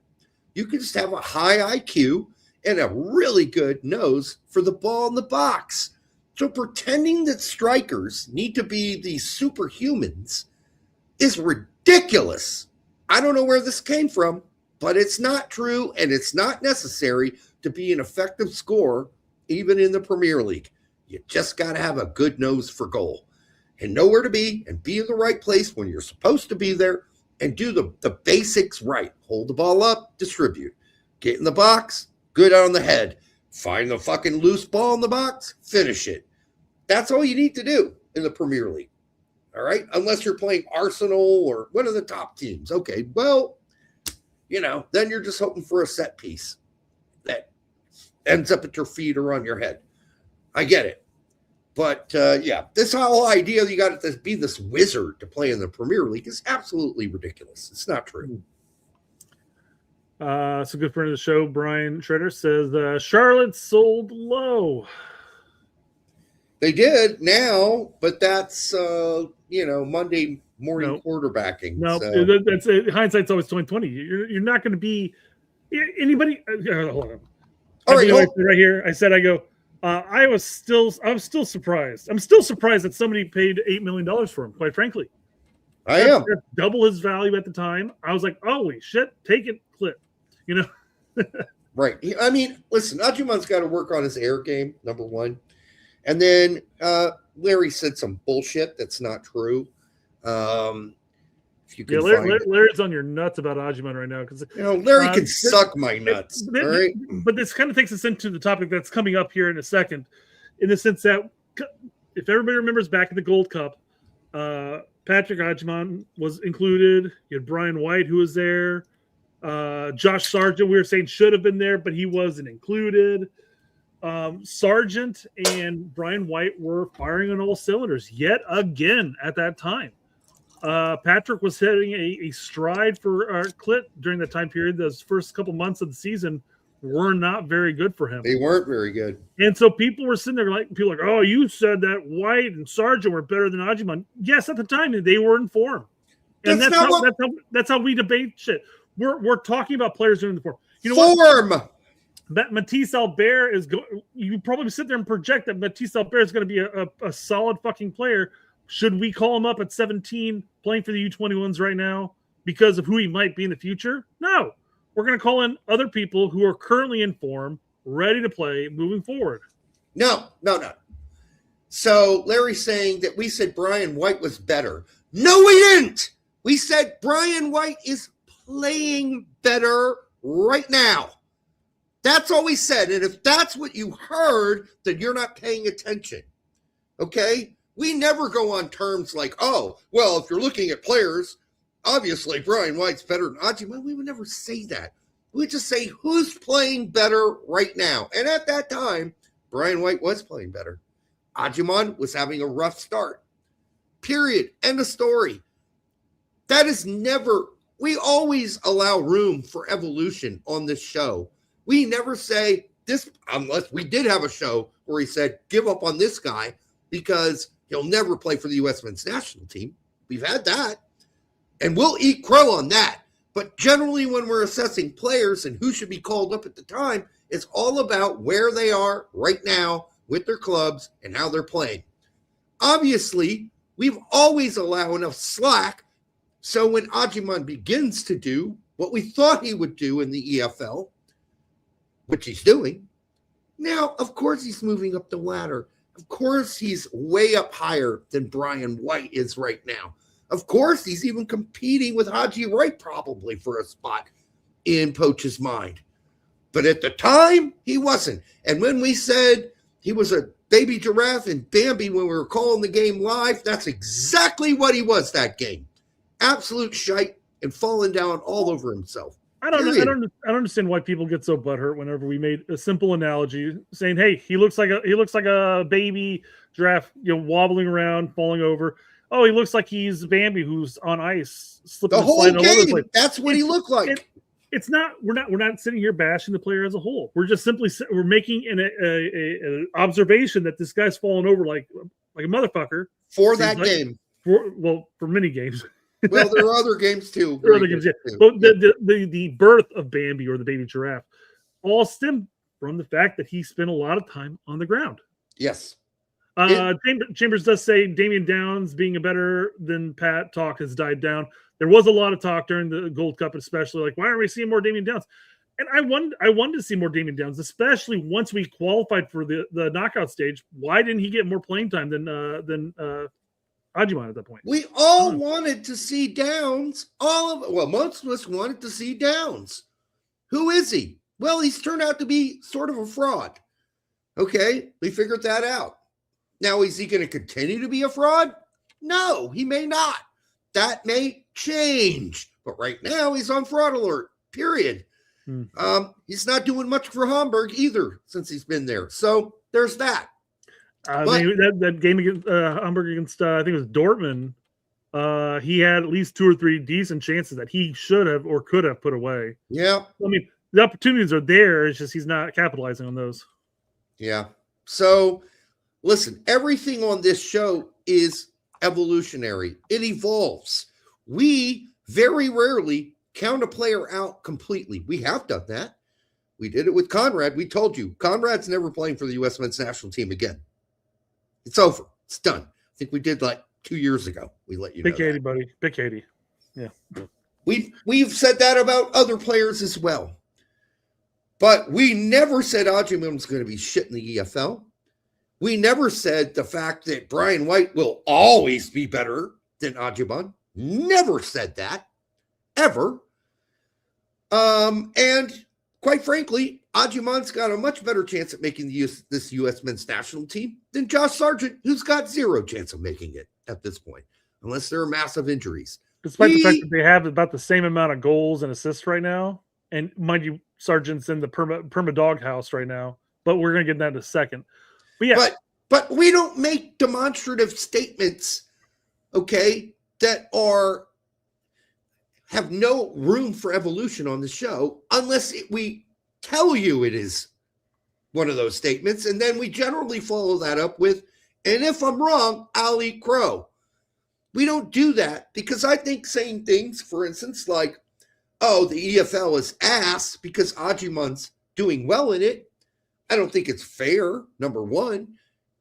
You can just have a high IQ and a really good nose for the ball in the box. So pretending that strikers need to be these superhumans is ridiculous. I don't know where this came from, but it's not true, and it's not necessary to be an effective scorer, even in the Premier League. You just got to have a good nose for goal and know where to be and be in the right place when you're supposed to be there and do the basics right. Hold the ball up, distribute. Get in the box, good on the head. Find the fucking loose ball in the box, finish it. That's all you need to do in the Premier League. All right? Unless you're playing Arsenal or one of the top teams. Okay, well, then you're just hoping for a set piece that ends up at your feet or on your head. I get it. But, this whole idea that you got to be this wizard to play in the Premier League is absolutely ridiculous. It's not true. So good friend of the show, Brian Schroeder, says Charlotte sold low. They did now, but that's, Monday morning quarterbacking. No, so. That's hindsight's always 2020. You're not going to be anybody. Hold on. All right, right here. I was still surprised. I'm still surprised that somebody paid $8 million for him, quite frankly. That's double his value at the time. I was like, holy shit, take it, clip. Right. Listen, Agyemang's got to work on his air game, number one. And then Larry said some bullshit that's not true. If you can Larry's on your nuts about Agyemang right now because Larry can suck my nuts. All right, but this kind of takes us into the topic that's coming up here in a second, in the sense that if everybody remembers back in the Gold Cup, Patrick Agyemang was included. You had Brian White who was there. Josh Sargent, we were saying should have been there, but he wasn't included. Sargent and Brian White were firing on all cylinders yet again at that time. Patrick was hitting a stride for Clit during that time period. Those first couple months of the season were not very good for him. They weren't very good. And so people were sitting there people like, oh, you said that White and Sargent were better than Agyemang. Yes, at the time they were in form. And that's how we debate shit. We're talking about players doing the form. You know what? That Matisse Albert is going. You probably sit there and project that Matisse Albert is going to be a solid fucking player. Should we call him up at 17 playing for the U21s right now because of who he might be in the future? No. We're going to call in other people who are currently in form, ready to play, moving forward. No. So Larry's saying that we said Brian White was better. No, we didn't. We said Brian White is playing better right now. That's all we said. And if that's what you heard, then you're not paying attention. Okay? We never go on terms like, oh, well, if you're looking at players, obviously Brian White's better than Agyemang. We would never say that. We would just say who's playing better right now. And at that time, Brian White was playing better. Agyemang was having a rough start. Period. End of story. That is never, we always allow room for evolution on this show. We never say this, unless we did have a show where he said, give up on this guy because he'll never play for the U.S. men's national team. We've had that. And we'll eat crow on that. But generally when we're assessing players and who should be called up at the time, it's all about where they are right now with their clubs and how they're playing. Obviously, we've always allowed enough slack so when Agyemang begins to do what we thought he would do in the EFL, which he's doing, now, of course, he's moving up the ladder. Of course, he's way up higher than Brian White is right now. Of course, he's even competing with Agye Wright probably for a spot in Poach's mind. But at the time, he wasn't. And when we said he was a baby giraffe and Bambi when we were calling the game live, that's exactly what he was that game. Absolute shite and falling down all over himself. I don't understand why people get so butthurt whenever we made a simple analogy saying, "Hey, he looks like a baby giraffe, wobbling around, falling over. Oh, he looks like he's Bambi who's on ice, slipping the whole game. All over the place." That's what he looked like. It's not. We're not sitting here bashing the player as a whole. We're just simply making an observation that this guy's falling over like a motherfucker for that game. For many games. Well, there are other games too. There are other games, yeah. But the birth of Bambi or the baby giraffe all stemmed from the fact that he spent a lot of time on the ground. Yes. Chambers does say Damian Downs being a better than Pat talk has died down. There was a lot of talk during the Gold Cup, especially like, why aren't we seeing more Damian Downs? And I wanted to see more Damian Downs, especially once we qualified for the knockout stage. Why didn't he get more playing time than Agyemang at that point? We all wanted to see Downs. Most of us wanted to see Downs. Who is he? Well, he's turned out to be sort of a fraud. Okay, we figured that out. Now, is he going to continue to be a fraud? No, he may not. That may change. But right now, he's on fraud alert, period. He's not doing much for Hamburg either since he's been there. So there's that. That game against Hamburg against, I think it was Dortmund, he had at least 2 or 3 decent chances that he should have or could have put away. Yeah. I mean, the opportunities are there. It's just he's not capitalizing on those. Yeah. So, listen, everything on this show is evolutionary. It evolves. We very rarely count a player out completely. We have done that. We did it with Conrad. We told you, Conrad's never playing for the U.S. men's national team again. It's over. It's done. I think we did like 2 years ago. We let you know. Big Katie, buddy. Big Katie. Yeah. We've said that about other players as well. But we never said Agyemang was going to be shit in the EFL. We never said the fact that Brian White will always be better than Agyemang. Never said that. Ever. And quite frankly, Agyemang's got a much better chance at making this U.S. men's national team than Josh Sargent, who's got 0 chance of making it at this point, unless there are massive injuries. Despite the fact that they have about the same amount of goals and assists right now, and mind you, Sargent's in the perma doghouse right now, but we're going to get that in a second. But yeah, but we don't make demonstrative statements, okay, that have no room for evolution on the show unless we tell you it is one of those statements, and then we generally follow that up with, and if I'm wrong, I'll eat crow. We don't do that because I think saying things, for instance, like, oh, the EFL is ass because Agyemang's doing well in it, I don't think it's fair, number one.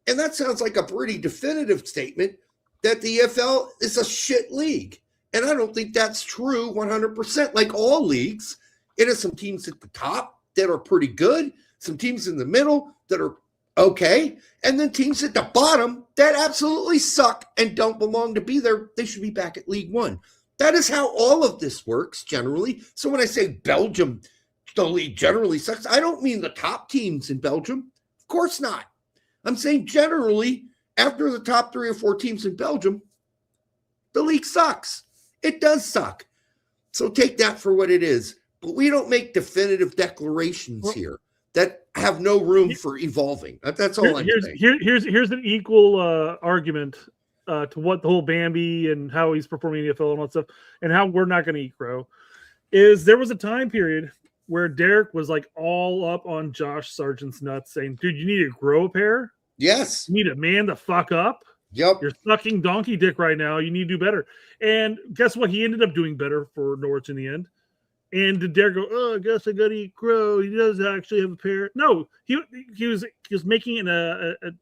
And that sounds like a pretty definitive statement that the EFL is a shit league. And I don't think that's true 100%. Like all leagues, it has some teams at the top that are pretty good, some teams in the middle that are okay, and then teams at the bottom that absolutely suck and don't belong to be there. They should be back at League One. That is how all of this works generally. So when I say Belgium, the league generally sucks, I don't mean the top teams in Belgium. Of course not. I'm saying generally, after the top 3 or 4 teams in Belgium, the league sucks. It does suck. So take that for what it is. But we don't make definitive declarations here that have no room for evolving. That's all I'm saying. Here's an equal argument to what the whole Bambi and how he's performing in the NFL and all that stuff, and how we're not going to eat crow, is there was a time period where Derek was like all up on Josh Sargent's nuts, saying, dude, you need to grow a pair. Yes. You need to man the fuck up. Yep. You're sucking donkey dick right now. You need to do better. And guess what? He ended up doing better for Norwich in the end. And did Derek go, oh, I guess I got to eat crow. He does actually have a pair. No, he was making an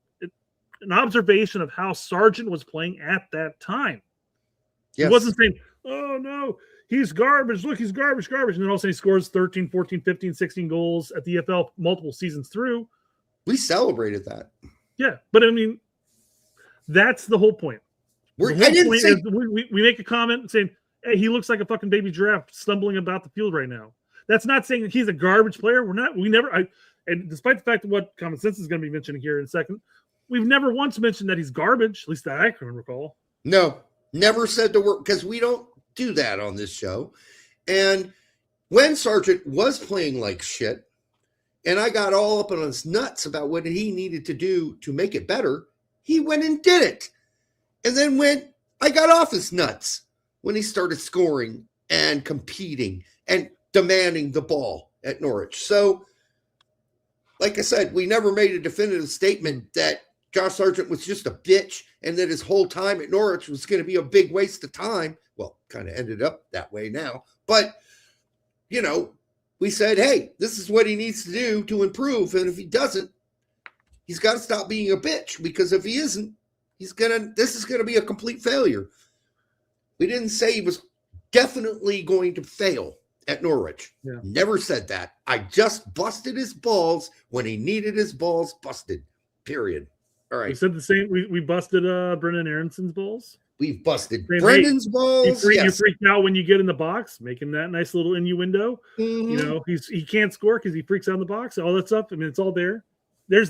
observation of how Sargent was playing at that time. Yes. He wasn't saying, oh, no, he's garbage. Look, he's garbage. And then all of a sudden he scores 13, 14, 15, 16 goals at the EFL multiple seasons through. We celebrated that. Yeah, but I mean, that's the whole point. We make a comment saying, hey, he looks like a fucking baby giraffe stumbling about the field right now. That's not saying that he's a garbage player. And despite the fact that what Common Sense is going to be mentioning here in a second, we've never once mentioned that he's garbage, at least that I can recall. No, never said the word, because we don't do that on this show. And when Sargent was playing like shit, and I got all up on his nuts about what he needed to do to make it better, he went and did it. And then when I got off his nuts, when he started scoring and competing and demanding the ball at Norwich. So, like I said, we never made a definitive statement that Josh Sargent was just a bitch and that his whole time at Norwich was going to be a big waste of time. Well, kind of ended up that way now. But, you know, we said, hey, this is what he needs to do to improve. And if he doesn't, he's got to stop being a bitch, because if he isn't, this is going to be a complete failure. We didn't say he was definitely going to fail at Norwich. Yeah. Never said that. I just busted his balls when he needed his balls busted. Period. All right. We said the same. We busted Brendan Aaronson's balls. We've busted Brendan's balls. You freaked out when you get in the box, making that nice little innuendo. Mm-hmm. You know, he can't score because he freaks out in the box. All that stuff. I mean, it's all there. There's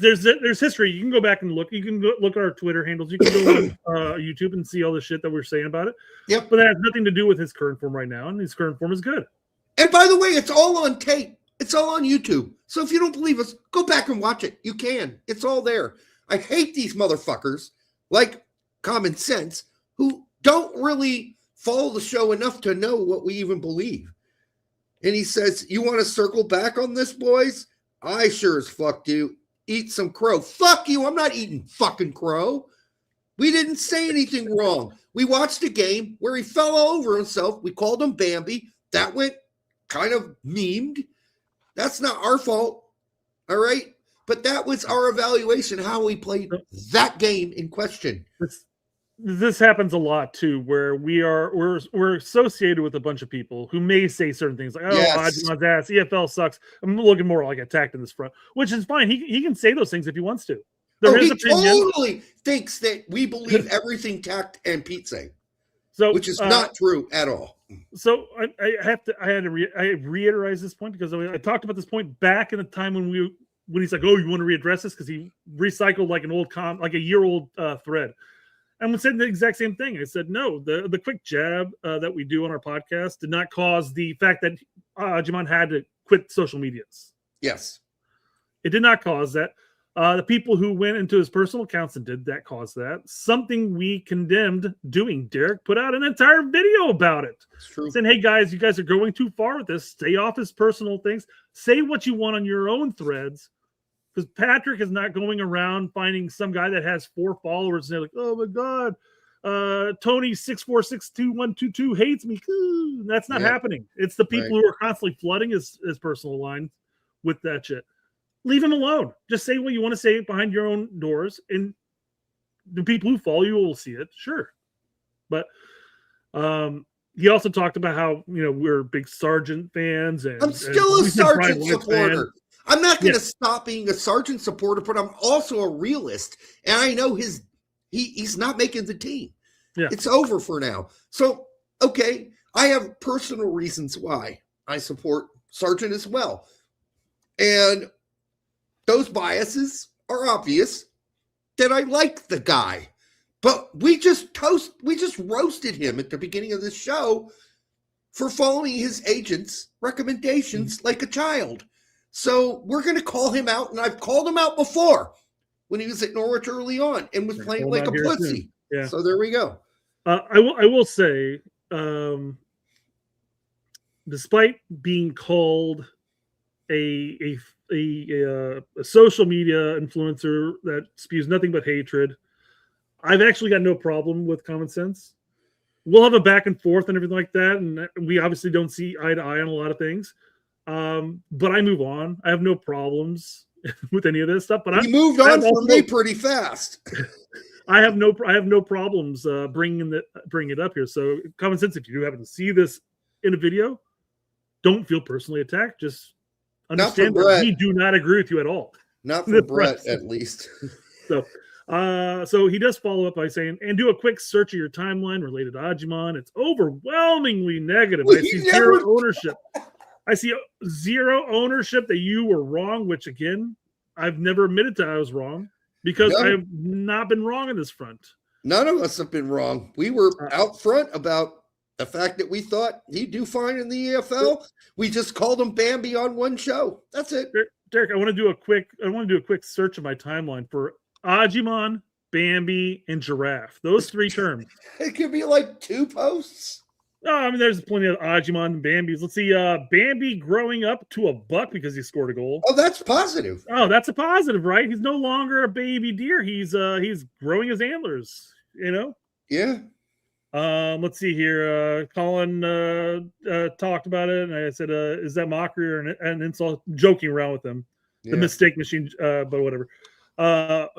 history. You can go back and look. You can look at our Twitter handles. You can go on YouTube and see all the shit that we're saying about it. Yep. But that has nothing to do with his current form right now, and his current form is good. And by the way, it's all on tape. It's all on YouTube. So if you don't believe us, go back and watch it. You can. It's all there. I hate these motherfuckers, like Common Sense, who don't really follow the show enough to know what we even believe. And he says, you want to circle back on this, boys? I sure as fuck do. Eat some crow. Fuck you. I'm not eating fucking crow. We didn't say anything wrong. We watched a game where he fell over himself. We called him Bambi. That went kind of memed. That's not our fault. All right. But that was our evaluation, how we played that game in question. This happens a lot too, where we're associated with a bunch of people who may say certain things like, "Oh, yes. Agyemang's ass, EFL sucks." I'm looking more like attacked in this front, which is fine. He can say those things if he wants to. He totally thinks that we believe everything Tact and Pete say, which is not true at all. So I had to reiterate this point, because I talked about this point back in the time when he's like, "Oh, you want to readdress this?" Because he recycled like an old like a year-old thread. I'm saying the exact same thing. I said, no, the quick jab that we do on our podcast did not cause the fact that Agyemang had to quit social medias. Yes. It did not cause that. The people who went into his personal accounts and did that caused that. Something we condemned doing. Derek put out an entire video about it. It's true. Saying, hey, guys, you guys are going too far with this. Stay off his personal things. Say what you want on your own threads. Because Patrick is not going around finding some guy that has 4 followers and they're like, oh, my God, Tony 6462122 hates me. That's not happening. It's the people who are constantly flooding his personal line with that shit. Leave him alone. Just say what you want to say behind your own doors, and the people who follow you will see it. Sure, but he also talked about how we're big Sargent fans, and I'm still a Sargent supporter. Fan. I'm not going to stop being a Sargent supporter, but I'm also a realist, and I know he's not making the team. Yeah, it's over for now. So okay, I have personal reasons why I support Sargent as well, and those biases are obvious that I like the guy, but we just roasted him at the beginning of the show for following his agent's recommendations like a child. So we're going to call him out, and I've called him out before when he was at Norwich early on and was playing like a pussy. Yeah. So there we go. I will say, despite being called a social media influencer that spews nothing but hatred, I've actually got no problem with common sense. We'll have a back and forth and everything like that, and we obviously don't see eye to eye on a lot of things. But I move on. I have no problems with any of this stuff. But he moved on from me pretty fast. I have no problems bringing it up here. So common sense. If you happen to see this in a video, don't feel personally attacked. Just understand that we do not agree with you at all. Not for Brett, at least. So he does follow up by saying, and do a quick search of your timeline related to Agyemang. It's overwhelmingly negative. I see zero ownership. I see zero ownership that you were wrong, which again, I've never admitted to I was wrong because I have not been wrong on this front. None of us have been wrong. We were out front about the fact that we thought he'd do fine in the EFL. We just called him Bambi on one show. That's it. Derek, I want to do a quick search of my timeline for Agyemang, Bambi, and giraffe. Those 3 terms. It could be like 2 posts. Oh, I mean, there's plenty of Agyemang and Bambis. Let's see. Bambi growing up to a buck because he scored a goal. Oh, that's positive. Oh, that's a positive, right? He's no longer a baby deer. He's growing his antlers. Yeah. Let's see here. Colin talked about it, and I said, "Is that mockery or an insult?" Joking around with him. The mistake machine, but whatever.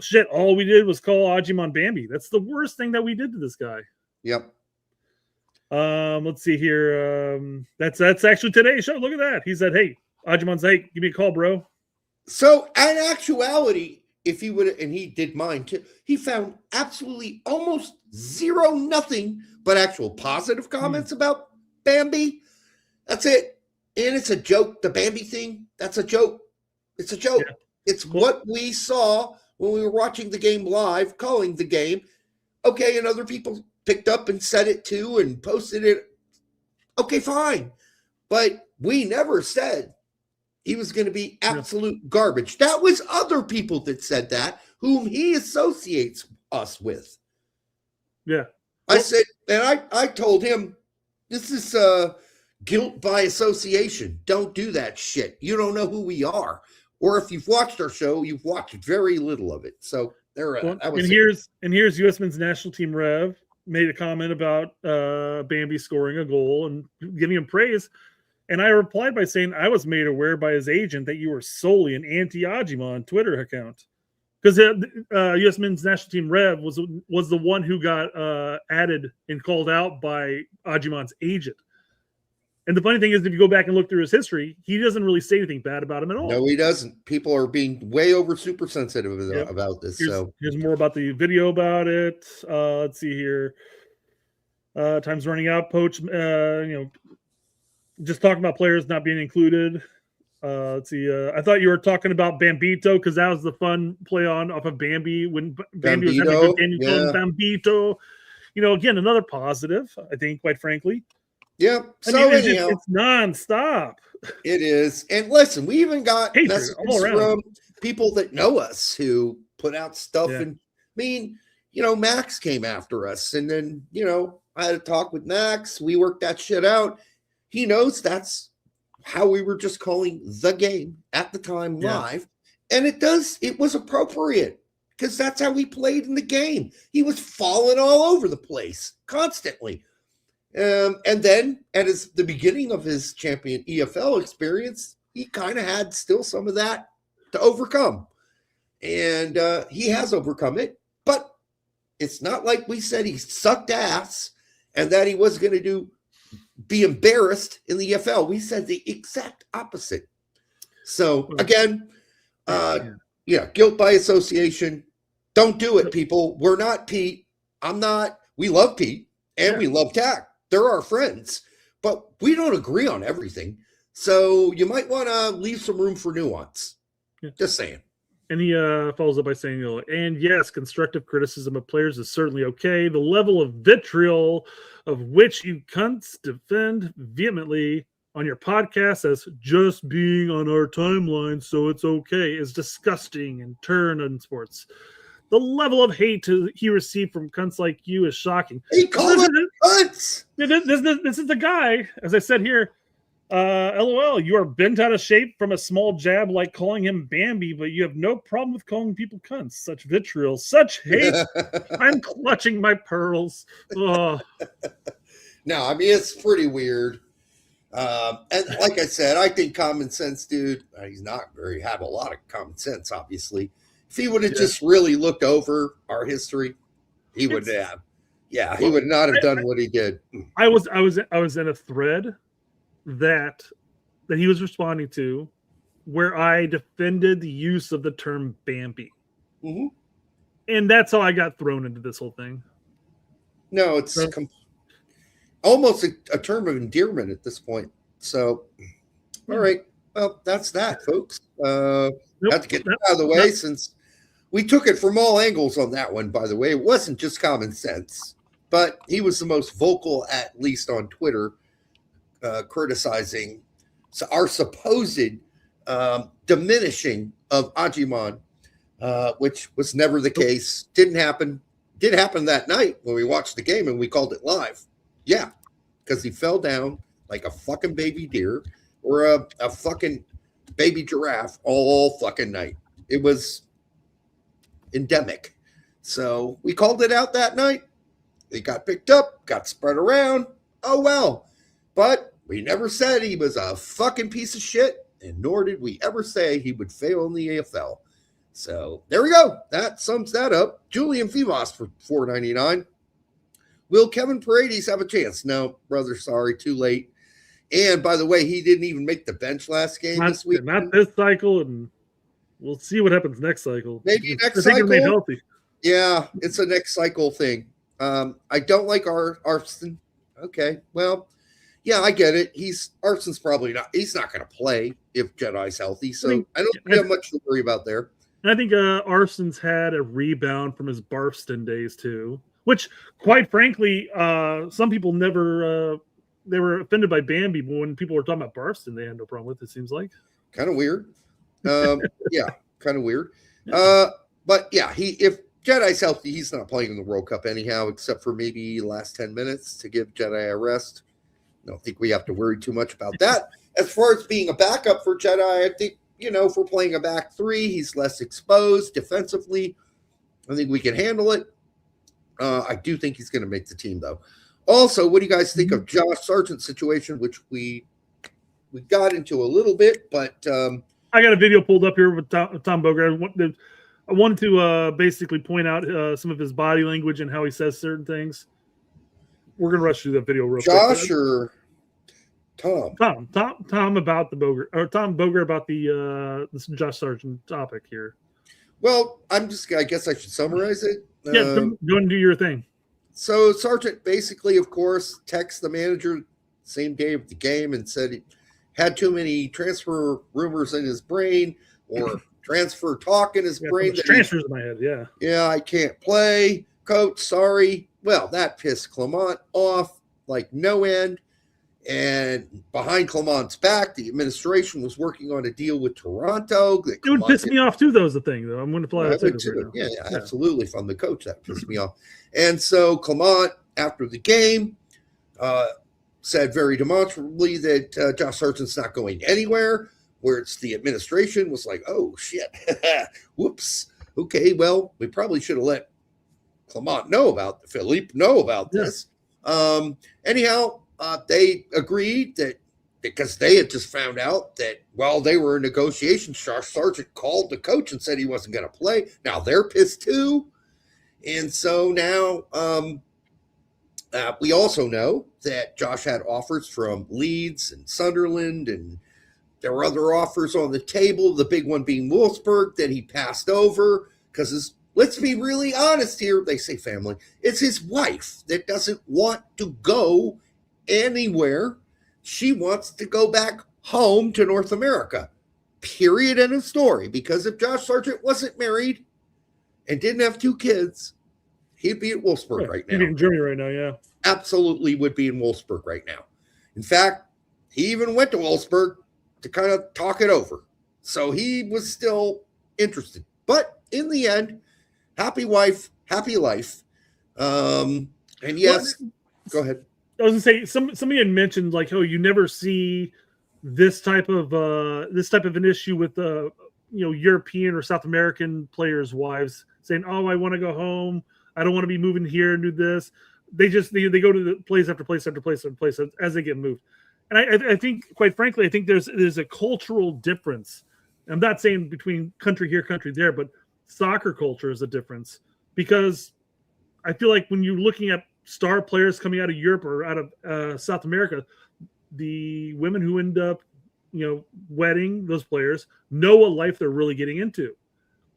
Shit. All we did was call Agyemang Bambi. That's the worst thing that we did to this guy. Yep. Let's see here. That's actually today's show. Look at that. He said, hey, Agyemang's, hey, give me a call, bro. So in actuality, if he would, and he did mine too, he found absolutely almost nothing but actual positive comments about Bambi. That's it. And it's a joke. The Bambi thing, that's a joke. It's a joke. Yeah. It's what we saw when we were watching the game live, calling the game. Okay, and other people picked up and said it too and posted it. Okay, fine. But we never said he was going to be absolute garbage. That was other people that said that, whom he associates us with. Yeah. I said, and I told him, this is guilt by association. Don't do that shit. You don't know who we are. Or if you've watched our show, you've watched very little of it. So there. Here's U.S. Men's National Team Rev made a comment about Bambi scoring a goal and giving him praise. And I replied by saying I was made aware by his agent that you were solely an anti-Agyemang Twitter account. Because U.S. Men's National Team Rev was the one who got added and called out by Agyemang's agent. And the funny thing is, if you go back and look through his history, he doesn't really say anything bad about him at all. No, he doesn't. People are being way over super sensitive about this. Here's more about the video about it. Let's see here. Time's running out. Poach, just talking about players not being included. Let's see. I thought you were talking about Bambito because that was the fun play on off of Bambi when Bambi was having a good game. You called him Bambito. Again, another positive, I think, quite frankly. Yeah. So it's nonstop. It is. And listen, we even got Hatred messages all around. from people that know us who put out stuff. Yeah. And I mean, Max came after us. And then, I had a talk with Max. We worked that shit out. He knows that's how we were just calling the game at the time live. And it was appropriate because that's how he played in the game. He was falling all over the place constantly. And then at the beginning of his champion EFL experience, he kind of had still some of that to overcome. And he has overcome it. But it's not like we said he sucked ass and that he was going to be embarrassed in the EFL. We said the exact opposite. So again, guilt by association. Don't do it, people. We're not Pete. I'm not. We love Pete and we love Tack. They're our friends, but we don't agree on everything. So you might want to leave some room for nuance. Just saying. And he follows up by saying, and yes, constructive criticism of players is certainly okay. The level of vitriol of which you cunts defend vehemently on your podcast as just being on our timeline, so it's okay, is disgusting and turn on sports. The level of hate he received from cunts like you is shocking. He called us cunts. This is the guy, as I said here. LOL, you are bent out of shape from a small jab like calling him Bambi, but you have no problem with calling people cunts. Such vitriol, such hate. I'm clutching my pearls. Oh. No, I mean, it's pretty weird. And like I said, I think common sense, dude, he's not have a lot of common sense, obviously. If he would have just really looked over our history, he would have. Yeah, he would not have done what he did. I was in a thread that he was responding to where I defended the use of the term Bambi. Mm-hmm. And that's how I got thrown into this whole thing. No, it's almost a term of endearment at this point. So, all right. Well, that's that, folks. Have to get that out of the way since we took it from all angles on that one, by the way. It wasn't just common sense, but he was the most vocal, at least on Twitter, criticizing our supposed diminishing of Agyemang, which was never the case. Didn't happen. Did happen that night when we watched the game and we called it live. Yeah, because he fell down like a fucking baby deer or a fucking baby giraffe all fucking night. It was endemic. So we called it out that night. It got picked up, got spread around. Oh, well. But we never said he was a fucking piece of shit, and nor did we ever say he would fail in the AFL. So there we go. That sums that up. Julian Fivas for $4.99. Will Kevin Paredes have a chance? No, brother, sorry, too late. And by the way, he didn't even make the bench last game this week. Not this cycle, and we'll see what happens next cycle. Maybe next cycle. Healthy. Yeah, it's a next cycle thing. I don't like Aaronson. Okay, well, yeah, I get it. Arson's probably not. He's not going to play if Jedi's healthy, so I don't have much to worry about there. And I think Arson's had a rebound from his Barfston days too, which, quite frankly, some people never. They were offended by Bambi, but when people were talking about Barfston, they had no problem with it. Seems like kind of weird. Yeah, kind of weird. But yeah, if Jedi's healthy, he's not playing in the World Cup anyhow, except for maybe last 10 minutes to give Jedi a rest. I don't think we have to worry too much about that. As far as being a backup for Jedi, I think, if we're playing a back three, he's less exposed defensively. I think we can handle it. I do think he's going to make the team, though. Also, what do you guys think of Josh Sargent's situation, which we got into a little bit, but I got a video pulled up here with Tom Bogert. I wanted to basically point out some of his body language and how he says certain things. We're gonna rush through that video real quick. Josh or Tom? Tom about the Bogert, or Tom Bogert about the this Josh Sargent topic here. Well, I guess I should summarize it. Yeah, go and do your thing. So Sargent basically, of course, texted the manager same day of the game and said had too many transfer rumors in his brain or transfer talk in his brain. Transfers in my head, yeah. Yeah, I can't play. Coach, sorry. Well, that pissed Clement off like no end. And behind Clement's back, the administration was working on a deal with Toronto. It would piss me off too, though, is the thing, though. I'm going to play that right yeah, absolutely. If I'm the coach, that pissed me off. And so Clement, after the game, said very demonstrably that Josh Sargent's not going anywhere, where it's the administration was like, oh, shit. Whoops. Okay, well, we probably should have let Clement know about this. Anyhow, they agreed that because they had just found out that while they were in negotiations, Josh Sargent called the coach and said he wasn't going to play. Now they're pissed too. And so now we also know that Josh had offers from Leeds and Sunderland, and there were other offers on the table, the big one being Wolfsburg that he passed over because let's be really honest here. They say family. It's his wife that doesn't want to go anywhere. She wants to go back home to North America. Period. End of story. Because if Josh Sargent wasn't married and didn't have 2 kids, he'd be at Wolfsburg right now. He'd be in Germany right now, yeah. Absolutely would be in Wolfsburg right now. In fact, he even went to Wolfsburg to kind of talk it over. So he was still interested. But in the end, happy wife, happy life. And yes, go ahead. I was gonna say somebody had mentioned like, oh, you never see this type of an issue with European or South American players' wives saying, oh, I want to go home. I don't want to be moving here and do this. They go to the place after place after place after place as they get moved. And I think, quite frankly, I think there's a cultural difference. I'm not saying between country here, country there, but soccer culture is a difference because I feel like when you're looking at star players coming out of Europe or out of South America, the women who end up, wedding those players know what life they're really getting into.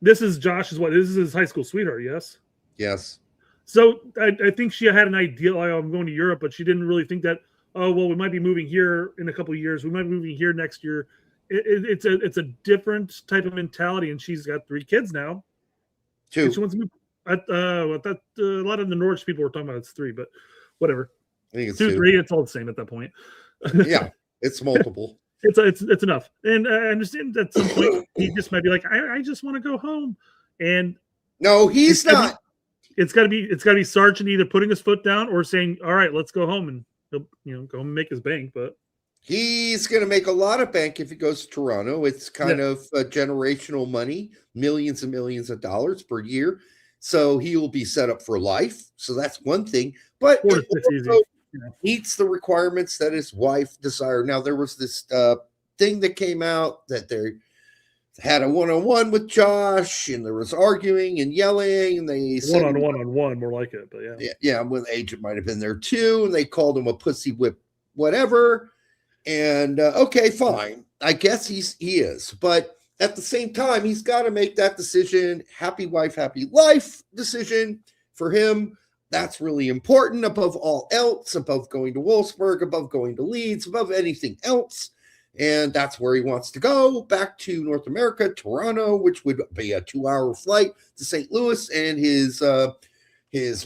This is Josh's what? This is his high school sweetheart, yes? Yes. So I think she had an idea, like, I'm going to Europe, but she didn't really think that, oh, well, we might be moving here in a couple of years. We might be moving here next year. It's a different type of mentality, and she's got 3 kids now. 2. She wants to move. A lot of the Norwich people were talking about it's 3, but whatever. I think it's 2, 2. 3. It's all the same at that point. Yeah, it's multiple. It's enough. And I understand at some point he just might be like, I just want to go home. And no, he's not. It's got to be Sargent either putting his foot down or saying, all right, let's go home, and he'll go home and make his bank. But he's going to make a lot of bank if he goes to Toronto. It's kind of generational money, millions and millions of dollars per year. So he will be set up for life. So that's one thing. But it also meets the requirements that his wife desired. Now, there was this thing that came out that they had a one-on-one with Josh, and there was arguing and yelling, and they said one-on-one, more like it, but yeah, well, the agent might have been there too, and they called him a pussy whip, whatever. And okay, fine, I guess he is, but at the same time, he's got to make that decision, happy wife, happy life decision for him. That's really important above all else, above going to Wolfsburg, above going to Leeds, above anything else. And that's where he wants to go, back to North America, Toronto, which would be a 2-hour flight to St. Louis, and his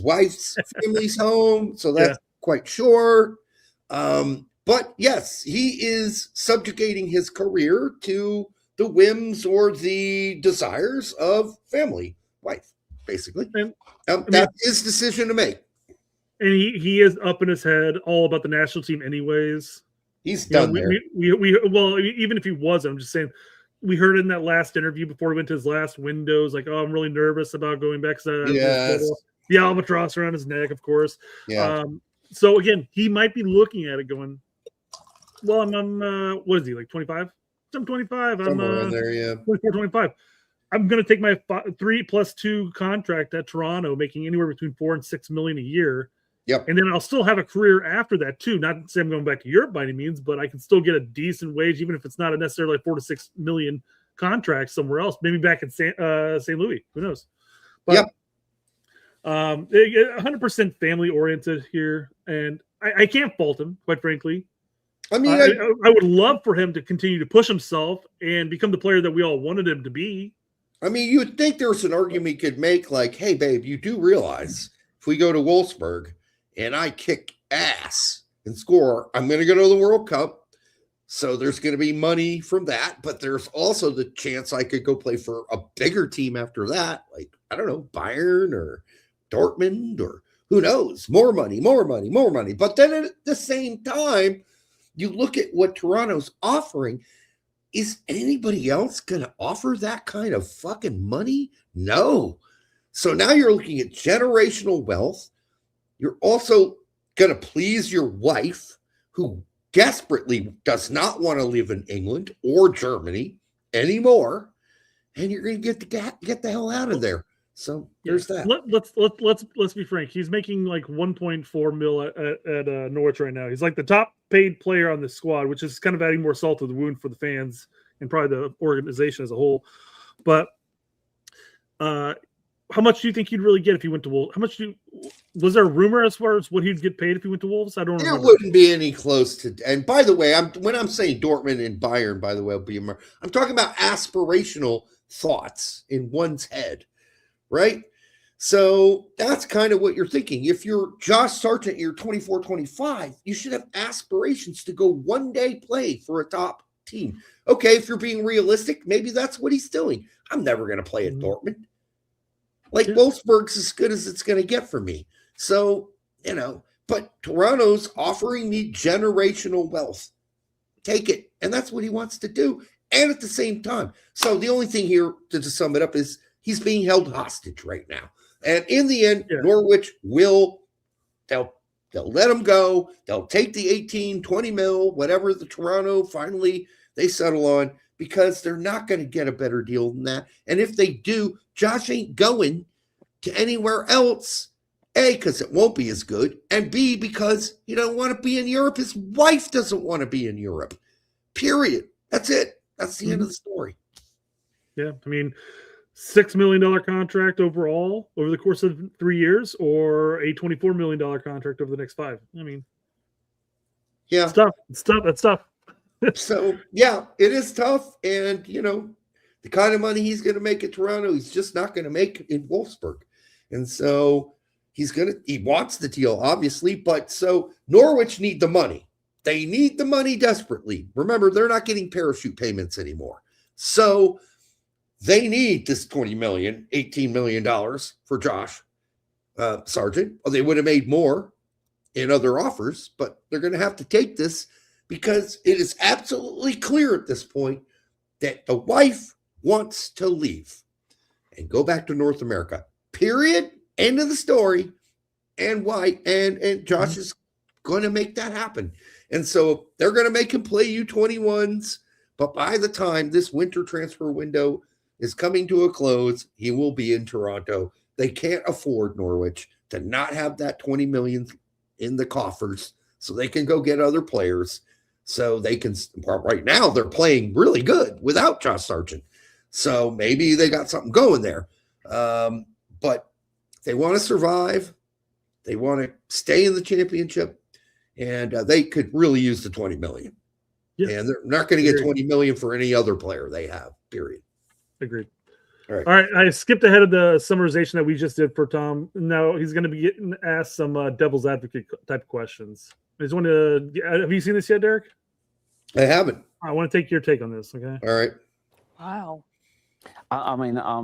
wife's family's home. So that's quite sure. But yes, he is subjugating his career to the whims or the desires of family, wife, basically. And that's his decision to make. And he is up in his head all about the national team anyways. He's done there. Well, even if he wasn't, I'm just saying, we heard in that last interview before he went to his last windows, like, oh, I'm really nervous about going back. The albatross around his neck, of course. Yeah. So again, he might be looking at it going, well, I'm what is he, like 25? I'm 25. Somewhere in there, yeah. 24, 25. I'm going to take my 3+2 contract at Toronto, making anywhere between $4 and $6 million a year. Yep. And then I'll still have a career after that too. Not to say I'm going back to Europe by any means, but I can still get a decent wage, even if it's not a necessarily $4 to $6 million contract somewhere else. Maybe back in St. Louis. Who knows? But 100% family oriented here, and I can't fault him, quite frankly. I mean, I would love for him to continue to push himself and become the player that we all wanted him to be. I mean, you would think there's an argument you could make like, hey, babe, you do realize if we go to Wolfsburg and I kick ass and score, I'm going to go to the World Cup. So there's going to be money from that. But there's also the chance I could go play for a bigger team after that. Like, I don't know, Bayern or Dortmund or who knows, more money. But then at the same time, you look at what Toronto's offering. Is anybody else going to offer that kind of fucking money? No. So now you're looking at generational wealth. You're also going to please your wife, who desperately does not want to live in England or Germany anymore. And you're going to get the hell out of there. So there's that. Let's be frank. He's making like 1.4 mil at Norwich right now. He's like the top paid player on the squad, which is kind of adding more salt to the wound for the fans and probably the organization as a whole. But how much do you think he'd really get if he went to Wolves? Was there a rumor as far as what he'd get paid if he went to Wolves? I don't remember. It wouldn't be any close to. And by the way, when I'm saying Dortmund and Bayern, by the way, I'm talking about aspirational thoughts in one's head. Right? So that's kind of what you're thinking. If you're Josh Sargent, you're 24, 25, you should have aspirations to go one day play for a top team. Okay, if you're being realistic, maybe that's what he's doing. I'm never going to play at Dortmund. Like, Wolfsburg's as good as it's going to get for me. So, but Toronto's offering me generational wealth. Take it. And that's what he wants to do. And at the same time. So the only thing here, to sum it up, is he's being held hostage right now. And in the end, Norwich they'll let him go. They'll take the 18, 20 mil, whatever the Toronto finally they settle on, because they're not going to get a better deal than that. And if they do, Josh ain't going to anywhere else. A, because it won't be as good. And B, because he don't want to be in Europe. His wife doesn't want to be in Europe. Period. That's it. That's the end of the story. Yeah. I mean, $6 million contract overall over the course of 3 years, or a $24 million contract over the next 5. I mean, yeah, it's tough. So yeah, it is tough. And the kind of money he's going to make at Toronto, he's just not going to make in Wolfsburg. And so he wants the deal, obviously, but so Norwich need the money. They need the money desperately. Remember, they're not getting parachute payments anymore. So they need this $20 million, $18 million for Josh Sargent. Well, they would have made more in other offers, but they're going to have to take this because it is absolutely clear at this point that the wife wants to leave and go back to North America. Period. End of the story. And why? And Josh is going to make that happen. And so they're going to make him play U21s. But by the time this winter transfer window is coming to a close, he will be in Toronto. They can't afford Norwich to not have that $20 million in the coffers so they can go get other players. So they can, right now they're playing really good without Josh Sargent. So maybe they got something going there. But they want to survive. They want to stay in the championship, and they could really use the $20 million. Yeah. And they're not going to get $20 million for any other player they have, period. Agreed. All right. I skipped ahead of the summarization that we just did for Tom. Now he's going to be getting asked some devil's advocate type questions. I just want to. Have you seen this yet, Derek? I haven't. I want to take your take on this. Okay. All right. Wow. I mean, I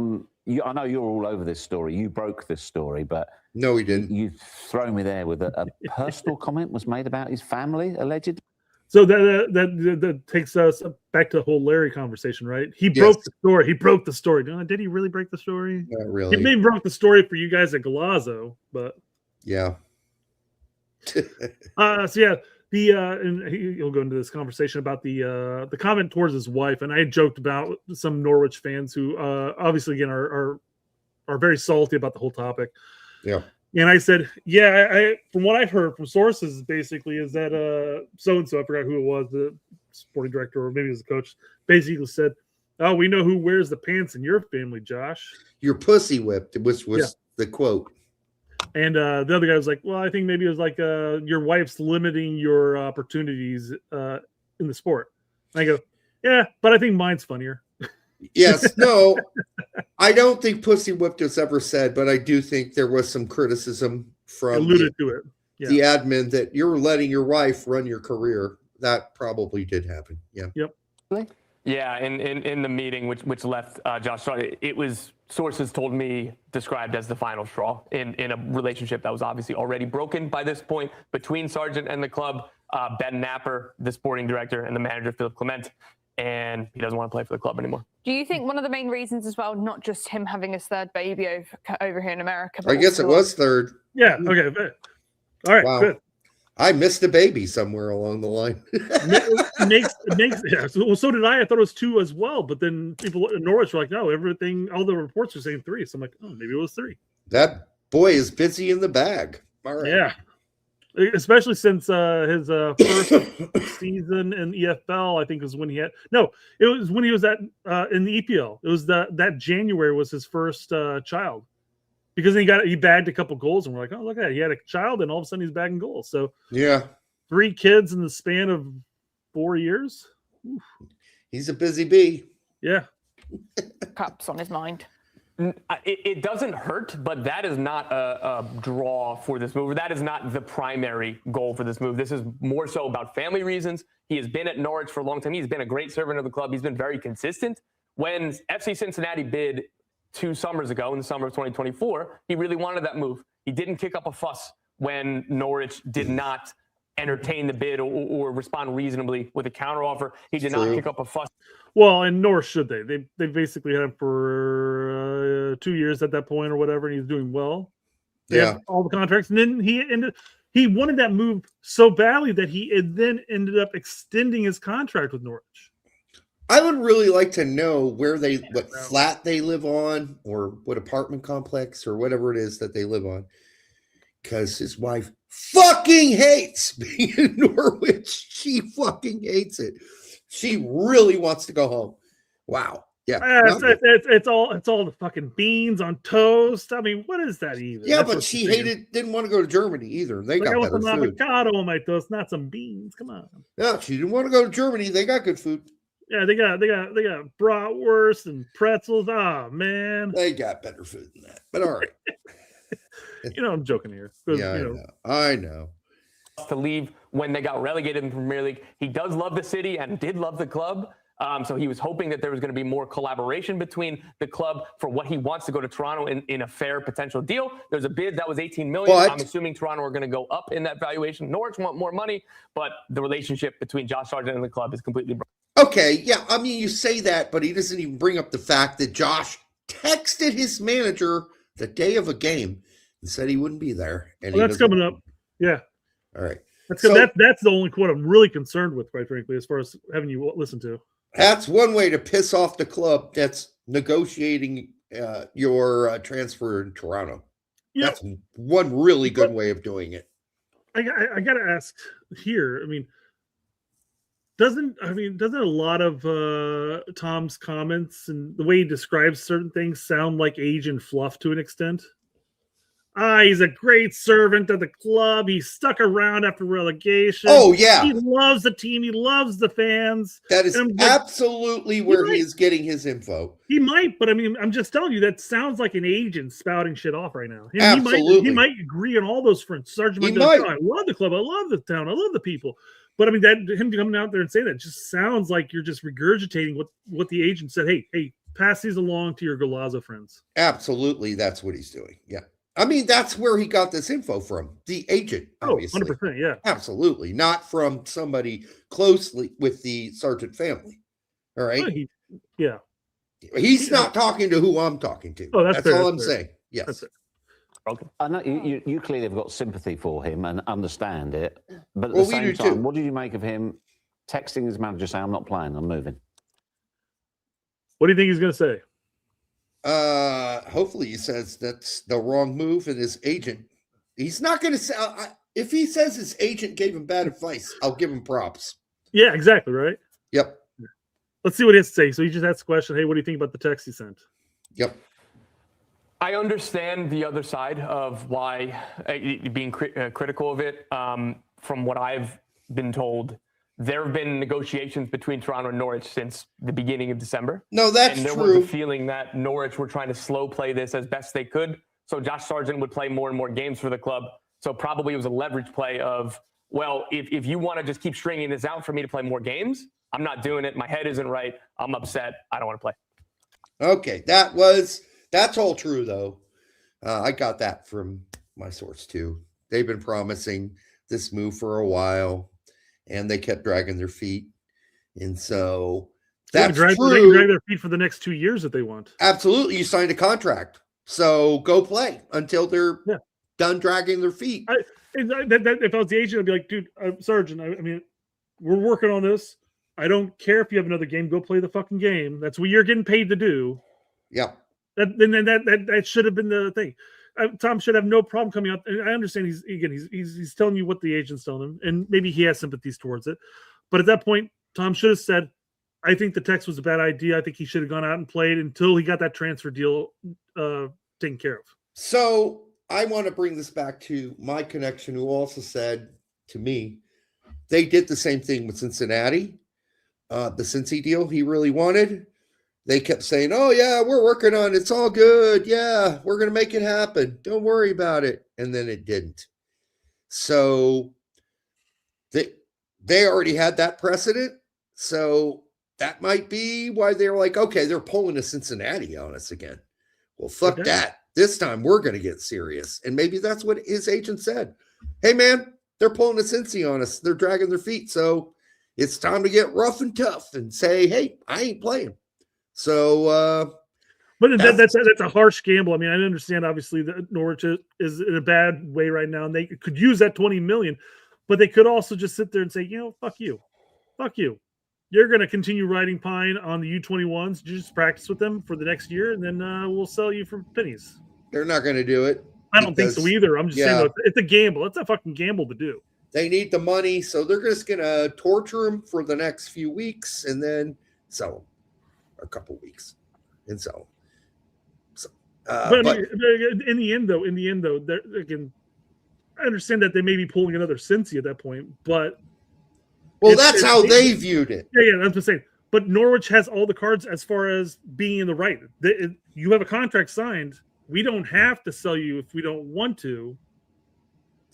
know you're all over this story. You broke this story, but no, he didn't. You throw me there with a personal comment was made about his family, allegedly. So that takes us back to the whole Larry conversation, right? He broke the story. He broke the story. Did he really break the story? Not really. He maybe broke the story for you guys at Galazzo, but yeah. So yeah, and he'll go into this conversation about the comment towards his wife, and I joked about some Norwich fans who obviously again are very salty about the whole topic. Yeah. And I said, yeah, I from what I've heard from sources, basically, is that so-and-so, I forgot who it was, the sporting director, or maybe it was the coach, basically said, oh, we know who wears the pants in your family, Josh. You're pussy whipped, which was the quote. And the other guy was like, well, I think maybe it was like your wife's limiting your opportunities in the sport. And I go, yeah, but I think mine's funnier. Yes, no, I don't think Pussy Whipped was ever said, but I do think there was some criticism from alluded to it. Yeah. The admin that you're letting your wife run your career. That probably did happen. Yeah. Yep. Yeah, in the meeting, which left Josh Sargent, it was, sources told me, described as the final straw in a relationship that was obviously already broken by this point between Sargent and the club. Ben Napper, the sporting director, and the manager, Philip Clement, and he doesn't want to play for the club anymore. Do you think one of the main reasons as well, not just him having his third baby over here in America? I guess it was third. Yeah. Okay. All right. Wow. Good. I missed a baby somewhere along the line. It makes yeah. So did I. I thought it was 2 as well, but then people in Norwich were like, no, all the reports are saying 3. So I'm like, oh, maybe it was 3. That boy is busy in the bag. All right. Yeah. Especially since his first season in EFL, I think was when it was when he was in the EPL. It was that January was his first child, because he bagged a couple goals, and we're like, oh, look at that, he had a child, and all of a sudden he's bagging goals. So yeah, 3 kids in the span of 4 years. Oof. He's a busy bee. Yeah, cups on his mind. It doesn't hurt, but that is not a draw for this move. That is not the primary goal for this move. This is more so about family reasons. He has been at Norwich for a long time. He's been a great servant of the club. He's been very consistent. When FC Cincinnati bid 2 summers ago, in the summer of 2024, he really wanted that move. He didn't kick up a fuss when Norwich did not entertain the bid or respond reasonably with a counteroffer. He did not kick up a fuss. Well, and nor should they. They basically had him for 2 years at that point or whatever, and he's doing well. They have all the contracts, and then he wanted that move so badly that he then ended up extending his contract with Norwich. I would really like to know what flat they live on, or what apartment complex or whatever it is that they live on, because his wife fucking hates being in Norwich. She fucking hates it. She really wants to go home. Wow. Yeah. It's all the fucking beans on toast. I mean, what is that even? Yeah, but she didn't want to go to Germany either. They got better some food. Avocado on my toast, not some beans. Come on. No, she didn't want to go to Germany. They got good food. Yeah, they got bratwurst and pretzels. Oh man, they got better food than that. But all right. I'm joking here. Yeah, I know. To leave when they got relegated in the Premier League. He does love the city and did love the club. So he was hoping that there was going to be more collaboration between the club for what he wants to go to Toronto in a fair potential deal. There's a bid that was $18 million. I'm assuming Toronto are going to go up in that valuation. Norwich want more money, but the relationship between Josh Sargent and the club is completely broken. Okay, yeah, I mean, you say that, but he doesn't even bring up the fact that Josh texted his manager the day of a game and said he wouldn't be there. And that's coming up. Yeah. All right. That's the only quote I'm really concerned with, quite frankly, as far as having you listen to. That's one way to piss off the club that's negotiating your transfer in Toronto. Yep. That's one really good way of doing it. I got to ask here. I mean, doesn't a lot of Tom's comments and the way he describes certain things sound like age and fluff to an extent? He's a great servant of the club. He stuck around after relegation. Oh, yeah. He loves the team. He loves the fans. That is absolutely where he is getting his info. He might, but I mean, I'm just telling you, that sounds like an agent spouting shit off right now. Absolutely. He might agree on all those fronts. Sergeant he might. I love the club. I love the town. I love the people. But I mean, him coming out there and saying that just sounds like you're just regurgitating what the agent said. Hey, pass these along to your Golazo friends. Absolutely. That's what he's doing. Yeah. I mean, that's where he got this info from. The agent, obviously. 100%, yeah. Absolutely. Not from somebody closely with the Sargent family. All right? Yeah. He's not talking to who I'm talking to. Oh, that's all I'm saying. Yes. That's it. Okay. I know you clearly have got sympathy for him and understand it. But at the same time, what did you make of him texting his manager saying, I'm not playing, I'm moving? What do you think he's going to say? Hopefully he says that's the wrong move, and his agent, he's not going to say, if he says his agent gave him bad advice, I'll give him props. Yeah, exactly. Right. Yep. Let's see what he has to say. So he just asked the question, hey, what do you think about the text he sent? Yep. I understand the other side of why being critical of it. From what I've been told, there have been negotiations between Toronto and Norwich since the beginning of December. No, that's true. And there was a feeling that Norwich were trying to slow play this as best they could, so Josh Sargent would play more and more games for the club. So probably it was a leverage play of, well, if you want to just keep stringing this out for me to play more games, I'm not doing it. My head isn't right. I'm upset. I don't want to play. Okay, that's all true, though. I got that from my source, too. They've been promising this move for a while, and they kept dragging their feet. And so that's true. They can drag their feet for the next 2 years if they want. Absolutely. You signed a contract. So go play until they're done dragging their feet. If I was the agent, I'd be like, dude, Sargent, I mean, we're working on this. I don't care if you have another game. Go play the fucking game. That's what you're getting paid to do. Yeah. That should have been the thing. Tom should have no problem coming out. I understand he's telling you what the agent's telling him, and maybe he has sympathies towards it. But at that point, Tom should have said, I think the text was a bad idea. I think he should have gone out and played until he got that transfer deal taken care of. So I want to bring this back to my connection, who also said to me, they did the same thing with Cincinnati. The Cincy deal he really wanted. They kept saying, oh, yeah, we're working on it. It's all good. Yeah, we're going to make it happen. Don't worry about it. And then it didn't. So they already had that precedent. So that might be why they're like, okay, they're pulling a Cincinnati on us again. Well, fuck that. This time we're going to get serious. And maybe that's what his agent said. Hey, man, they're pulling a Cincy on us. They're dragging their feet. So it's time to get rough and tough and say, hey, I ain't playing. So, but that's a harsh gamble. I mean, I understand obviously that Norwich is in a bad way right now, and they could use that $20 million, but they could also just sit there and say, fuck you. You're going to continue riding pine on the U21s. Just practice with them for the next year, and then we'll sell you for pennies. They're not going to do it. I don't think so either. I'm just saying, though, it's a gamble. It's a fucking gamble to do. They need the money, so they're just going to torture them for the next few weeks and then sell them. A couple weeks, and so. But in the end, though, again, I understand that they may be pulling another Cincy at that point, but that's how they viewed it. Yeah, I'm just saying. But Norwich has all the cards as far as being in the right. You have a contract signed. We don't have to sell you if we don't want to.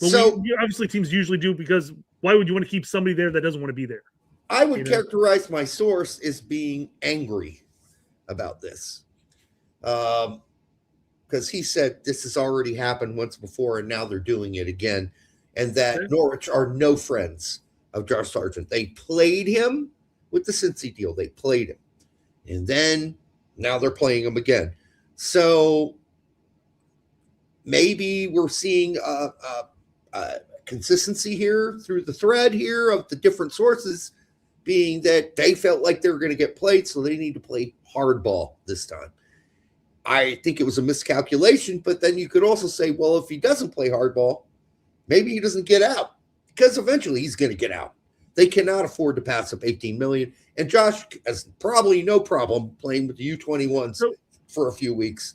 But obviously, teams usually do, because why would you want to keep somebody there that doesn't want to be there? I would characterize my source as being angry about this. Because he said this has already happened once before and now they're doing it again. And that Norwich are no friends of Josh Sargent. They played him with the Cincy deal. They played him. And then now they're playing him again. So maybe we're seeing consistency here through the thread here of the different sources, being that they felt like they were going to get played, so they need to play hardball this time. I think it was a miscalculation, but then you could also say, well, if he doesn't play hardball, maybe he doesn't get out, because eventually he's going to get out. They cannot afford to pass up $18 million, and Josh has probably no problem playing with the U21s for a few weeks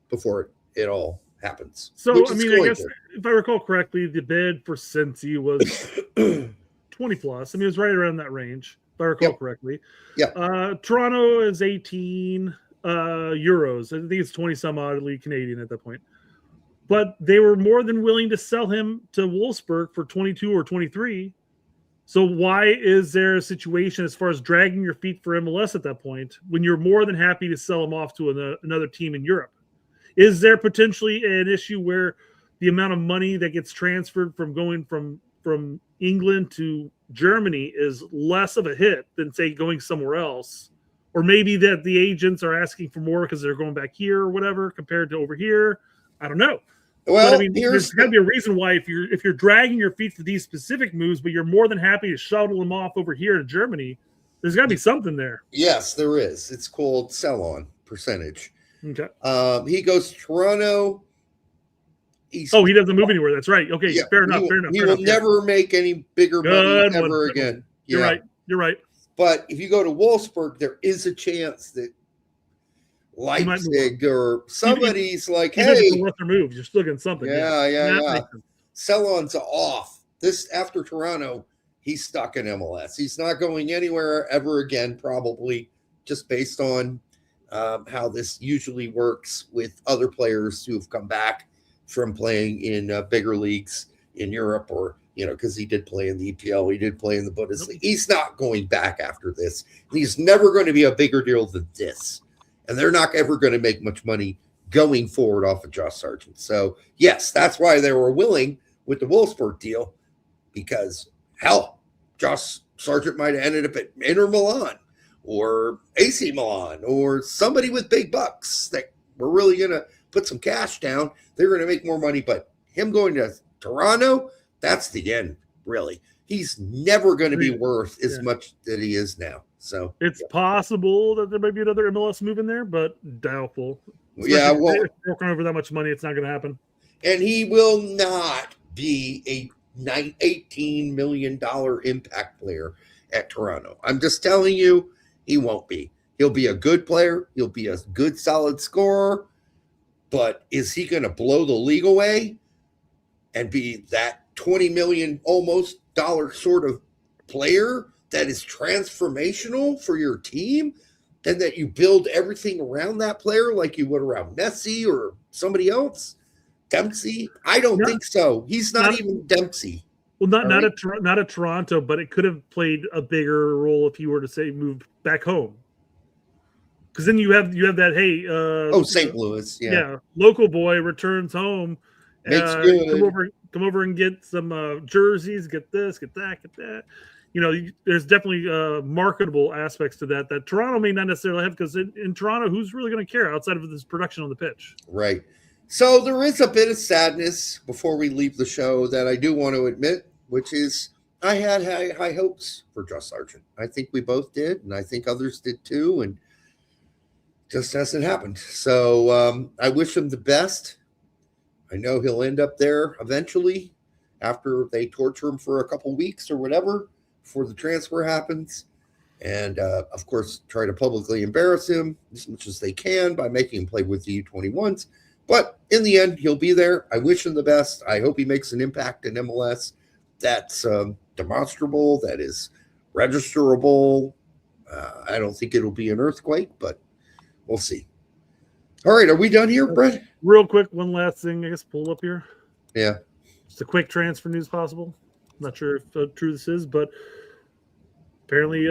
before it all happens. So, I mean, I guess if I recall correctly, the bid for Cincy was 20 plus. I mean, it was right around that range, if I recall correctly. Yeah. Toronto is 18 euros. I think it's 20 some oddly Canadian at that point. But they were more than willing to sell him to Wolfsburg for 22 or 23. So why is there a situation as far as dragging your feet for MLS at that point when you're more than happy to sell him off to another team in Europe? Is there potentially an issue where the amount of money that gets transferred from going from England to Germany is less of a hit than, say, going somewhere else? Or maybe that the agents are asking for more because they're going back here or whatever compared to over here. I don't know. Well, but, I mean, there's got to be a reason why if you're dragging your feet for these specific moves, but you're more than happy to shuttle them off over here to Germany, there's got to be something there. Yes, there is. It's called sell-on percentage. Okay. He goes to Toronto. He doesn't move anywhere. That's right. Okay, yeah, fair enough. He will never make any bigger money ever again. You're right. But if you go to Wolfsburg, there is a chance that Leipzig or somebody's like, even if hey, it's a lesser move, you're still getting something. Yeah. Sell-on's off. This after Toronto, he's stuck in MLS. He's not going anywhere ever again, probably, just based on how this usually works with other players who have come back from playing in bigger leagues in Europe, or because he did play in the EPL, he did play in the Bundesliga. He's not going back after this. He's never going to be a bigger deal than this, and they're not ever going to make much money going forward off of Josh Sargent. So yes, that's why they were willing with the Wolfsburg deal, because hell, Josh Sargent might have ended up at Inter Milan or AC Milan or somebody with big bucks that were really going to put some cash down. They're going to make more money, but him going to Toronto, that's the end, really. He's never going to be worth as much that he is now. So it's possible that there might be another MLS move in there, but doubtful. Yeah, well, if they're working over that much money, it's not going to happen. And he will not be a $18 million impact player at Toronto. I'm just telling you, he won't be. He'll be a good player. He'll be a good, solid scorer. But is he going to blow the league away and be that $20 million almost dollar sort of player that is transformational for your team, and that you build everything around that player like you would around Messi or somebody else? Dempsey? I don't think so. He's not even Dempsey. Well, not at Toronto, but it could have played a bigger role if you were to say move back home. Because then you have that, hey, St. Louis, local boy returns home. Makes good. Come over and get some jerseys, get this, get that, get that. There's definitely marketable aspects to that Toronto may not necessarily have, because in Toronto, who's really going to care outside of this production on the pitch? Right. So there is a bit of sadness before we leave the show that I do want to admit, which is I had high hopes for Josh Sargent. I think we both did, and I think others did too, and just hasn't happened. So I wish him the best. I know he'll end up there eventually after they torture him for a couple weeks or whatever before the transfer happens. And, of course, try to publicly embarrass him as much as they can by making him play with the U21s. But in the end, he'll be there. I wish him the best. I hope he makes an impact in MLS that's demonstrable, that is registerable. I don't think it'll be an earthquake, but we'll see. All right, are we done here, Brett? Real quick, one last thing, I guess, pull up here. Yeah. Just a quick transfer news possible. I'm not sure if true this is, but apparently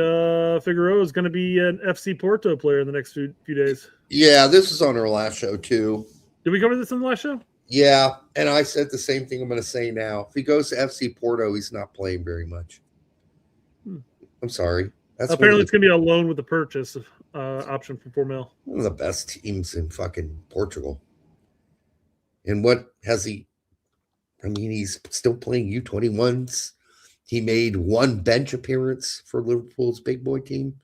Figueroa is going to be an FC Porto player in the next few days. Yeah, this was on our last show, too. Did we cover this on the last show? Yeah, and I said the same thing I'm going to say now. If he goes to FC Porto, he's not playing very much. I'm sorry. That's apparently it's going to be a loan with a purchase option for $4 million. One of the best teams in fucking Portugal. And what has he? I mean, he's still playing U21s. He made one bench appearance for Liverpool's big boy team.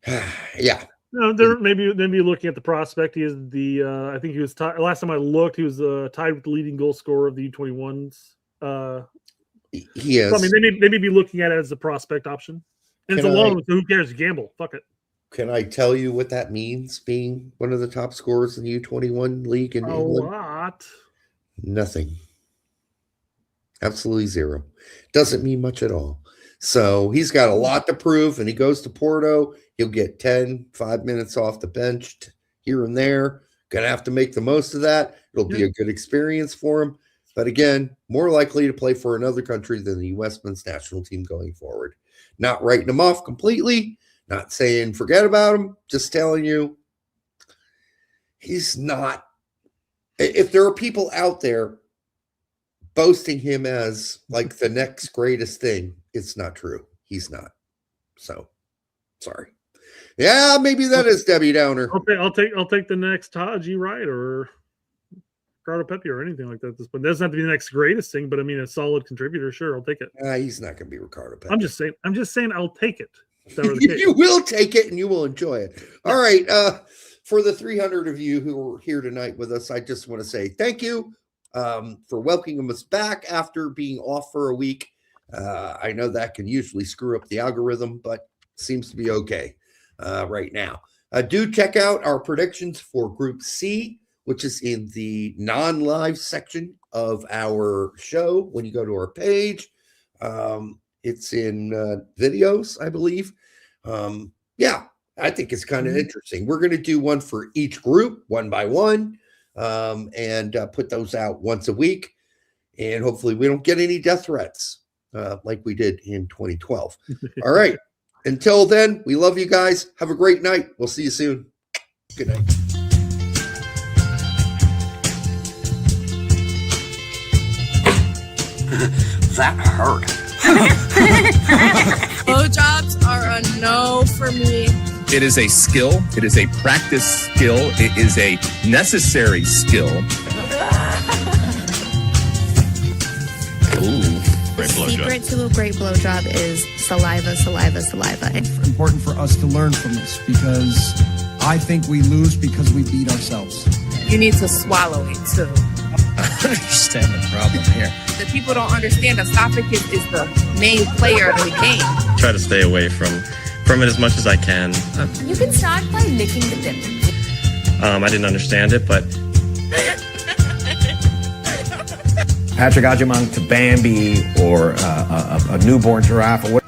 Yeah. No, they're maybe looking at the prospect. He is the I think he was last time I looked, he was tied with the leading goal scorer of the U21s. He is. So, I mean, they may be looking at it as a prospect option. And it's a loan, so who cares? Gamble. Fuck it. Can I tell you what that means, being one of the top scorers in the U21 league in England? A lot. Nothing. Absolutely zero. Doesn't mean much at all. So he's got a lot to prove, and he goes to Porto. He'll get 5 minutes off the bench here and there. Going to have to make the most of that. It'll be a good experience for him. But again, more likely to play for another country than the U.S. men's national team going forward. Not writing him off completely. Not saying forget about him. Just telling you he's not. If there are people out there boasting him as like the next greatest thing, it's not true. He's not. So, sorry. Yeah, maybe that is Debbie Downer. Okay, I'll take the next Agye, right, or Ricardo Pepi or anything like that. But it doesn't have to be the next greatest thing. But I mean, a solid contributor, sure, I'll take it. He's not going to be Ricardo Pepi. I'm just saying, I'll take it. You will take it and you will enjoy it. All right. For the 300 of you who are here tonight with us, I just want to say thank you for welcoming us back after being off for a week. I know that can usually screw up the algorithm, but seems to be okay right now. Do check out our predictions for Group C, which is in the non-live section of our show. When you go to our page, it's in videos, I believe. Yeah, I think it's kind of interesting. We're going to do one for each group, one by one, and put those out once a week. And hopefully we don't get any death threats like we did in 2012. All right. Until then, we love you guys. Have a great night. We'll see you soon. Good night. That hurt. Blowjobs are a no for me. It is a skill. It is a practice skill. It is a necessary skill. The secret to a great blowjob is saliva, saliva, saliva. It's important for us to learn from this because I think we lose because we beat ourselves. You need to swallow it too. I don't understand the problem here. The people don't understand esophagus is the main player of the game. Try to stay away from it as much as I can. You can start by licking the dip. I didn't understand it, but Patrick Agyemang to Bambi or a newborn giraffe or what.